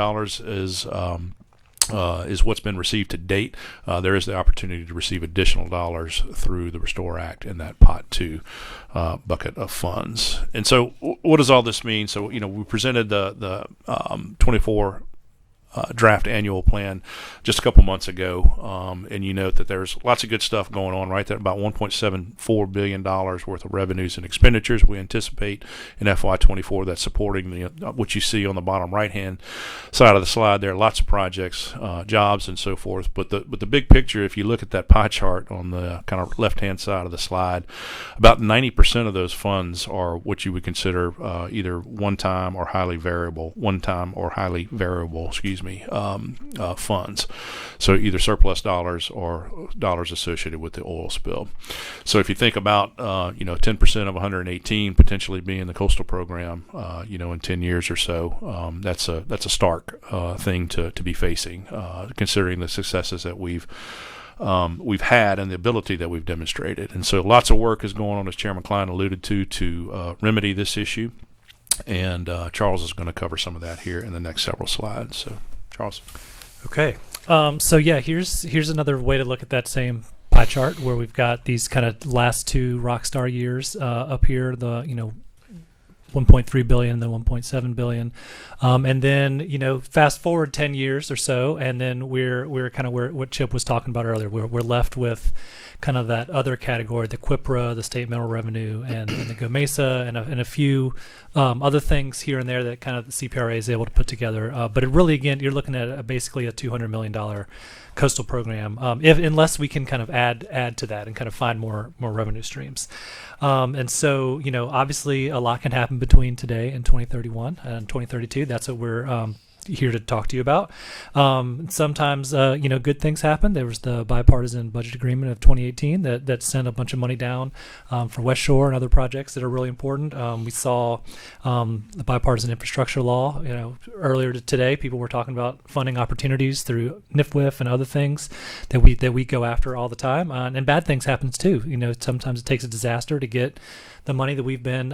is what's been received to date. There is the opportunity to receive additional dollars through the Restore Act in that Pot 2 bucket of funds. And so what does all this mean? So, we presented the 24 draft annual plan just a couple months ago, and you note that there's lots of good stuff going on, right? There about $1.74 billion worth of revenues and expenditures we anticipate in FY24 that's supporting what you see on the bottom right-hand side of the slide there. Lots of projects, jobs, and so forth. But the big picture, if you look at that pie chart on the kind of left-hand side of the slide, about 90% of those funds are what you would consider either one-time or highly variable, funds. So either surplus dollars or dollars associated with the oil spill. So if you think about 10% of 118 potentially being the coastal program, in 10 years or so, that's a stark thing to be facing, considering the successes that we've had and the ability that we've demonstrated. And so lots of work is going on, as Chairman Klein alluded to remedy this issue. And Charles is going to cover some of that here in the next several slides. So, Charles. Okay. Here's another way to look at that same pie chart where we've got these kind of last 2 rockstar years up here. The 1.3 billion, then 1.7 billion, and then fast forward 10 years or so, and then we're kind of where what Chip was talking about earlier. We're left with kind of that other category, the CPRA, the state mineral revenue, and the GOMESA, and a few other things here and there that kind of the CPRA is able to put together. But it really, again, you're looking at basically a $200 million coastal program, unless we can kind of add to that and kind of find more revenue streams. And so, obviously a lot can happen between today and 2031 and 2032. That's what we're here to talk to you about. Sometimes, good things happen. There was the bipartisan budget agreement of 2018 that sent a bunch of money down for West Shore and other projects that are really important. We saw the bipartisan infrastructure law. Earlier today, people were talking about funding opportunities through NIFWIF and other things that we go after all the time. And bad things happen too. Sometimes it takes a disaster to get the money that we've been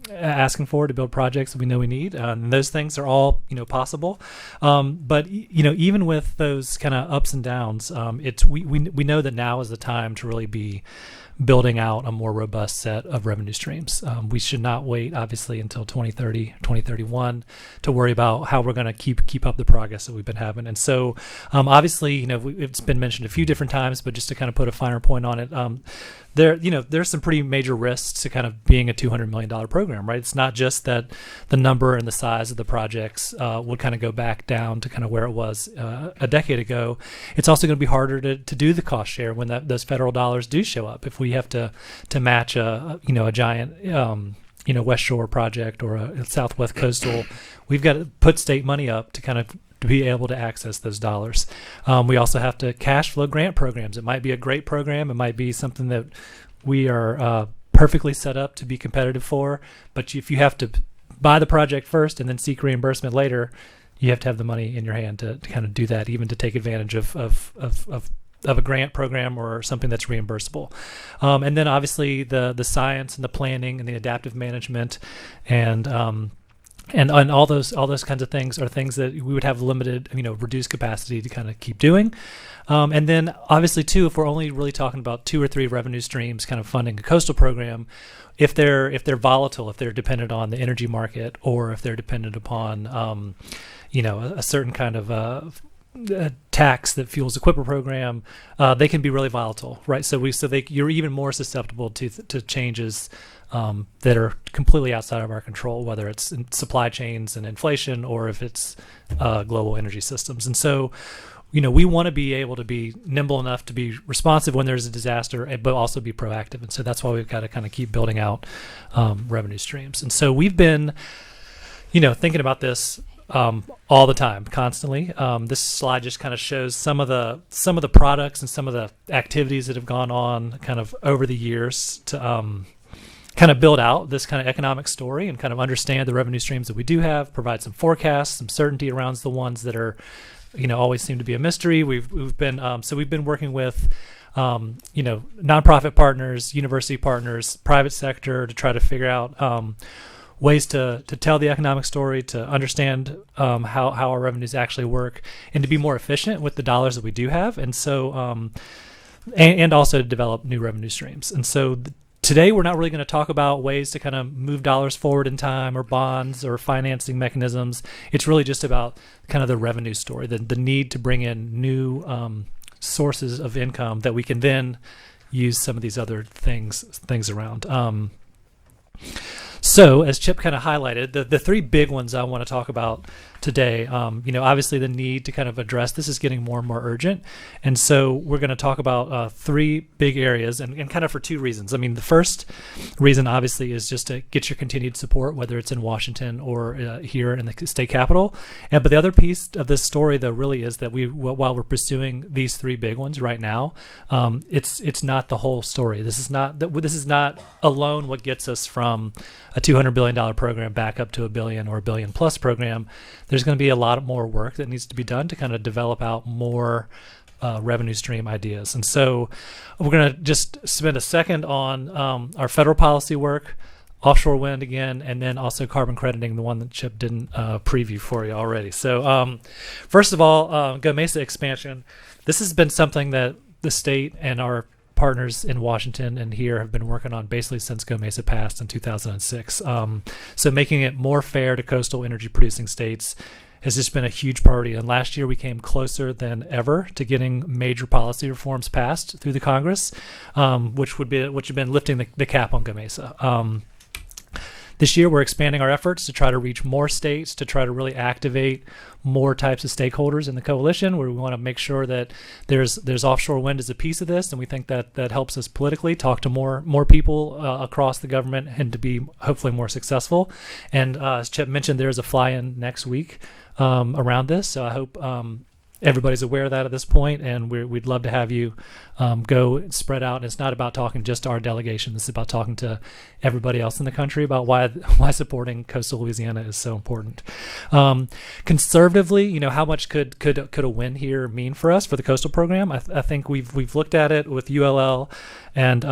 asking for to build projects that we know we need. And those things are all possible. But even with those kind of ups and downs, we know that now is the time to really be building out a more robust set of revenue streams. We should not wait, obviously, until 2030, 2031 to worry about how we're going to keep up the progress that we've been having. And so, obviously, it's been mentioned a few different times, but just to kind of put a finer point on it, there's some pretty major risks to kind of being a $200 million program, right? It's not just that the number and the size of the projects will kind of go back down to kind of where it was a decade ago. It's also going to be harder to do the cost share when those federal dollars do show up. If we have to match a giant West Shore project or a Southwest Coastal, we've got to put state money up to kind of to be able to access those dollars. We also have to cash flow grant programs. It might be a great program. It might be something that we are perfectly set up to be competitive for. But if you have to buy the project first and then seek reimbursement later, you have to have the money in your hand to kind of do that, even to take advantage of a grant program or something that's reimbursable. And then obviously the science and the planning and the adaptive management and all those kinds of things are things that we would have limited, reduced capacity to kind of keep doing. And then obviously too, if we're only really talking about 2 or 3 revenue streams kind of funding a coastal program, if they're volatile, if they're dependent on the energy market, or if they're dependent upon a certain kind of tax that fuels the Equipper program, they can be really volatile, right? So you're even more susceptible to changes that are completely outside of our control, whether it's in supply chains and inflation, or if it's global energy systems. And so, we want to be able to be nimble enough to be responsive when there's a disaster, but also be proactive. And so that's why we've got to kind of keep building out revenue streams. And so we've been, thinking about this all the time, constantly. This slide just kind of shows some of the products and some of the activities that have gone on kind of over the years to kind of build out this kind of economic story and kind of understand the revenue streams that we do have, provide some forecasts, some certainty around the ones that are, always seem to be a mystery. We've been working with nonprofit partners, university partners, private sector to try to figure out ways to tell the economic story, to understand how our revenues actually work, and to be more efficient with the dollars that we do have, and so and also to develop new revenue streams. And so today we're not really going to talk about ways to kind of move dollars forward in time, or bonds, or financing mechanisms. It's really just about kind of the revenue story, the need to bring in new sources of income that we can then use some of these other things around. So, as Chip kind of highlighted, the 3 big ones I want to talk about today, obviously the need to kind of address this is getting more and more urgent. And so we're going to talk about 3 big areas, and kind of for 2 reasons. I mean, the first reason, obviously, is just to get your continued support, whether it's in Washington or here in the state capitol. But the other piece of this story, though, really is that while we're pursuing these 3 big ones right now, it's not the whole story. This is not alone what gets us from a $200 billion program back up to $1 billion or $1 billion plus program. There's going to be a lot more work that needs to be done to kind of develop out more revenue stream ideas. And so we're going to just spend a second on our federal policy work, offshore wind again, and then also carbon crediting, the one that Chip didn't preview for you already. So first of all, GOMESA expansion. This has been something that the state and our partners in Washington and here have been working on basically since Go Mesa passed in 2006. So making it more fair to coastal energy producing states has just been a huge priority. And last year we came closer than ever to getting major policy reforms passed through the Congress, which have been lifting the cap on Go Mesa. This year, we're expanding our efforts to try to reach more states, to try to really activate more types of stakeholders in the coalition, where we want to make sure that there's offshore wind as a piece of this, and we think that helps us politically talk to more people across the government and to be hopefully more successful. And as Chip mentioned, there's a fly-in next week around this, so I hope everybody's aware of that at this point, and we'd love to have you go and spread out. And it's not about talking just to our delegation. This is about talking to everybody else in the country about why supporting coastal Louisiana is so important. Conservatively, how much could a win here mean for us for the coastal program? I think we've looked at it with ULL, and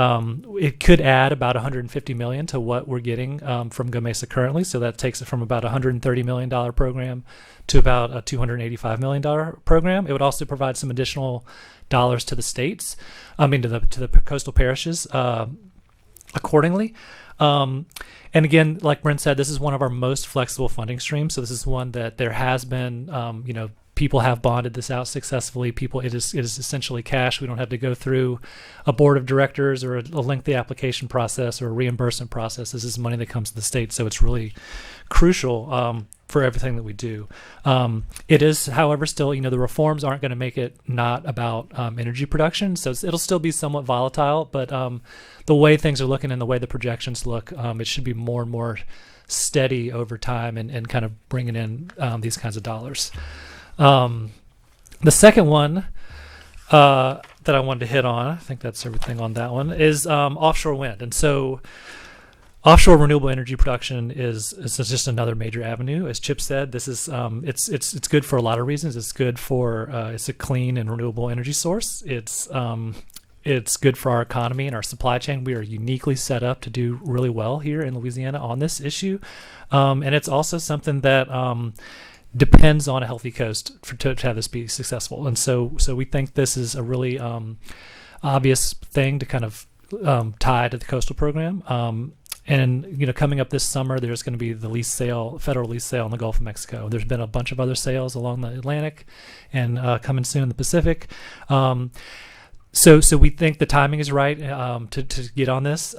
it could add about $150 million to what we're getting from Go Mesa currently. So that takes it from about a $130 million program to about a $285 million program. It would also provide some additional dollars to the states, to the coastal parishes accordingly. And again, like Brent said, this is one of our most flexible funding streams. So this is one that there has been, people have bonded this out successfully. It is essentially cash. We don't have to go through a board of directors or a lengthy application process or a reimbursement process. This is money that comes to the state, so it's really crucial for everything that we do. It is, however, still, the reforms aren't going to make it not about energy production, so it'll still be somewhat volatile, but the way things are looking and the way the projections look, it should be more and more steady over time and kind of bringing in these kinds of dollars. The second one that I wanted to hit on, I think that's everything on that one, is offshore wind. And so offshore renewable energy production is just another major avenue. As Chip said, this is it's good for a lot of reasons. It's good for it's a clean and renewable energy source. It's good for our economy and our supply chain. We are uniquely set up to do really well here in Louisiana on this issue, and it's also something that depends on a healthy coast to have this be successful. And so we think this is a really obvious thing to kind of tie to the coastal program. And coming up this summer, there's going to be the federal lease sale in the Gulf of Mexico. There's been a bunch of other sales along the Atlantic, and coming soon in the Pacific. So we think the timing is right to get on this.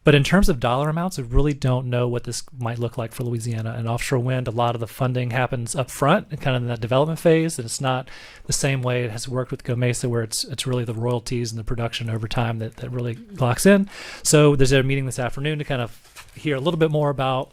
But in terms of dollar amounts, we really don't know what this might look like for Louisiana. And offshore wind, a lot of the funding happens up front, kind of in that development phase, and it's not the same way it has worked with Go Mesa, where it's really the royalties and the production over time that really locks in. So there's a meeting this afternoon to kind of hear a little bit more about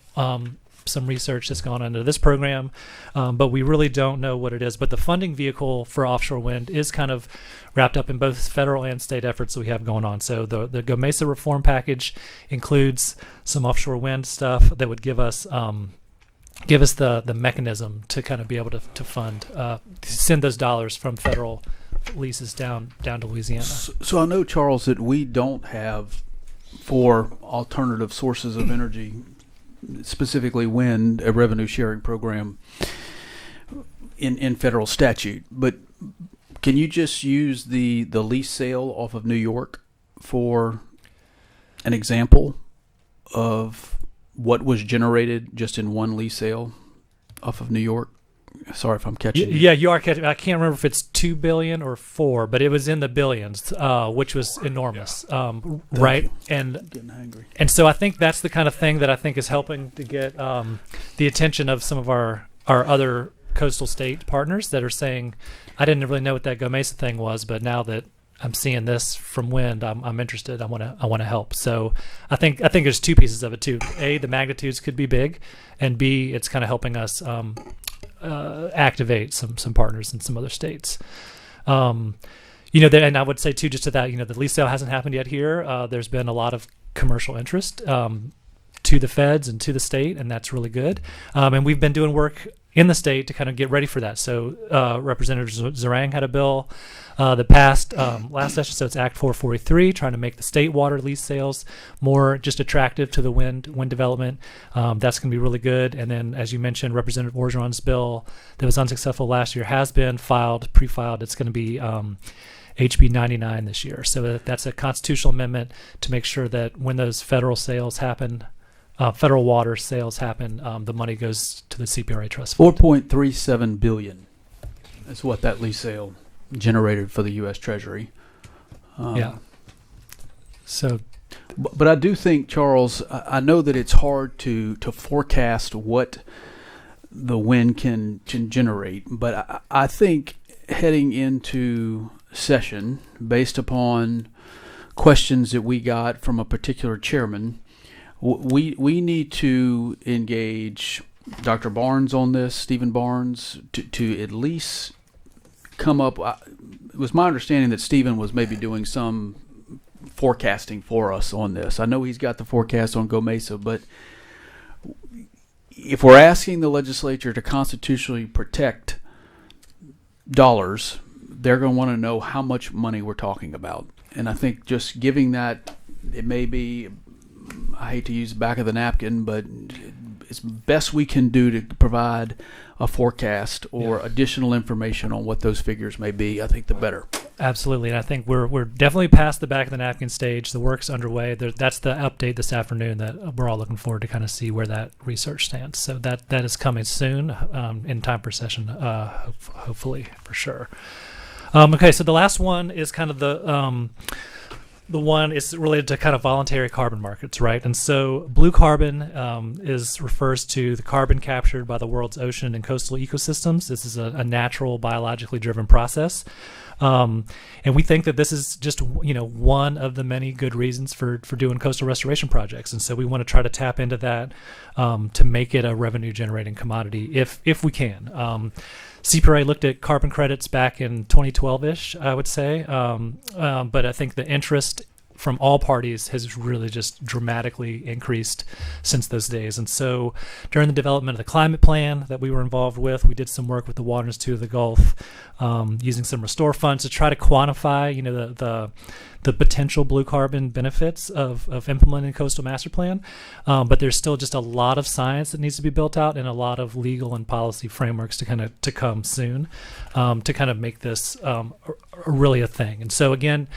some research that's gone into this program, but we really don't know what it is. But the funding vehicle for offshore wind is kind of wrapped up in both federal and state efforts that we have going on. So the Go Mesa reform package includes some offshore wind stuff that would give us the mechanism to kind of be able to fund, send those dollars from federal leases down to Louisiana. So I know, Charles, that we don't have, for alternative sources of energy, specifically wind, a revenue sharing program in federal statute. But can you just use the lease sale off of New York for an example of what was generated just in one lease sale off of New York? Sorry if I'm catching you. Yeah, you are catching. I can't remember if it's $2 billion or $4 billion, but it was in the billions, which was enormous, right? And getting hungry. And so I think that's the kind of thing that I think is helping to get the attention of some of our other coastal state partners that are saying, I didn't really know what that Go Mesa thing was, but now that I'm seeing this from wind, I'm interested. I want to help. So I think there's two pieces of it too. A, the magnitudes could be big, and B, it's kind of helping us activate some partners in some other states. And I would say too, just to that, the lease sale hasn't happened yet here. There's been a lot of commercial interest to the feds and to the state, and that's really good. And we've been doing work in the state to kind of get ready for that. So Representative Zarang had a bill that passed last session, so it's Act 443, trying to make the state water lease sales more just attractive to the wind development. That's going to be really good. And then, as you mentioned, Representative Orgeron's bill that was unsuccessful last year has been pre-filed. It's going to be HB 99 this year. So that's a constitutional amendment to make sure that when those federal sales happen, federal water sales happen, the money goes to the CPRA trust fund. 4.37 billion is what that lease sale generated for the U.S. Treasury. Yeah. So, but I do think, Charles, I know that it's hard to forecast what the wind can generate, but I think heading into session, based upon questions that we got from a particular chairman, we need to engage Dr. Barnes on this, Stephen Barnes, to at least come up. It was my understanding that Stephen was maybe doing some forecasting for us on this. I know he's got the forecast on Go Mesa, but if we're asking the legislature to constitutionally protect dollars, they're going to want to know how much money we're talking about. And I think just giving that, it may be, I hate to use the back of the napkin, but it's best we can do to provide a forecast or additional information on what those figures may be. I think the better. Absolutely, and I think we're definitely past the back of the napkin stage. The work's underway. That's the update this afternoon that we're all looking forward to kind of see where that research stands. So that is coming soon, in time for session, hopefully, for sure. Okay, so the last one is kind of the one is related to kind of voluntary carbon markets, right? And so blue carbon refers to the carbon captured by the world's ocean and coastal ecosystems. This is a natural, biologically driven process. And we think that this is just, one of the many good reasons for doing coastal restoration projects. And so we want to try to tap into that to make it a revenue generating commodity if we can. CPRA looked at carbon credits back in 2012-ish, I would say. But I think the interest from all parties has really just dramatically increased since those days. And so during the development of the climate plan that we were involved with, we did some work with the Water Institute of the Gulf, using some restore funds to try to quantify, the potential blue carbon benefits of implementing a coastal master plan. But there's still just a lot of science that needs to be built out and a lot of legal and policy frameworks to come soon, to kind of make this really a thing. And so again,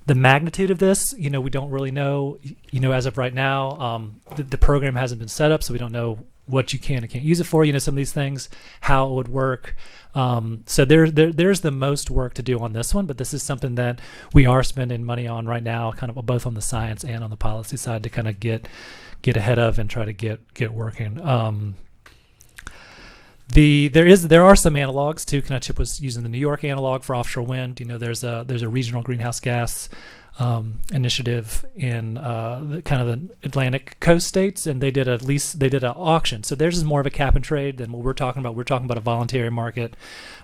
the magnitude of this, we don't really know, as of right now. The program hasn't been set up, so we don't know what you can and can't use it for, some of these things, how it would work. So there's the most work to do on this one, but this is something that we are spending money on right now, kind of both on the science and on the policy side to kind of get ahead of and try to get working. There are some analogs too. Kind of Chip was using the New York analog for offshore wind. There's a regional greenhouse gas initiative in the kind of the Atlantic coast states, and they did an auction. So theirs is more of a cap and trade than what we're talking about. We're talking about a voluntary market.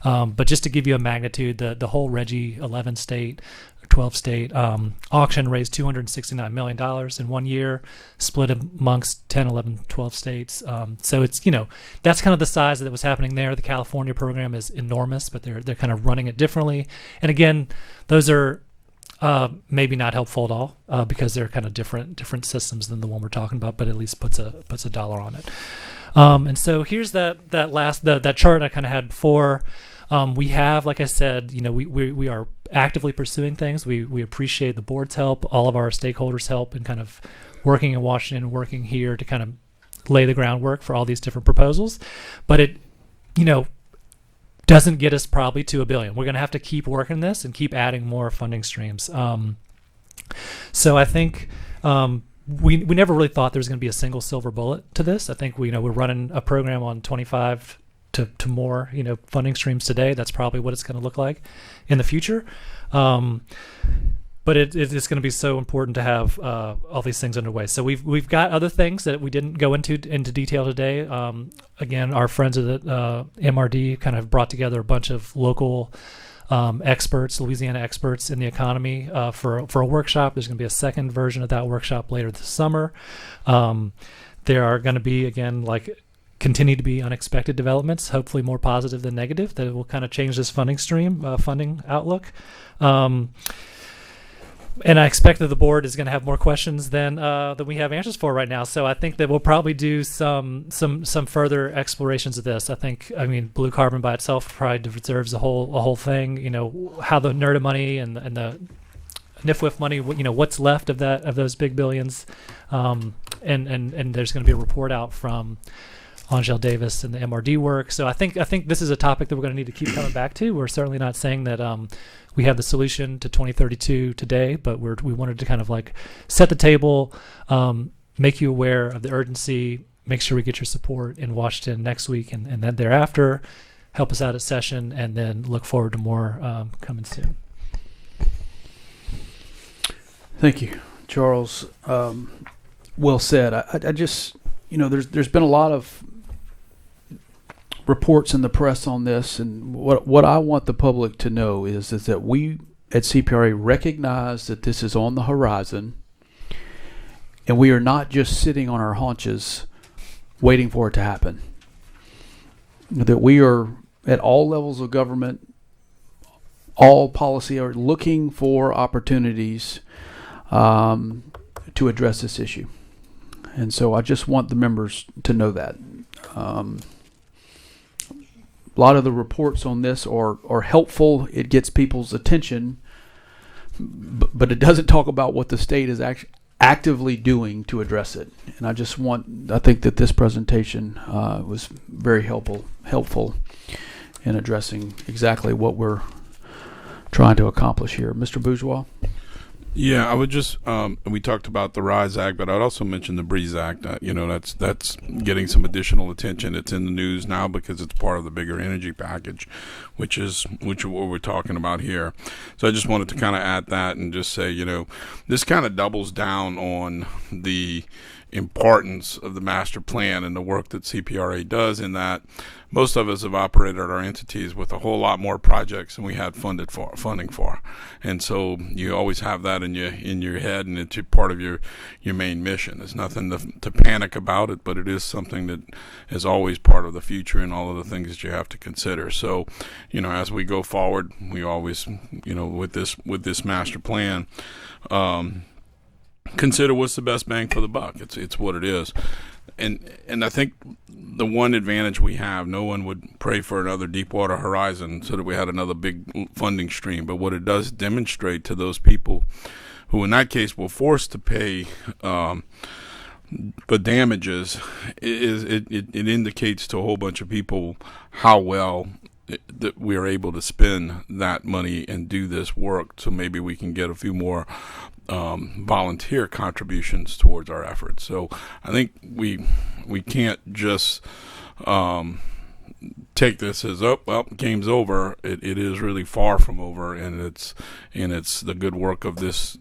But just to give you a magnitude, the whole RGGI 11 state, 12 state auction raised $269 million in 1 year, split amongst 10, 11, 12 states. So it's, that's kind of the size that was happening there. The California program is enormous, but they're kind of running it differently. And again, those are maybe not helpful at all, because they're kind of different systems than the one we're talking about, but at least puts a dollar on it. And so here's that chart I kind of had before. We have, like I said, we are actively pursuing things. We appreciate the board's help, all of our stakeholders' help in kind of working in Washington and working here to kind of lay the groundwork for all these different proposals. But it, doesn't get us probably to $1 billion. We're going to have to keep working this and keep adding more funding streams. So I think we never really thought there was going to be a single silver bullet to this. I think we're running a program on 25 to more funding streams today. That's probably what it's going to look like in the future. But it's going to be so important to have all these things underway. So we've got other things that we didn't go into detail today. Again, our friends at the MRD kind of brought together a bunch of local experts, Louisiana experts in the economy for a workshop. There's going to be a second version of that workshop later this summer. There are going to be, again, continue to be unexpected developments, hopefully more positive than negative, that will kind of change this funding stream, funding outlook. and I expect that the board is going to have more questions than we have answers for right now. So I think that we'll probably do some further explorations of this. I mean, blue carbon by itself probably deserves a whole thing. You know, how the NERDA money and the NIFWIF money, you know, what's left of those big billions, and there's going to be a report out from Angel Davis and the MRD work. So I think this is a topic that we're going to need to keep coming back to. We're certainly not saying that we have the solution to 2032 today, but we wanted to kind of like set the table, make you aware of the urgency, make sure we get your support in Washington next week, and then thereafter, help us out at session, and then look forward to more coming soon. Thank you, Charles. Well said. I just, you know, there's been a lot of reports in the press on this, and what I want the public to know is that we at CPRA recognize that this is on the horizon, and we are not just sitting on our haunches waiting for it to happen. That we are at all levels of government, all policy, are looking for opportunities to address this issue. And so I just want the members to know that. A lot of the reports on this are helpful. It gets people's attention, but it doesn't talk about what the state is actively doing to address it. And I think that this presentation was very helpful in addressing exactly what we're trying to accomplish here. Mr. Bourgeois? Yeah, I would just we talked about the RISE Act, but I'd also mention the BREEZE Act. You know, that's getting some additional attention. It's in the news now because it's part of the bigger energy package, which is what we're talking about here. So I just wanted to kind of add that and just say, you know, this kind of doubles down on the importance of the master plan and the work that CPRA does, in that most of us have operated our entities with a whole lot more projects than we had funding for. And so you always have that in your head, and it's part of your main mission. There's nothing to panic about it, but it is something that is always part of the future and all of the things that you have to consider. So, you know, as we go forward, we always, you know, with this master plan, consider what's the best bang for the buck. It's what it is. And I think the one advantage we have, no one would pray for another Deepwater Horizon so that we had another big funding stream. But what it does demonstrate to those people who in that case were forced to pay the damages is it indicates to a whole bunch of people how well that we are able to spend that money and do this work. So maybe we can get a few more volunteer contributions towards our efforts. So I think we can't just take this as, oh well, game's over. It is really far from over, and it's the good work of this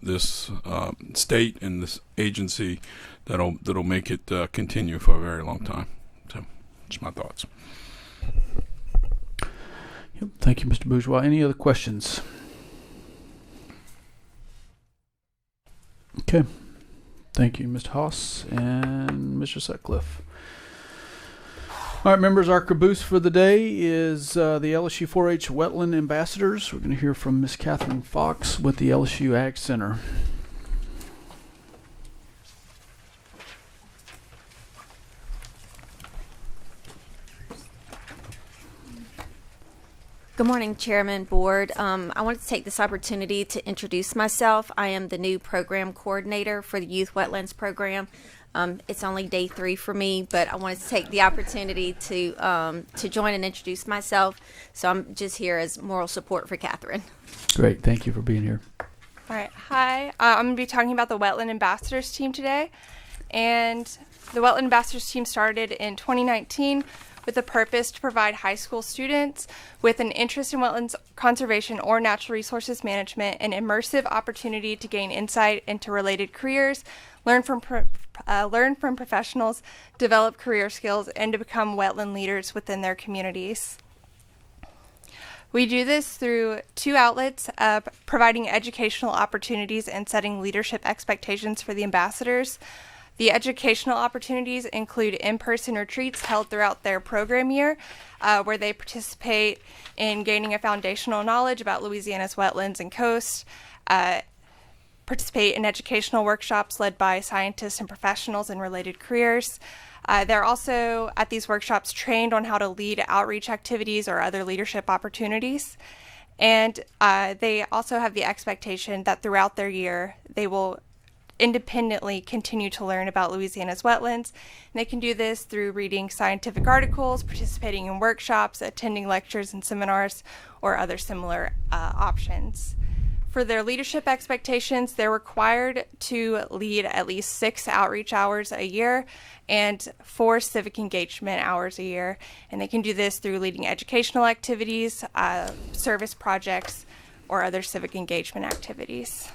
state and this agency that'll make it continue for a very long time. So just my thoughts. Yep. Thank you, Mr. Bourgeois. Any other questions? Okay. Thank you, Mr. Haas and Mr. Sutcliffe. All right, members, our caboose for the day is the LSU 4-H Wetland Ambassadors. We're going to hear from Miss Catherine Fox with the LSU Ag Center. Good morning, Chairman, Board. I wanted to take this opportunity to introduce myself. I am the new program coordinator for the Youth Wetlands Program. It's only day 3 for me, but I wanted to take the opportunity to join and introduce myself. So I'm just here as moral support for Catherine. Great. Thank you for being here. All right. Hi. I'm going to be talking about the Wetland Ambassadors team today. And the Wetland Ambassadors team started in 2019 with a purpose to provide high school students with an interest in wetlands conservation or natural resources management an immersive opportunity to gain insight into related careers, learn from professionals, develop career skills, and to become wetland leaders within their communities. We do this through 2 outlets, providing educational opportunities and setting leadership expectations for the ambassadors. The educational opportunities include in-person retreats held throughout their program year, where they participate in gaining a foundational knowledge about Louisiana's wetlands and coast, participate in educational workshops led by scientists and professionals in related careers. They're also at these workshops trained on how to lead outreach activities or other leadership opportunities. And they also have the expectation that throughout their year, they will independently continue to learn about Louisiana's wetlands. And they can do this through reading scientific articles, participating in workshops, attending lectures and seminars, or other similar options. For their leadership expectations, they're required to lead at least 6 outreach hours a year and 4 civic engagement hours a year. And they can do this through leading educational activities, service projects, or other civic engagement activities.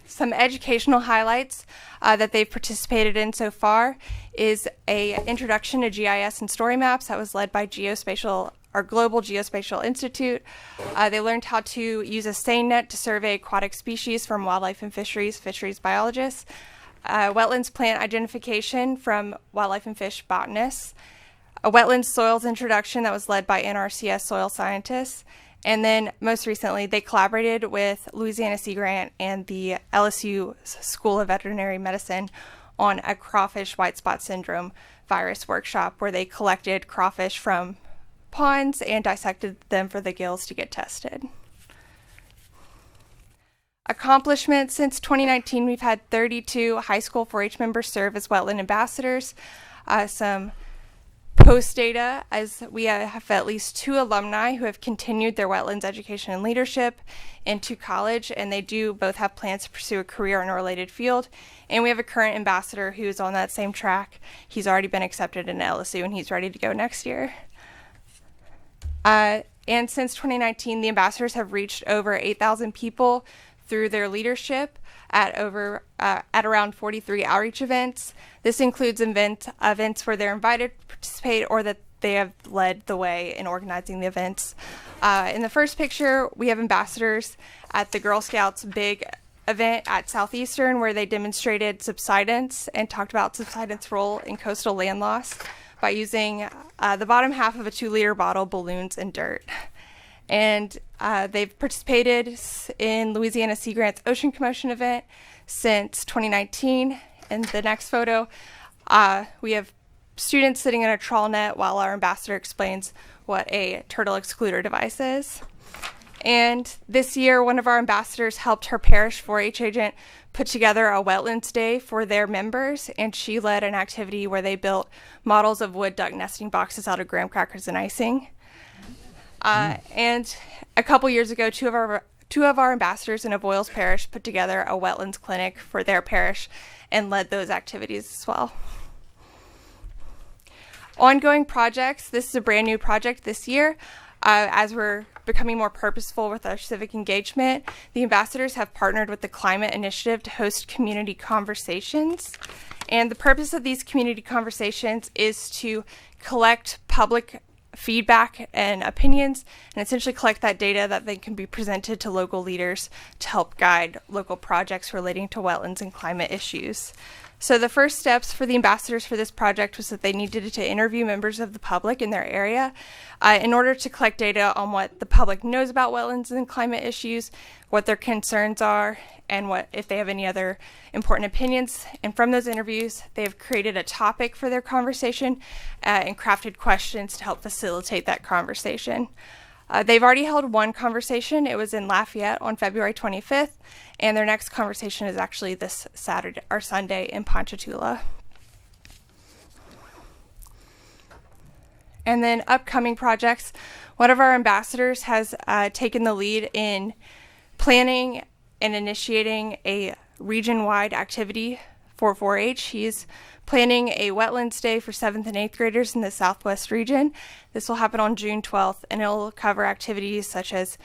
Some educational highlights that they've participated in so far is a introduction to GIS and story maps that was led by Global Geospatial Institute. They learned how to use a seine net to survey aquatic species from wildlife and fisheries biologists. Wetlands plant identification from wildlife and fish botanists. A wetlands soils introduction that was led by NRCS soil scientists. And then most recently, they collaborated with Louisiana Sea Grant and the LSU School of Veterinary Medicine on a crawfish white spot syndrome virus workshop where they collected crawfish from ponds and dissected them for the gills to get tested. Accomplishments since 2019, we've had 32 high school 4-H members serve as wetland ambassadors. Some post data, as we have at least 2 alumni who have continued their wetlands education and leadership into college, and they do both have plans to pursue a career in a related field. And we have a current ambassador who is on that same track. He's already been accepted in LSU and he's ready to go next year. And since 2019, the ambassadors have reached over 8,000 people through their leadership at around 43 outreach events. This includes events where they're invited to participate or that they have led the way in organizing the events. In the first picture, we have ambassadors at the Girl Scouts big event at Southeastern where they demonstrated subsidence and talked about subsidence role in coastal land loss by using the bottom half of a 2-liter bottle, balloons, and dirt. And they've participated in Louisiana Sea Grant's Ocean Commotion event since 2019. In the next photo, we have students sitting in a trawl net while our ambassador explains what a turtle excluder device is. And this year, one of our ambassadors helped her parish 4-H agent put together a wetlands day for their members, and she led an activity where they built models of wood duck nesting boxes out of graham crackers and icing. And a couple years ago, two of our ambassadors in Avoyles Parish put together a wetlands clinic for their parish and led those activities as well. Ongoing projects. This is a brand new project this year. As we're becoming more purposeful with our civic engagement, the ambassadors have partnered with the Climate Initiative to host community conversations. And the purpose of these community conversations is to collect public feedback and opinions and essentially collect that data that then can be presented to local leaders to help guide local projects relating to wetlands and climate issues. So the first steps for the ambassadors for this project was that they needed to interview members of the public in their area in order to collect data on what the public knows about wetlands and climate issues, what their concerns are, and what if they have any other important opinions. And from those interviews, they have created a topic for their conversation and crafted questions to help facilitate that conversation. They've already held one conversation. It was in Lafayette on February 25th, and their next conversation is actually this Saturday or Sunday in Ponchatoula. And then upcoming projects. One of our ambassadors has taken the lead in planning and initiating a region-wide activity for 4-H. He's planning a wetlands day for 7th and 8th graders in the Southwest region. This will happen on June 12th, and it'll cover activities such as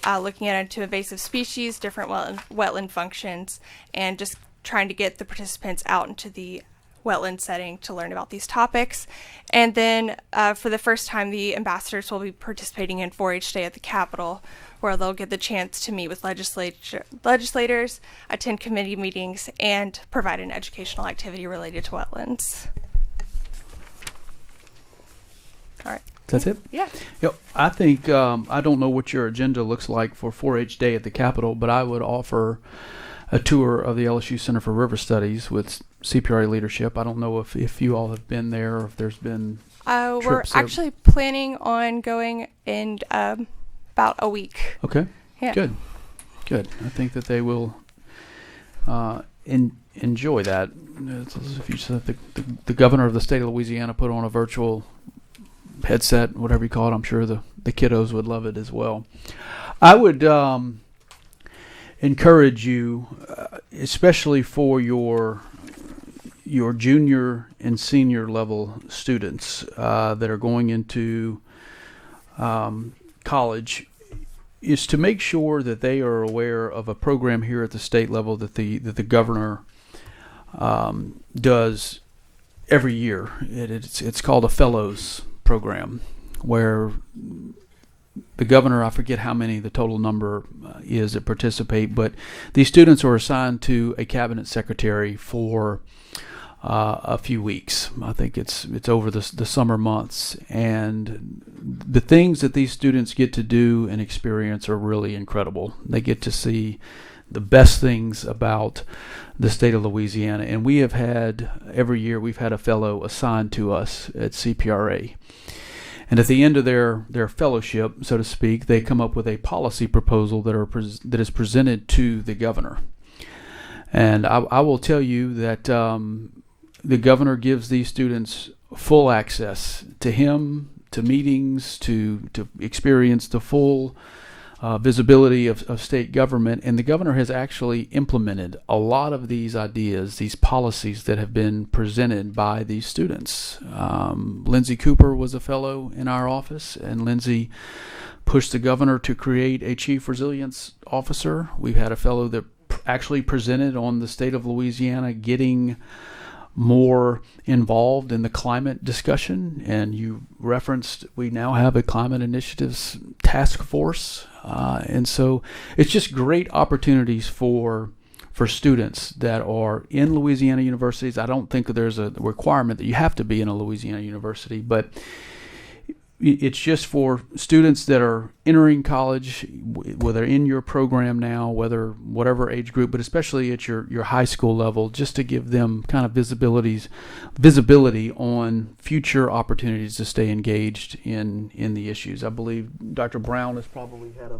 looking into invasive species, different wetland functions, and just trying to get the participants out into the wetland setting to learn about these topics. And then for the first time, the ambassadors will be participating in 4-H Day at the Capitol, where they'll get the chance to meet with legislators, attend committee meetings, and provide an educational activity related to wetlands. All right. That's it? Yeah. Yep. I think, I don't know what your agenda looks like for 4-H Day at the Capitol, but I would offer a tour of the LSU Center for River Studies with CPRA leadership. I don't know if you all have been there or if there's been We're trips there. actually planning on going in about a week. Okay. Yeah. Good. I think that they will enjoy that. If you said the governor of the state of Louisiana put on a virtual headset, whatever you call it, I'm sure the kiddos would love it as well. I would encourage you, especially for your junior and senior level students that are going into college, is to make sure that they are aware of a program here at the state level that the governor does every year. It's called a Fellows program, where the governor, I forget how many the total number is that participate, but these students are assigned to a cabinet secretary for a few weeks. I think it's over the summer months, and the things that these students get to do and experience are really incredible. They get to see the best things about the state of Louisiana, and we have had, every year we've had a fellow assigned to us at CPRA. And at the end of their fellowship, so to speak, they come up with a policy proposal that is presented to the governor. And I will tell you that the governor gives these students full access to him, to meetings, to experience the full visibility of state government. And the governor has actually implemented a lot of these ideas, these policies that have been presented by these students. Lindsay Cooper was a fellow in our office, and Lindsay pushed the governor to create a chief resilience officer. We've had a fellow that actually presented on the state of Louisiana getting more involved in the climate discussion, and you referenced we now have a climate initiatives task force, and so it's just great opportunities for students that are in Louisiana universities. I don't think that there's a requirement that you have to be in a Louisiana university, but it's just for students that are entering college, whether in your program now, whatever age group, but especially at your high school level, just to give them kind of visibility on future opportunities to stay engaged in the issues. I believe Dr. Brown has probably had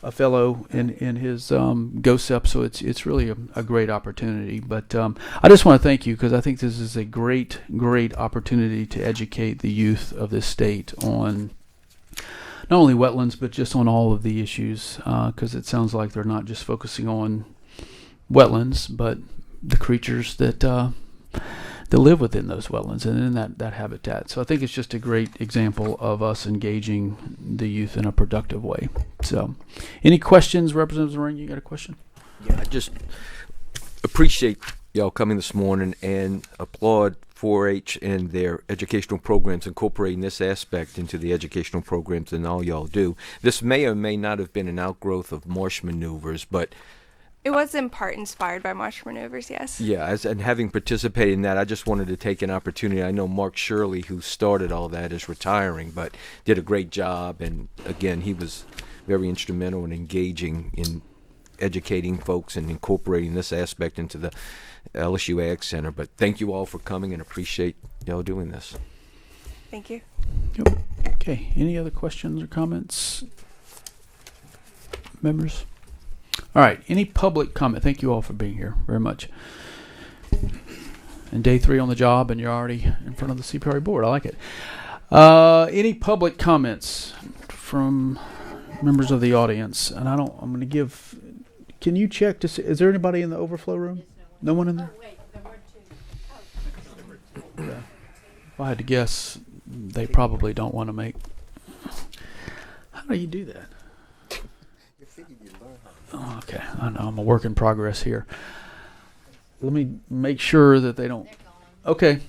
a fellow in his GOSEP, so it's really a great opportunity. But I just want to thank you, because I think this is a great opportunity to educate the youth of this state on not only wetlands, but just on all of the issues, because it sounds like they're not just focusing on wetlands, but the creatures that live within those wetlands and in that habitat. So I think it's just a great example of us engaging the youth in a productive way. So any questions, Representative Ring? You got a question? Yeah, I just appreciate y'all coming this morning and applaud 4-H and their educational programs, incorporating this aspect into the educational programs and all y'all do. This may or may not have been an outgrowth of marsh maneuvers, but It was in part inspired by marsh maneuvers, yes. yeah, and having participated in that, I just wanted to take an opportunity. I know Mark Shirley, who started all that, is retiring, but did a great job. And again, he was very instrumental in engaging in educating folks and incorporating this aspect into the LSU Ag Center. But thank you all for coming, and appreciate y'all doing this. Thank you. Yep. Okay. Any other questions or comments, members? All right. Any public comment? Thank you all for being here very much. And day 3 on the job, and you're already in front of the CPRA board. I like it. Any public comments from members of the audience? And I'm going to give. Can you check to see? Is there anybody in the overflow room? No one in there. Yeah. If I had to guess, they probably don't want to make. How do you do that? Oh, okay, I know I'm a work in progress here. Let me make sure that they don't. Okay,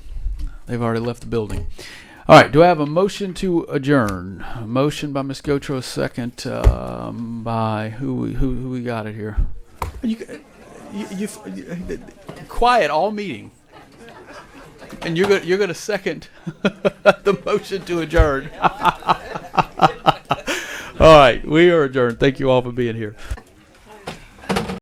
they've already left the building. All right, do I have a motion to adjourn? A motion by Ms. Gotro, second by who we got it here? You quiet all meeting. And you're gonna second the motion to adjourn. All right, we are adjourned. Thank you all for being here.